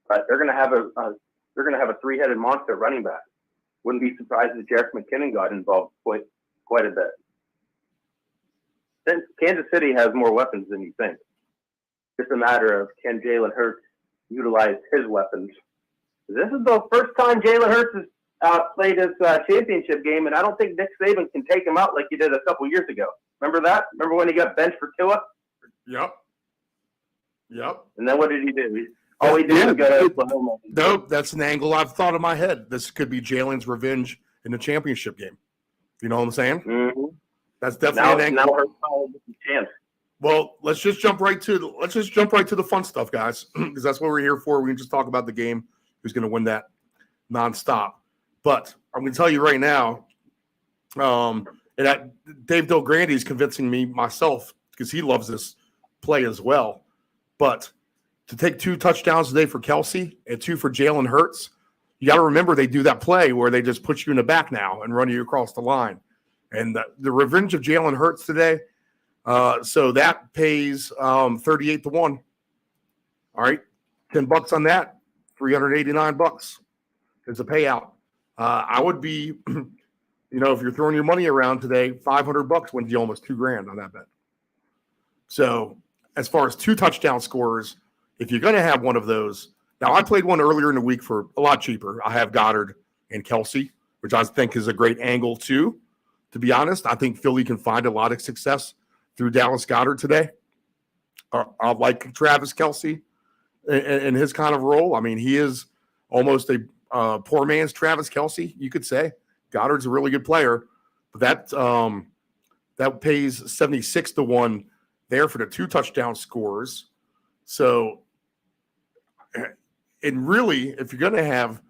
But they're gonna have a three-headed monster running back. Wouldn't be surprised if Jerick McKinnon got involved quite a bit. Since Kansas City has more weapons than you think. Just a matter of can Jalen Hurts utilize his weapons. This is the first time Jalen Hurts has played his championship game, and I don't think Nick Saban can take him out like he did a couple years ago. Remember that? Remember when he got benched for Tua? Yep. And then what did he do? All he did was go to Oklahoma. Nope, that's an angle I've thought in my head. This could be Jalen's revenge in the championship game. You know what I'm saying? Mm-hmm. That's definitely an angle. Now Hurts gets a chance. Well, let's just jump right to the fun stuff, guys, because that's what we're here for. We can just talk about the game, who's going to win that nonstop. But I'm going to tell you right now, Dave Del Grande is convincing me myself because he loves this play as well. But to take 2 touchdowns today for Kelsey and 2 for Jalen Hurts, you got to remember they do that play where they just put you in the back now and run you across the line. And the revenge of Jalen Hurts today. So that pays 38-1. All right, $10 on that, $389 is a payout. I would be, if you're throwing your money around today, $500 wins you almost $2,000 on that bet. So as far as 2 touchdown scorers, if you're going to have one of those, now I played one earlier in the week for a lot cheaper. I have Goddard and Kelsey, which I think is a great angle too. To be honest, I think Philly can find a lot of success through Dallas Goedert today. I like Travis Kelsey in his kind of role. I mean, he is almost a poor man's Travis Kelsey, you could say. Goddard's a really good player, but that pays 76-1 there for the 2 touchdown scores. So, and really, if you're going to have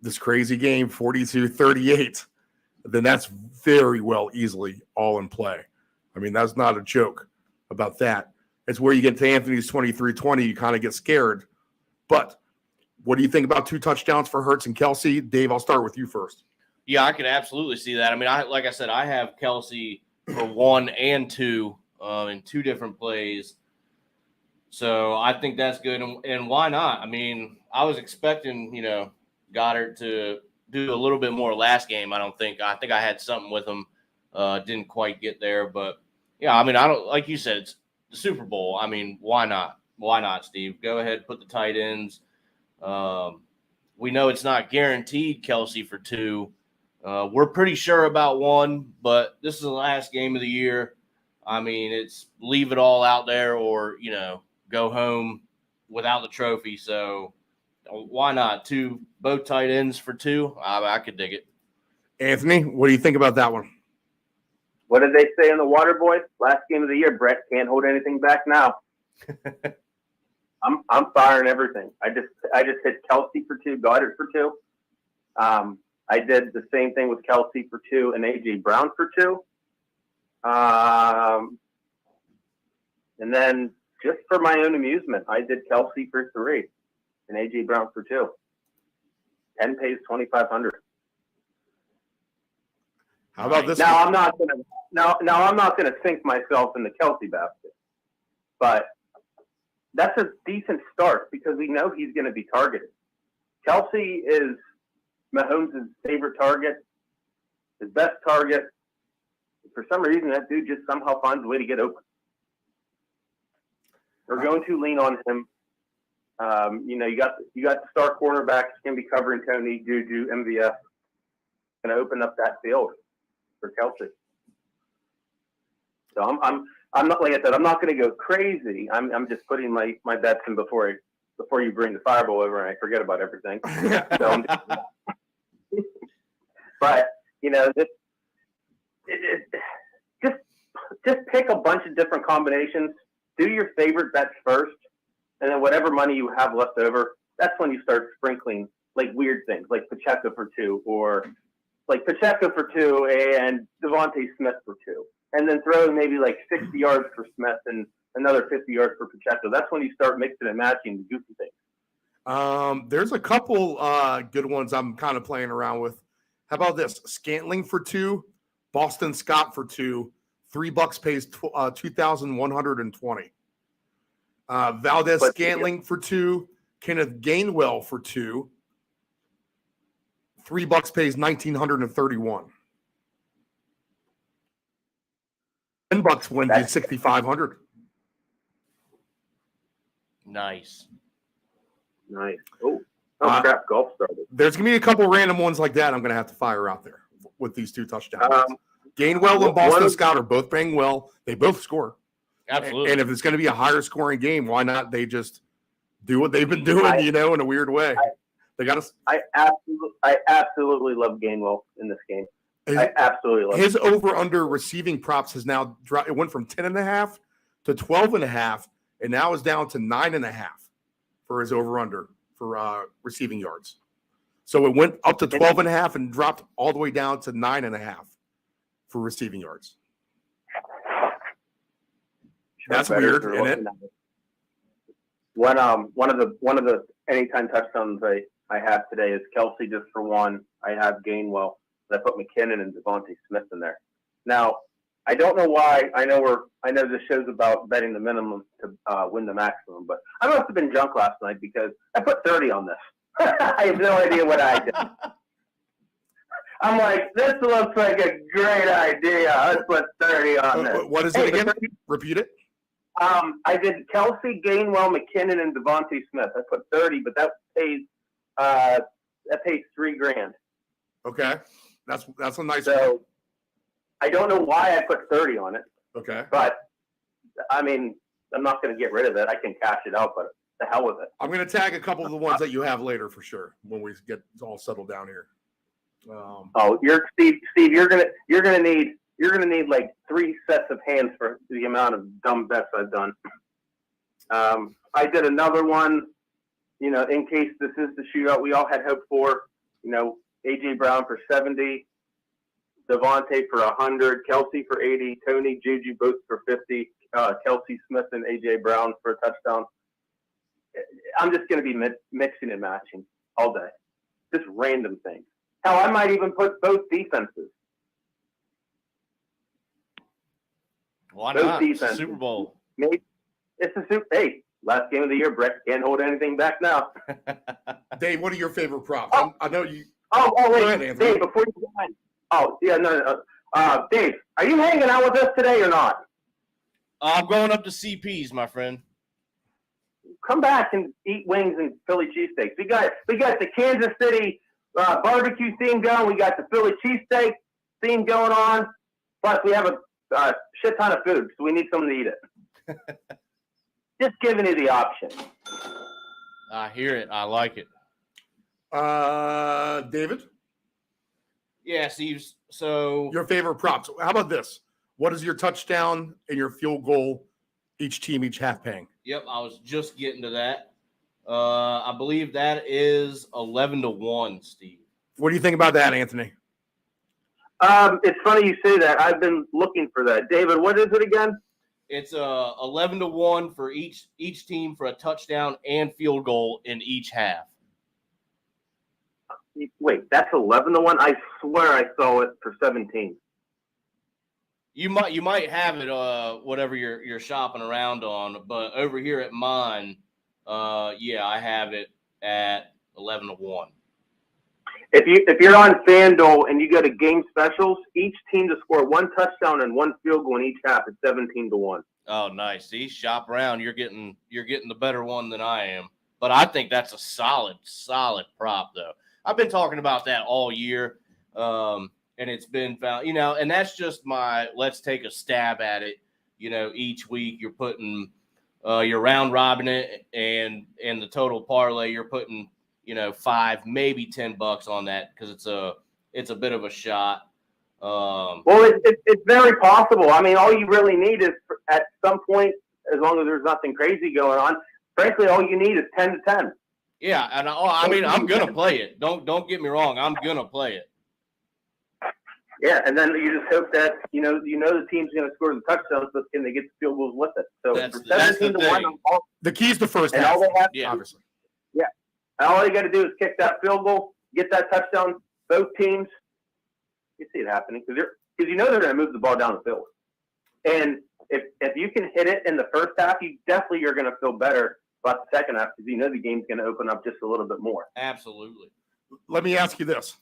this crazy game, 42-38, then that's very well easily all in play. I mean, that's not a joke about that. It's where you get to Anthony's 23-20, you kind of get scared. But what do you think about 2 touchdowns for Hurts and Kelsey? Dave, I'll start with you first. Yeah, I could absolutely see that. I mean, like I said, I have Kelsey for 1 and 2 in 2 different plays. So I think that's good. And why not? I mean, I was expecting, Goddard to do a little bit more last game. I think I had something with him. Didn't quite get there. But, yeah, I mean, I don't – like you said, it's the Super Bowl. I mean, why not? Why not, Steve? Go ahead, put the tight ends. We know it's not guaranteed Kelsey for 2. We're pretty sure about 1, but this is the last game of the year. I mean, it's leave it all out there or, go home without the trophy. So why not? Both tight ends for 2? I could dig it. Anthony, what do you think about that one? What did they say in the Water Boys? Last game of the year, Brett can't hold anything back now. I'm firing everything. I just hit Kelsey for 2, Goddard for 2. I did the same thing with Kelsey for 2 and A.J. Brown for 2. And then just for my own amusement, I did Kelsey for 3 and A.J. Brown for 2. 10 pays $2,500. How about this? Now I'm not gonna sink myself in the Kelsey basket, but that's a decent start because we know he's going to be targeted. Kelsey is Mahomes' favorite target, his best target. For some reason, that dude just somehow finds a way to get open. We're going to lean on him. You got the star cornerbacks going to be covering Tony, Juju, MVS. Going to open up that field for Kelsey. So I'm not, like I said, I'm not going to go crazy. I'm just putting my bets in before you bring the fireball over and I forget about everything. So but just pick a bunch of different combinations. Do your favorite bets first, and then whatever money you have left over, that's when you start sprinkling like weird things, like Pacheco for 2, or like Pacheco for 2 and Devontae Smith for 2. And then throw maybe like 60 yards for Smith and another 50 yards for Pacheco. That's when you start mixing and matching the goofy things. There's a couple good ones I'm kind of playing around with. How about this? Scantling for 2, Boston Scott for 2. $3 pays $2,120. Valdez Scantling for 2, Kenneth Gainwell for 2. $3 pays $1,931. $10 wins you $6,500. Nice. Oh, crap! Golf started. There's gonna be a couple random ones like that I'm gonna have to fire out there with these 2 touchdowns. Gainwell and Boston Scott are both playing well. They both score. Absolutely. And if it's going to be a higher scoring game, why not they just do what they've been doing, in a weird way? They got to. I absolutely love Gainwell in this game. I absolutely love his over/under receiving props has now dropped. It went from 10.5 to 12.5, and now is down to 9.5 for his over/under for receiving yards. So it went up to 12.5 and dropped all the way down to 9.5 for receiving yards. That's weird, isn't it? One of the anytime touchdowns I have today is Kelsey just for 1. I have Gainwell. I put McKinnon and Devontae Smith in there. Now, I don't know why. I know this show's about betting the minimum to win the maximum, but I must have been drunk last night because I put 30 on this. I have no idea what I did. I'm like, this looks like a great idea. Let's put 30 on this. What is it again? Repeat it. I did Kelsey, Gainwell, McKinnon, and Devontae Smith. I put 30, but that pays $3,000. Okay, that's a nice. So one. I don't know why I put 30 on it. Okay, but I mean, I'm not going to get rid of it. I can cash it out, but the hell with it. I'm going to tag a couple of the ones that you have later for sure when we get all settled down here. You're Steve. You're gonna need you're going to need like 3 sets of hands for the amount of dumb bets I've done. I did another one, in case this is the shootout we all had hoped for. AJ Brown for 70, Devontae for 100, Kelsey for 80, Tony, Juju both for 50, Kelsey Smith and AJ Brown for a touchdown. I'm just going to be mixing and matching all day. Just random things. Hell, I might even put both defenses. Why Both not? defenses. Super Bowl. Maybe it's a Super. Hey, last game of the year, Brett. Can't hold anything back now. Dave, what are your favorite props? Oh. I know you. Oh, Go wait, ahead, Anthony. Dave, before you go on. Oh, yeah, no. Dave, are you hanging out with us today or not? I'm going up to CP's, my friend. Come back and eat wings and Philly cheesesteaks. We got the Kansas City barbecue theme going. We got the Philly cheesesteak theme going on. Plus, we have a shit ton of food, so we need someone to eat it. Just giving you the option. I hear it. I like it. David, Yeah, Steve. So your favorite props. How about this? What is your touchdown and your field goal each team each half paying? Yep, I was just getting to that. I believe that is 11-1, Steve. What do you think about that, Anthony? It's funny you say that. I've been looking for that. David, what is it again? It's 11-1 for each team for a touchdown and field goal in each half. Wait, that's 11-1? I swear I saw it for 17. You might have it whatever you're shopping around on, but over here at mine, I have it at 11-1. If you're on FanDuel and you go to game specials, each team to score 1 touchdown and 1 field goal in each half is 17-1. Oh, nice. See, shop around. You're getting the better one than I am. But I think that's a solid prop, though. I've been talking about that all year, and it's been found, and that's just my let's take a stab at it. Each week you're putting you're round robin it, and the total parlay you're putting $5, maybe $10 on that because it's a bit of a shot. Well, it's very possible. I mean, all you really need is at some point, as long as there's nothing crazy going on. Frankly, all you need is 10-10. Yeah, and I'm gonna play it. Don't get me wrong. I'm gonna play it. Yeah, and then you just hope that the team's gonna score the touchdowns, but can they get the field goals with it? So That's for the 17-1, The key is the first and half, all they have, obviously. yeah, and all you got to do is kick that field goal, get that touchdown. Both teams, you see it happening because they're gonna move the ball down the field, and if you can hit it in the first half, you definitely are gonna feel better about the second half because the game's going to open up just a little bit more. Absolutely. Let me ask you this.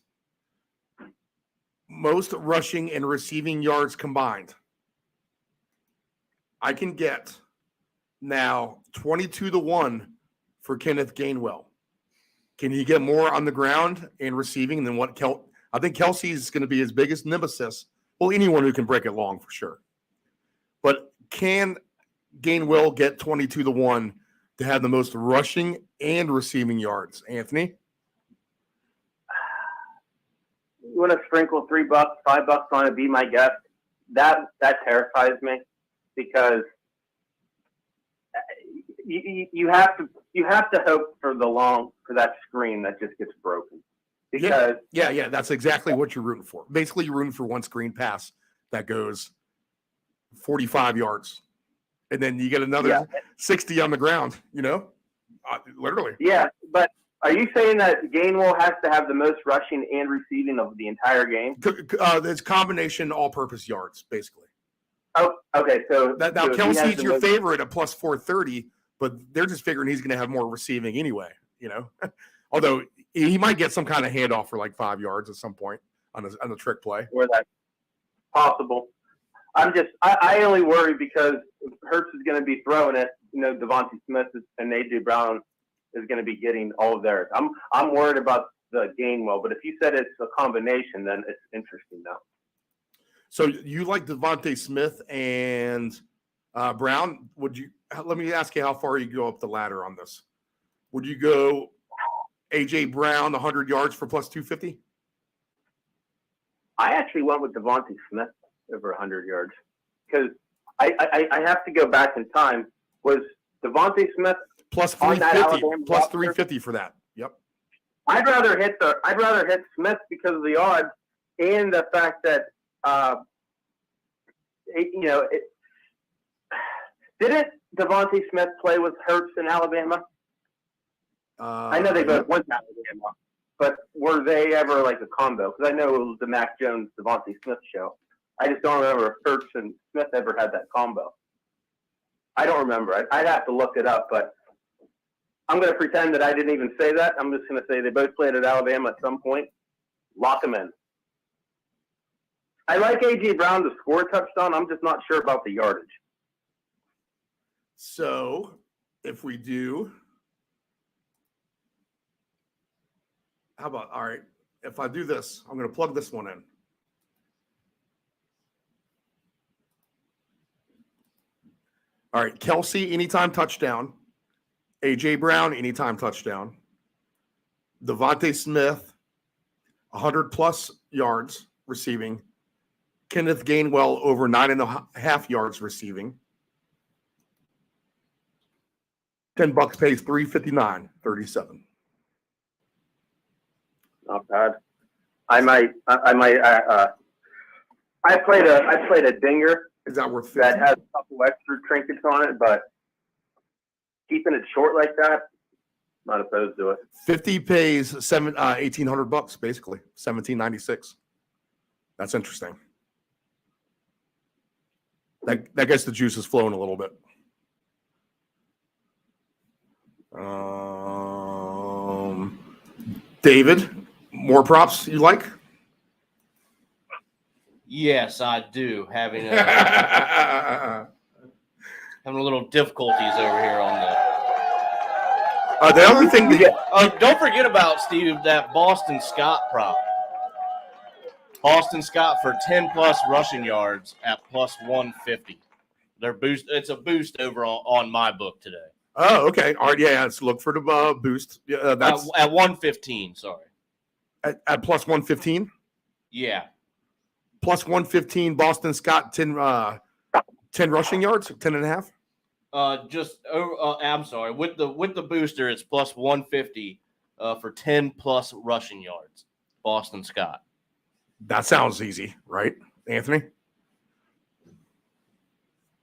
Most rushing and receiving yards combined. I can get now 22-1 for Kenneth Gainwell. Can he get more on the ground and receiving than what I think Kelsey is going to be his biggest nemesis. Well, anyone who can break it long for sure. But can Gainwell get 22-1 to have the most rushing and receiving yards? Anthony? You want to sprinkle $3, $5 on it, be my guest. That terrifies me because you have to hope for that screen that just gets broken. Because yeah, that's exactly what you're rooting for. Basically, you're rooting for one screen pass that goes 45 yards. And then you get another 60 on the ground, literally. Yeah, but are you saying that Gainwell has to have the most rushing and receiving of the entire game? It's combination all-purpose yards, basically. Oh, okay. So now Kelsey's your favorite at plus 430, but they're just figuring he's going to have more receiving anyway, Although he might get some kind of handoff for like 5 yards at some point on the trick play. Or that's possible. I only worry because Hurts is going to be throwing it. Devontae Smith and AJ Brown is going to be getting all of theirs. I'm worried about the Gainwell, but if you said it's a combination, then it's interesting now. So you like Devontae Smith and Brown? Let me ask you how far you go up the ladder on this. Would you go AJ Brown 100 yards for plus 250? I actually went with Devontae Smith over 100 yards. Because I have to go back in time. Was Devontae Smith plus on that 350, Alabama plus roster? 350 for that. Yep. I'd rather hit Smith because of the odds and the fact that didn't Devontae Smith play with Hurts in Alabama? I know they both went to Alabama, but were they ever like a combo? Because I know it was the Mac Jones Devontae Smith show. I just don't remember if Hurts and Smith ever had that combo. I don't remember. I'd have to look it up, but I'm going to pretend that I didn't even say that. I'm just going to say they both played at Alabama at some point. Lock them in. I like A.J. Brown to score a touchdown. I'm just not sure about the yardage. So if we do, how about, all right, if I do this, I'm going to plug this one in. All right, Kelsey, anytime touchdown. A.J. Brown, anytime touchdown. Devontae Smith, 100-plus yards receiving. Kenneth Gainwell, over 9.5 yards receiving. $10 pays $359.37. Not bad. I played a dinger. Is that worth 50? That has a couple extra trinkets on it, but keeping it short like that, not opposed to it. 50 pays $1,800 basically, $1,796. That's interesting. That gets the juices flowing a little bit. David, more props you like? Yes, I do. Having a little difficulties over here on the other thing don't forget about, Steve, that Boston Scott prop. Boston Scott for 10-plus rushing yards at plus 150. It's a boost over on my book today. Oh, okay. All right, yeah. Let's look for the boost. Yeah, that's at 115. Sorry, at plus 115. Yeah, plus 115. Boston Scott 10 rushing yards, 10.5. I'm sorry. With the booster, it's plus 150 for 10-plus rushing yards. Boston Scott. That sounds easy, right, Anthony?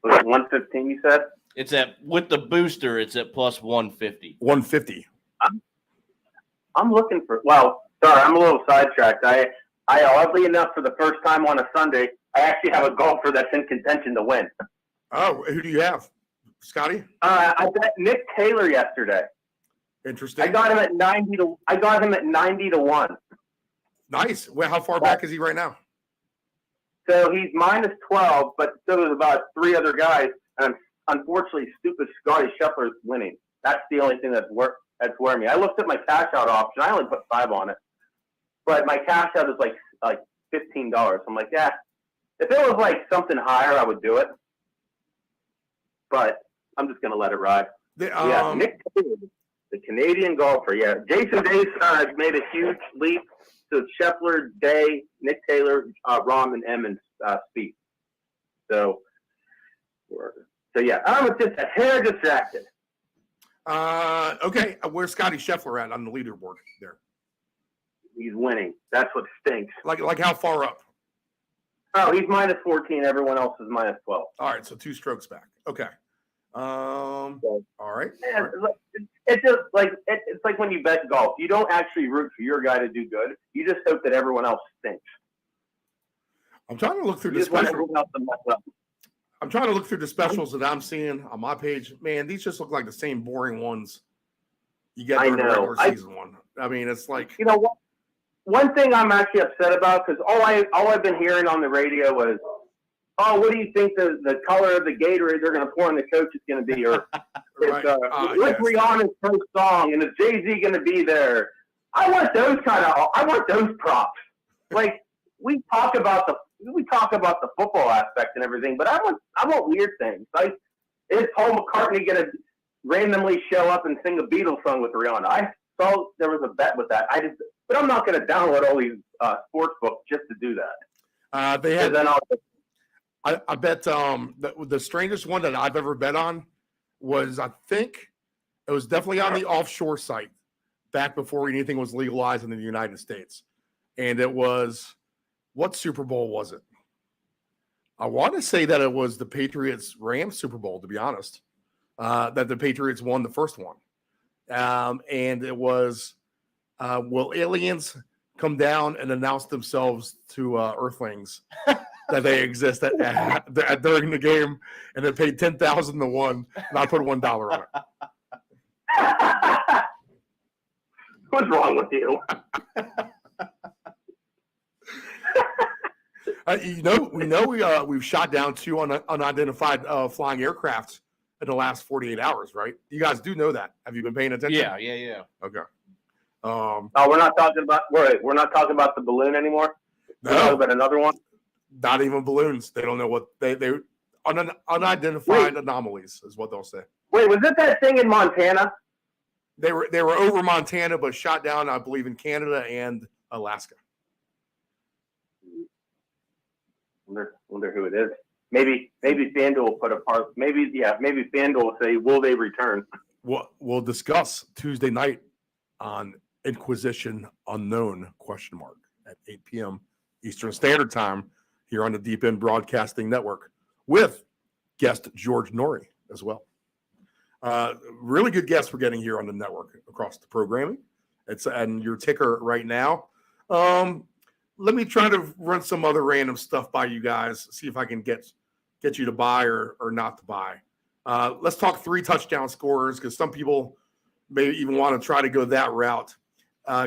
Was it 115? You said it's with the booster. It's at plus 150. 150. I'm looking for. Well, sorry, I'm a little sidetracked. I oddly enough, for the first time on a Sunday, I actually have a golfer that's in contention to win. Oh, who do you have? Scotty? I bet Nick Taylor yesterday. Interesting. I got him at 90 to 1. Nice. Well, how far back is he right now? So he's minus 12, but so there's about 3 other guys, and unfortunately, stupid Scotty Scheffler's winning. That's the only thing that's wearing me. I looked at my cash out option. I only put 5 on it, but my cash out is like $15. I'm like, yeah. If it was like something higher, I would do it, but I'm just gonna let it ride. Nick Taylor, the Canadian golfer. Yeah, Jason Day made a huge leap. So Scheffler, Day, Nick Taylor, Rahm, and Emmons speed. So yeah, I'm just a hair distracted. Okay, where's Scotty Scheffler at on the leaderboard there? He's winning. That's what stinks. Like how far up? Oh, he's minus 14. Everyone else is minus 12. All right, so 2 strokes back. Okay. All right. Man, it's just like it's like when you bet golf. You don't actually root for your guy to do good. You just hope that everyone else stinks. I'm trying to look through the specials. I'm trying to look through the specials that I'm seeing on my page. Man, these just look like the same boring ones you get during the regular season one. I mean, it's like, you know what? One thing I'm actually upset about, because all I've been hearing on the radio was, oh, what do you think the color of the Gatorade they're going to pour on the coach is going to be? Or what's Rihanna's first song, and is Jay-Z going to be there? I want those props. Like, we talk about the football aspect and everything, but I want weird things. Like, is Paul McCartney going to randomly show up and sing a Beatles song with Rihanna? I saw there was a bet with that. But I'm not going to download all these sports books just to do that. I bet the strangest one that I've ever bet on was, I think it was definitely on the offshore site back before anything was legalized in the United States. And it was, what Super Bowl was it? I want to say that it was the Patriots-Rams Super Bowl, to be honest, that the Patriots won the first one. And it was, will aliens come down and announce themselves to Earthlings that they exist during the game, and they paid 10,000 to 1, and I put $1 on it. What's wrong with you? We've shot down 2 unidentified flying aircraft in the last 48 hours, right? You guys do know that. Have you been paying attention? Yeah. Okay. Oh, we're not talking about the balloon anymore. We're talking about another one. Not even balloons. They don't know what they unidentified anomalies is what they'll say. Wait, was it that thing in Montana? They were over Montana, but shot down, I believe, in Canada and Alaska. Wonder who it is. Maybe FanDuel will put a part. Maybe FanDuel will say, "Will they return?" We'll discuss Tuesday night on Inquisition Unknown ? At 8 p.m. Eastern Standard Time here on the Deep End Broadcasting Network with guest George Norrie as well. Really good guests we're getting here on the network across the programming. And your ticker right now. Let me try to run some other random stuff by you guys, see if I can get you to buy or not to buy. Let's talk 3 touchdown scorers, because some people may even want to try to go that route.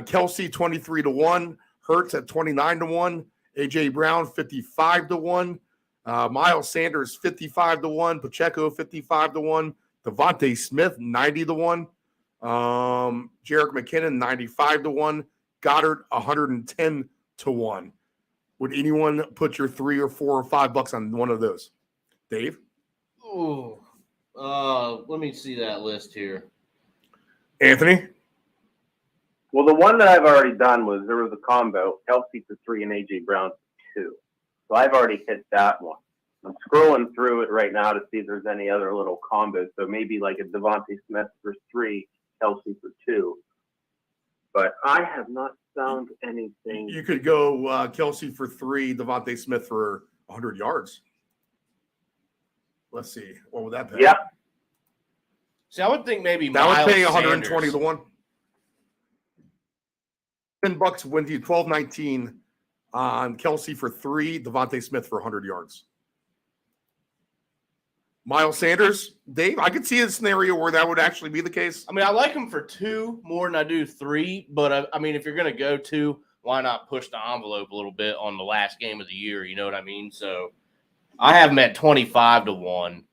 Kelsey 23 to 1, Hurts at 29 to 1, AJ Brown 55 to 1, Miles Sanders 55 to 1, Pacheco 55 to 1, Devontae Smith 90 to 1, Jerick McKinnon 95 to 1, Goddard 110 to 1. Would anyone put your $3 or $4 or $5 on one of those? Dave? Oh, let me see that list here. Anthony? Well, the one that I've already done was there was a combo, Kelsey for 3 and AJ Brown for 2. So I've already hit that one. I'm scrolling through it right now to see if there's any other little combos. So maybe like a Devontae Smith for 3, Kelsey for 2. But I have not found anything. You could go Kelsey for 3, Devontae Smith for 100 yards. Let's see. What would that pay? Yeah. See, I would think maybe that Miles would pay 120 Sanders. to 1. $10 wins you $12.19 on Kelsey for 3, Devontae Smith for 100 yards. Miles Sanders, Dave, I could see a scenario where that would actually be the case. I mean, I like him for 2 more than I do 3, but I mean, if you're going to go 2, why not push the envelope a little bit on the last game of the year? You know what I mean? So I have him at 25 to 1.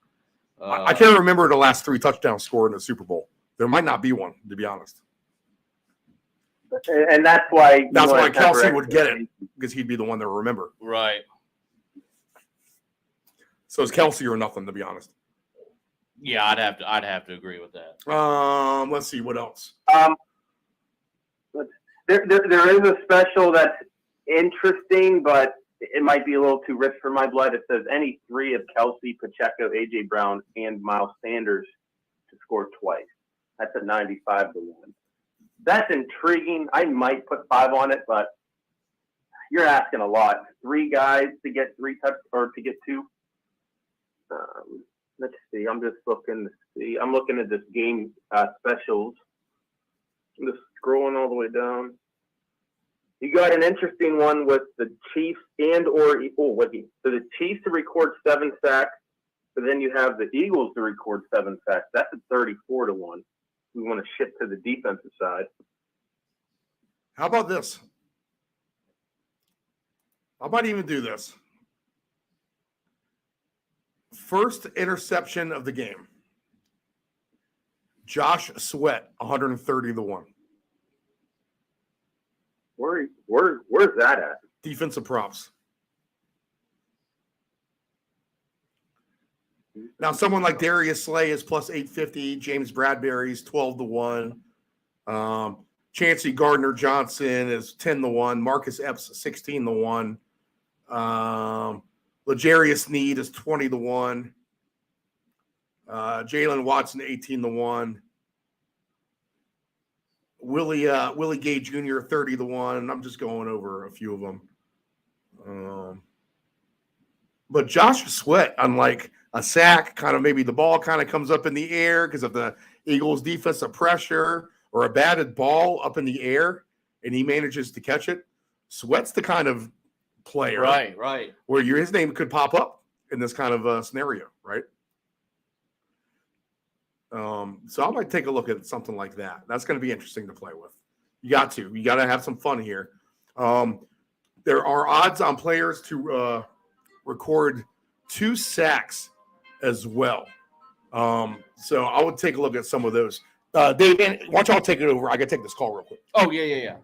I can't remember the last 3 touchdown score in the Super Bowl. There might not be one, to be honest. And that's why Kelsey would get it, because he'd be the one to remember. Right. So it's Kelsey or nothing, to be honest. Yeah, I'd have to agree with that. Let's see what else. There is a special that's interesting, but it might be a little too rich for my blood. It says any 3 of Kelsey, Pacheco, AJ Brown, and Miles Sanders to score twice. That's at 95 to 1. That's intriguing. I might put 5 on it, but you're asking a lot. 3 guys to get 3 touch or to get 2. Let's see. I'm just looking to see. I'm looking at this game specials. I'm just scrolling all the way down. You got an interesting one with the Chiefs so the Chiefs to record 7 sacks, but then you have the Eagles to record 7 sacks. That's at 34 to 1. We want to shift to the defensive side. How about this? I might even do this. First interception of the game. Josh Sweat, 130 to 1. Where's that at? Defensive props. Now, someone like Darius Slay is plus 850. James Bradbury's 12 to 1. Chancey Gardner-Johnson is 10 to 1. Marcus Epps, 16 to 1. L'Jarius Sneed is 20-1. Jalen Watson 18-1. Willie Gay Jr. 30-1. I'm just going over a few of them. But Josh Sweat, unlike a sack, kind of maybe the ball kind of comes up in the air because of the Eagles' defensive pressure, or a batted ball up in the air, and he manages to catch it. Sweat's the kind of player, right, where his name could pop up in this kind of scenario, right? So I might take a look at something like that. That's going to be interesting to play with. You got to have some fun here. There are odds on players to record 2 sacks as well. So I would take a look at some of those. Dave, why don't y'all take it over? I got to take this call real quick. Oh, yeah.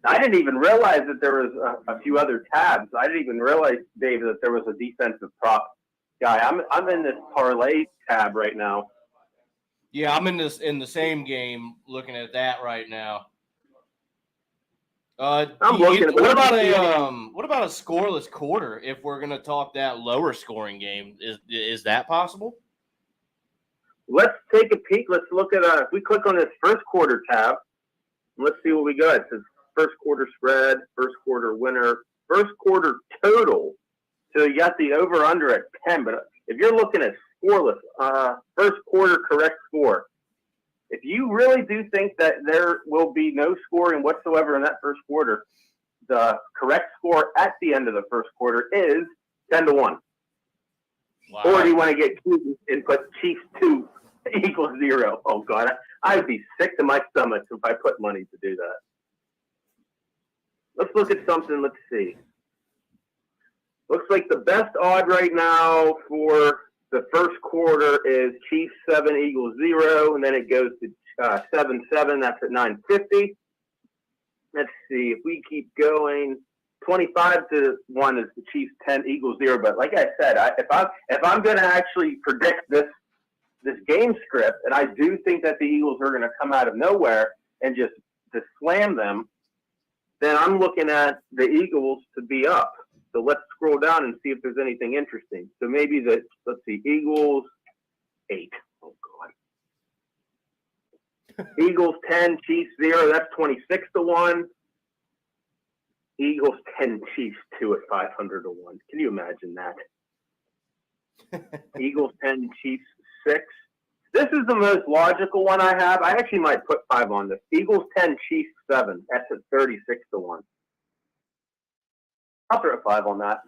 I didn't even realize that there was a few other tabs. I didn't even realize, Dave, that there was a defensive prop guy. I'm in this parlay tab right now. Yeah, I'm in the same game looking at that right now. I'm looking. What about a scoreless quarter? If we're gonna talk that lower scoring game, is that possible? Let's take a peek. Let's look at if we click on this first quarter tab, let's see what we got. It says first quarter spread, first quarter winner, first quarter total. So you got the over under at 10. But if you're looking at scoreless, first quarter correct score. If you really do think that there will be no scoring whatsoever in that first quarter, the correct score at the end of the first quarter is 10-1. Wow. Or do you want to get cute and put Chiefs 2 equals 0? Oh God, I'd be sick to my stomach if I put money to do that. Let's look at something. Let's see. Looks like the best odd right now for the first quarter is Chiefs 7 equals 0, and then it goes to 7-7. That's at 950. Let's see if we keep going. 25-1 is the Chiefs 10 equals 0. But like I said, if I'm going to actually predict this game script, and I do think that the Eagles are going to come out of nowhere and just slam them, then I'm looking at the Eagles to be up. So let's scroll down and see if there's anything interesting. So maybe let's see, Eagles 8. Oh, God. Eagles 10, Chiefs 0. That's 26-1. Eagles 10, Chiefs 2 at 500-1. Can you imagine that? Eagles 10, Chiefs 6. This is the most logical one I have. I actually might put 5 on this. Eagles 10, Chiefs 7. That's at 36-1. I'll throw a 5 on that.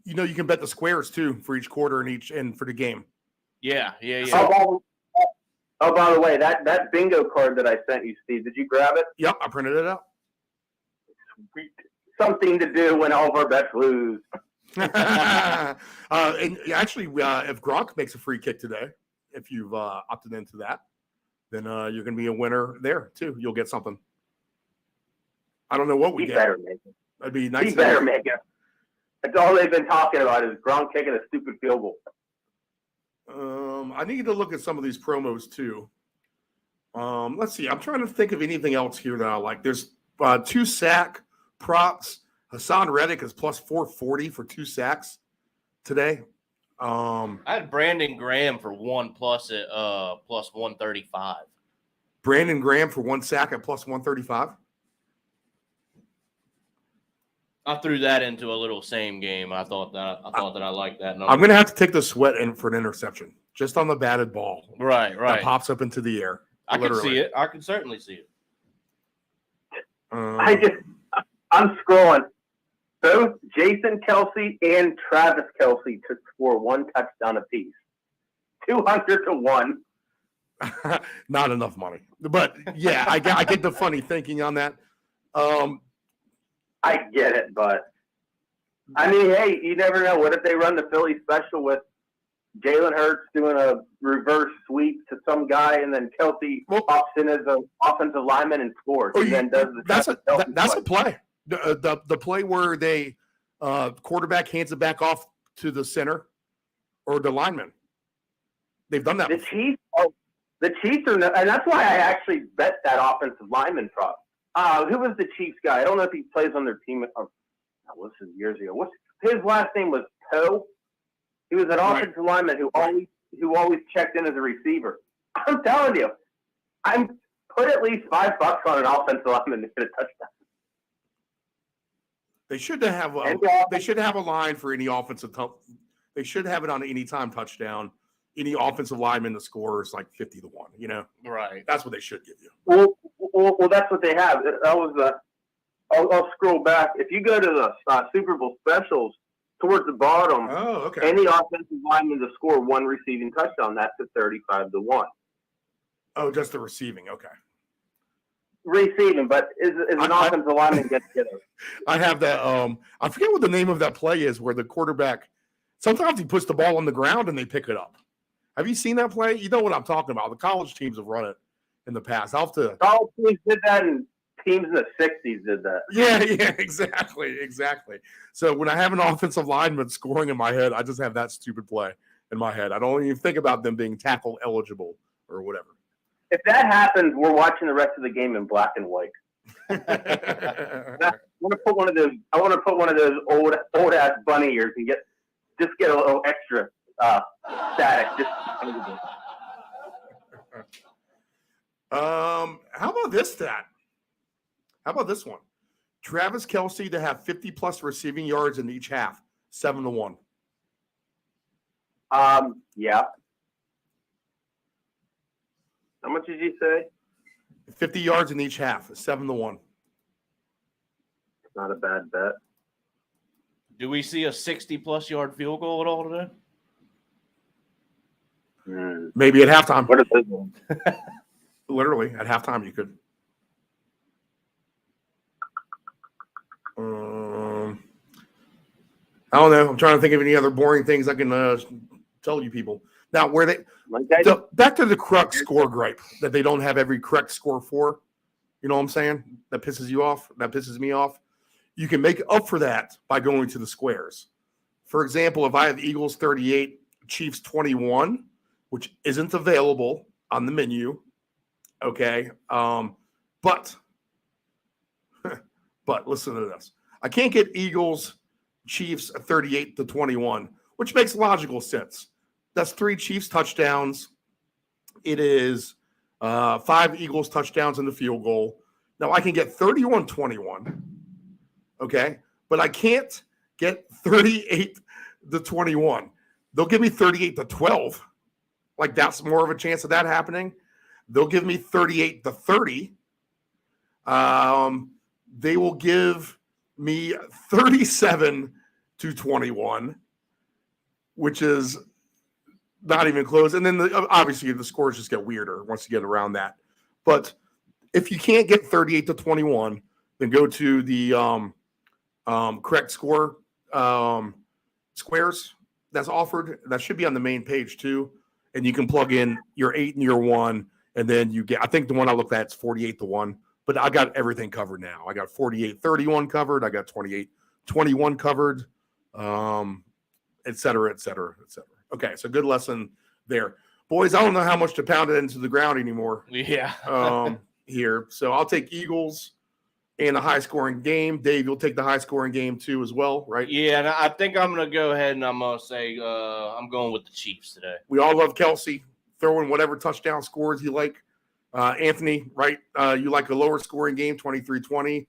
You can bet the squares too for each quarter and for the game. Yeah. Oh, by the way, that bingo card that I sent you, Steve, did you grab it? Yep, I printed it out. Sweet. Something to do when all of our bets lose. And actually, if Gronk makes a free kick today, if you've opted into that, then you're going to be a winner there too. You'll get something. I don't know what we get. Better make it. That'd be nice. He better make it. That's all they've been talking about is Gronk kicking a stupid field goal. I need to look at some of these promos too. Let's see. I'm trying to think of anything else here that I like. There's 2 sack props. Hassan Reddick is plus 440 for 2 sacks today. I had Brandon Graham for 1+ at plus 135. Brandon Graham for 1 sack at plus 135. I threw that into a little same game. I thought that I liked that number. I'm going to have to take the Sweat in for an interception, just on the batted ball. Right. That pops up into the air. I can see it. I can certainly see it. I'm scrolling. Both Jason Kelsey and Travis Kelsey to score 1 touchdown apiece. 200-1. Not enough money, but yeah, I get the funny thinking on that. I get it, but I mean, hey, you never know. What if they run the Philly special with Jalen Hurts doing a reverse sweep to some guy, and then Kelsey pops in as an offensive lineman and scores, and then does the that's a play. The play where they quarterback hands it back off to the center or the lineman. They've done that. The Chiefs are, and that's why I actually bet that offensive lineman prop. Who was the Chiefs guy? I don't know if he plays on their team. This is years ago. His last name was Poe. He was an offensive lineman who always checked in as a receiver. I'm telling you, I'm put at least $5 on an offensive lineman to get a touchdown. They should have a line for any offensive. They should have it on any time touchdown. Any offensive lineman to score is like 50-1. You know, Right. That's what they should give you. Well, that's what they have. That was I'll scroll back. If you go to the Super Bowl specials, towards the bottom, any offensive lineman to score one receiving touchdown, that's at 35-1. Oh, just the receiving. Okay. Receiving, but is an offensive lineman gets it? I have that. I forget what the name of that play is, where the quarterback sometimes he puts the ball on the ground and they pick it up. Have you seen that play? You know what I'm talking about. The college teams have run it in the past. I'll have to. College teams did that, and teams in the 60s did that. Yeah, exactly. So when I have an offensive lineman scoring in my head, I just have that stupid play in my head. I don't even think about them being tackle eligible or whatever. If that happens, we're watching the rest of the game in black and white. I want to put one of those old ass bunny ears and get a little extra static. How about this stat? How about this one? Travis Kelce to have 50+ receiving yards in each half, 7-1. Yeah. How much did you say? 50 yards in each half, 7-1. Not a bad bet. Do we see a 60+ yard field goal at all today? Maybe at halftime. What is this one? Literally, at halftime, you could. I don't know. I'm trying to think of any other boring things I can tell you people. Now, back to the correct score gripe that they don't have every correct score for. You know what I'm saying? That pisses you off. That pisses me off. You can make up for that by going to the squares. For example, if I have Eagles 38, Chiefs 21, which isn't available on the menu, okay? But listen to this. I can't get Eagles, Chiefs 38-21, which makes logical sense. That's 3 Chiefs touchdowns. It is 5 Eagles touchdowns in the field goal. Now, I can get 31-21, okay? But I can't get 38-21. They'll give me 38-12. Like, that's more of a chance of that happening. They'll give me 38-30. They will give me 37-21, which is not even close. And then obviously the scores just get weirder once you get around that. But if you can't get 38-21, then go to the correct score squares that's offered. That should be on the main page too. And you can plug in your 8 and your 1, and then you get, I think the one I looked at is 48-1. But I got everything covered now. I got 48-31 covered. I got 28-21 covered, et cetera, et cetera, et cetera. Okay, so good lesson there. Boys, I don't know how much to pound it into the ground anymore. Yeah. Here. So I'll take Eagles and a high-scoring game. Dave, you'll take the high-scoring game too as well, right? Yeah, and I think I'm going to go ahead and I'm going to say I'm going with the Chiefs today. We all love Kelce. Throw in whatever touchdown scores you like. Anthony, right? You like a lower scoring game, 23-20,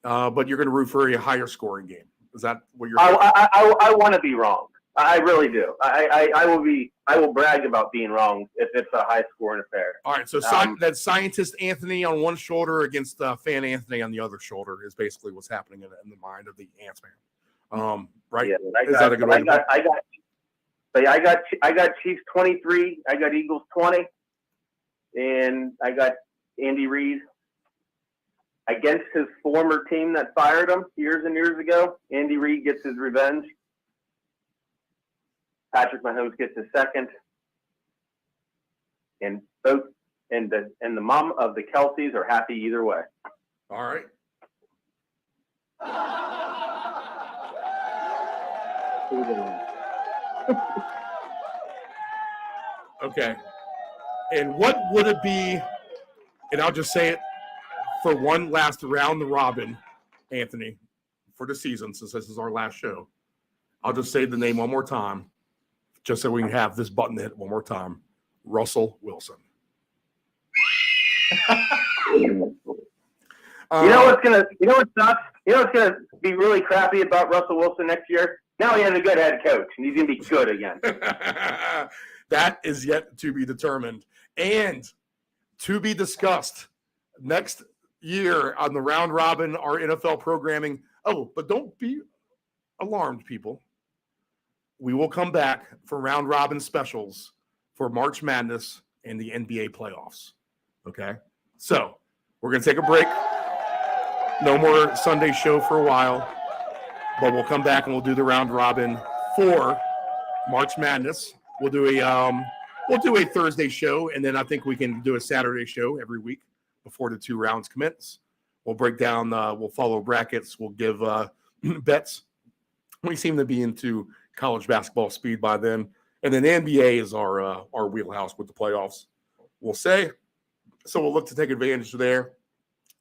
but you're going to root for a higher scoring game. Is that what you're saying? I want to be wrong. I really do. I will brag about being wrong if it's a high scoring affair. All right. So that's scientist Anthony on one shoulder against fan Anthony on the other shoulder is basically what's happening in the mind of the Ants-Man. Right? Yeah, is that a good way? I got Chiefs 23. I got Eagles 20. And I got Andy Reid against his former team that fired him years and years ago. Andy Reid gets his revenge. Patrick Mahomes gets his second. And both and the mom of the Kelces are happy either way. All right. Okay. And what would it be? And I'll just say it for one last round robin, Anthony, for the season, since this is our last show, I'll just say the name one more time, just so we can have this button hit one more time. Russell Wilson. You know what's gonna be really crappy about Russell Wilson next year? Now he has a good head coach, and he's gonna be good again. That is yet to be determined and to be discussed next year on the round robin, our NFL programming. Oh, but don't be alarmed, people. We will come back for round robin specials for March Madness and the NBA playoffs. Okay, so we're gonna take a break. No more Sunday show for a while, but we'll come back and we'll do the round robin for March Madness. We'll do a Thursday show, and then I think we can do a Saturday show every week before the 2 rounds commence. We'll break down. We'll follow brackets. We'll give bets. We seem to be into college basketball speed by then, and then the NBA is our wheelhouse with the playoffs. We'll say so. We'll look to take advantage there.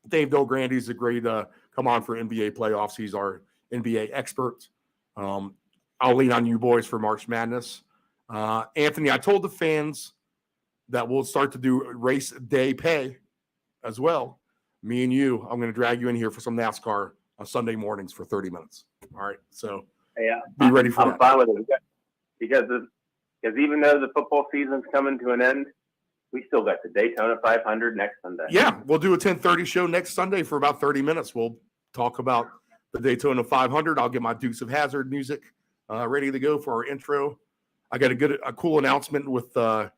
Dave Grande is a great come on for NBA playoffs. He's our NBA expert. I'll lean on you boys for March Madness. Anthony, I told the fans that we'll start to do race day pay as well. Me and you, I'm going to drag you in here for some NASCAR on Sunday mornings for 30 minutes. All right, so be ready for that. I'm fine with it because even though the football season's coming to an end, we still got the Daytona 500 next Sunday. Yeah, we'll do a 10:30 show next Sunday for about 30 minutes. We'll talk about the Daytona 500. I'll get my Dukes of Hazzard music ready to go for our intro. I got a cool announcement with I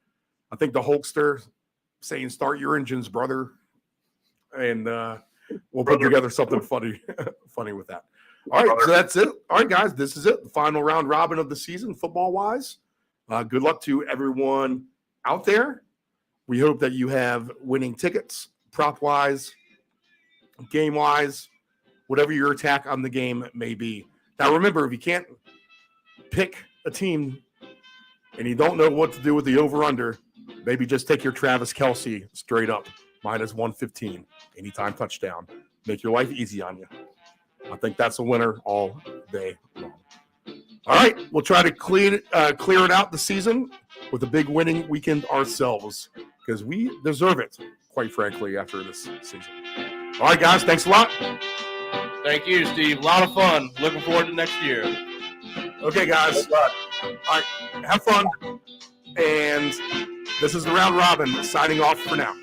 think the Hulkster saying "Start your engines, brother," and we'll put together something funny with that. All right, so that's it. All right, guys, this is it. The final round robin of the season, football wise. Good luck to everyone out there. We hope that you have winning tickets, prop wise, game wise, whatever your attack on the game may be. Now, remember, if you can't pick a team and you don't know what to do with the over-under, maybe just take your Travis Kelce straight up, -115, anytime touchdown. Make your life easy on you. I think that's a winner all day long. All right, we'll try to clear it out the season with a big winning weekend ourselves because we deserve it, quite frankly, after this season. All right, guys, thanks a lot. Thank you, Steve. A lot of fun. Looking forward to next year. Okay, guys. All right, have fun. And this is the round robin signing off for now.